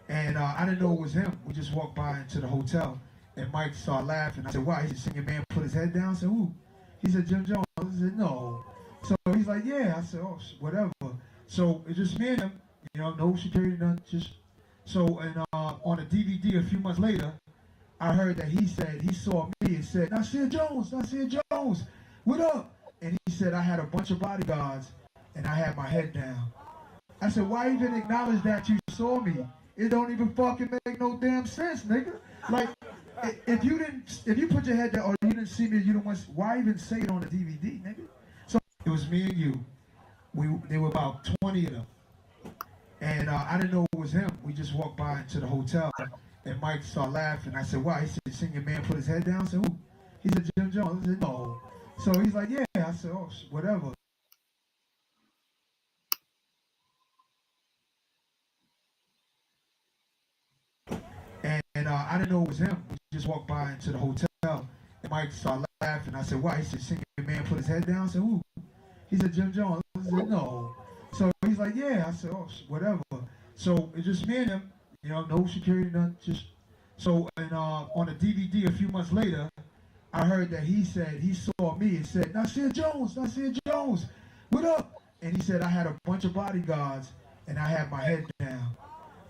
And I didn't know it was him. We just walked by into the hotel, and Mike started laughing. I said, "Why?" He said, "Senior man put his head down." I said, "Who?" He said, "Jim Jones." I said, "No." So he's like, "Yeah." I said, "Oh, whatever." So it's just me and him. You know, no security, none. Just so. And on a DVD a few months later, I heard that he said he saw me and said, "Nasir Jones, Nasir Jones, what up?" And he said I had a bunch of bodyguards, and I had my head down. I said, "Why even acknowledge that you saw me? It don't even fucking make no damn sense, nigga. Like, if you put your head down or you didn't see me, you don't want. Why even say it on the DVD, nigga?" So it was me and you. There were about 20 of them, and I didn't know it was him. We just walked by into the hotel, and Mike started laughing. I said, "Why?" He said, "Senior man put his head down." I said, "Who?" He said, "Jim Jones." I said, "No." So he's like, "Yeah." I said, "Oh, whatever." And I didn't know it was him. We just walked by into the hotel, and Mike started laughing. I said, "Why?" He said, "Senior man put his head down." I said, "Who?" He said, "Jim Jones." I said, "No." So he's like, "Yeah." I said, "Oh, whatever." So it's just me and him. You know, no security, none. Just so. And on a DVD a few months later, I heard that he said he saw me and said, "Nasir Jones, Nasir Jones, what up?" And he said I had a bunch of bodyguards, and I had my head down.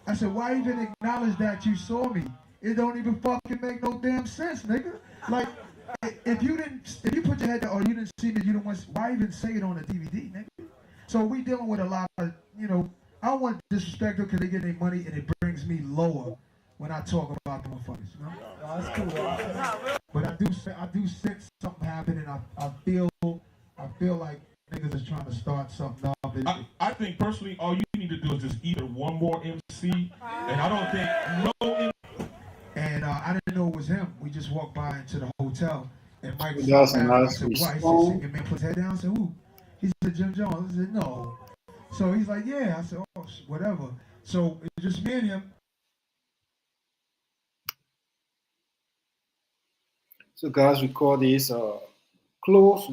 I said, "Why even acknowledge that you saw me? It don't even fucking make no damn sense, nigga. Like, if you put your head down or you didn't see me, you don't want. Why even say it on the DVD, nigga?" So we dealing with a lot of, you know, I don't want to disrespect them because they get their money and it brings me lower when I talk about the motherfuckers, you know? No, that's cool. But I do sense something happening. I feel like niggas is trying to start something up. I think personally, all you need to do is just either one more MC, and I don't think no MC. And I didn't know it was him. We just walked by into the hotel, and Mike That's started a laughing. I nice said, "Why?" He said, response. "Senior man put his head down." I said, "Who?" He said, "Jim Jones." I said, "No." So he's like, "Yeah." I said, "Oh, whatever." So it's just me and him. So guys, record this close.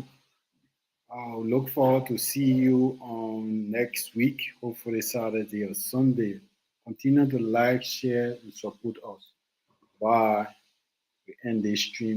I'll look forward to see you on next week, hopefully Saturday or Sunday. Continue to like, share, and support us. Bye. We end this stream.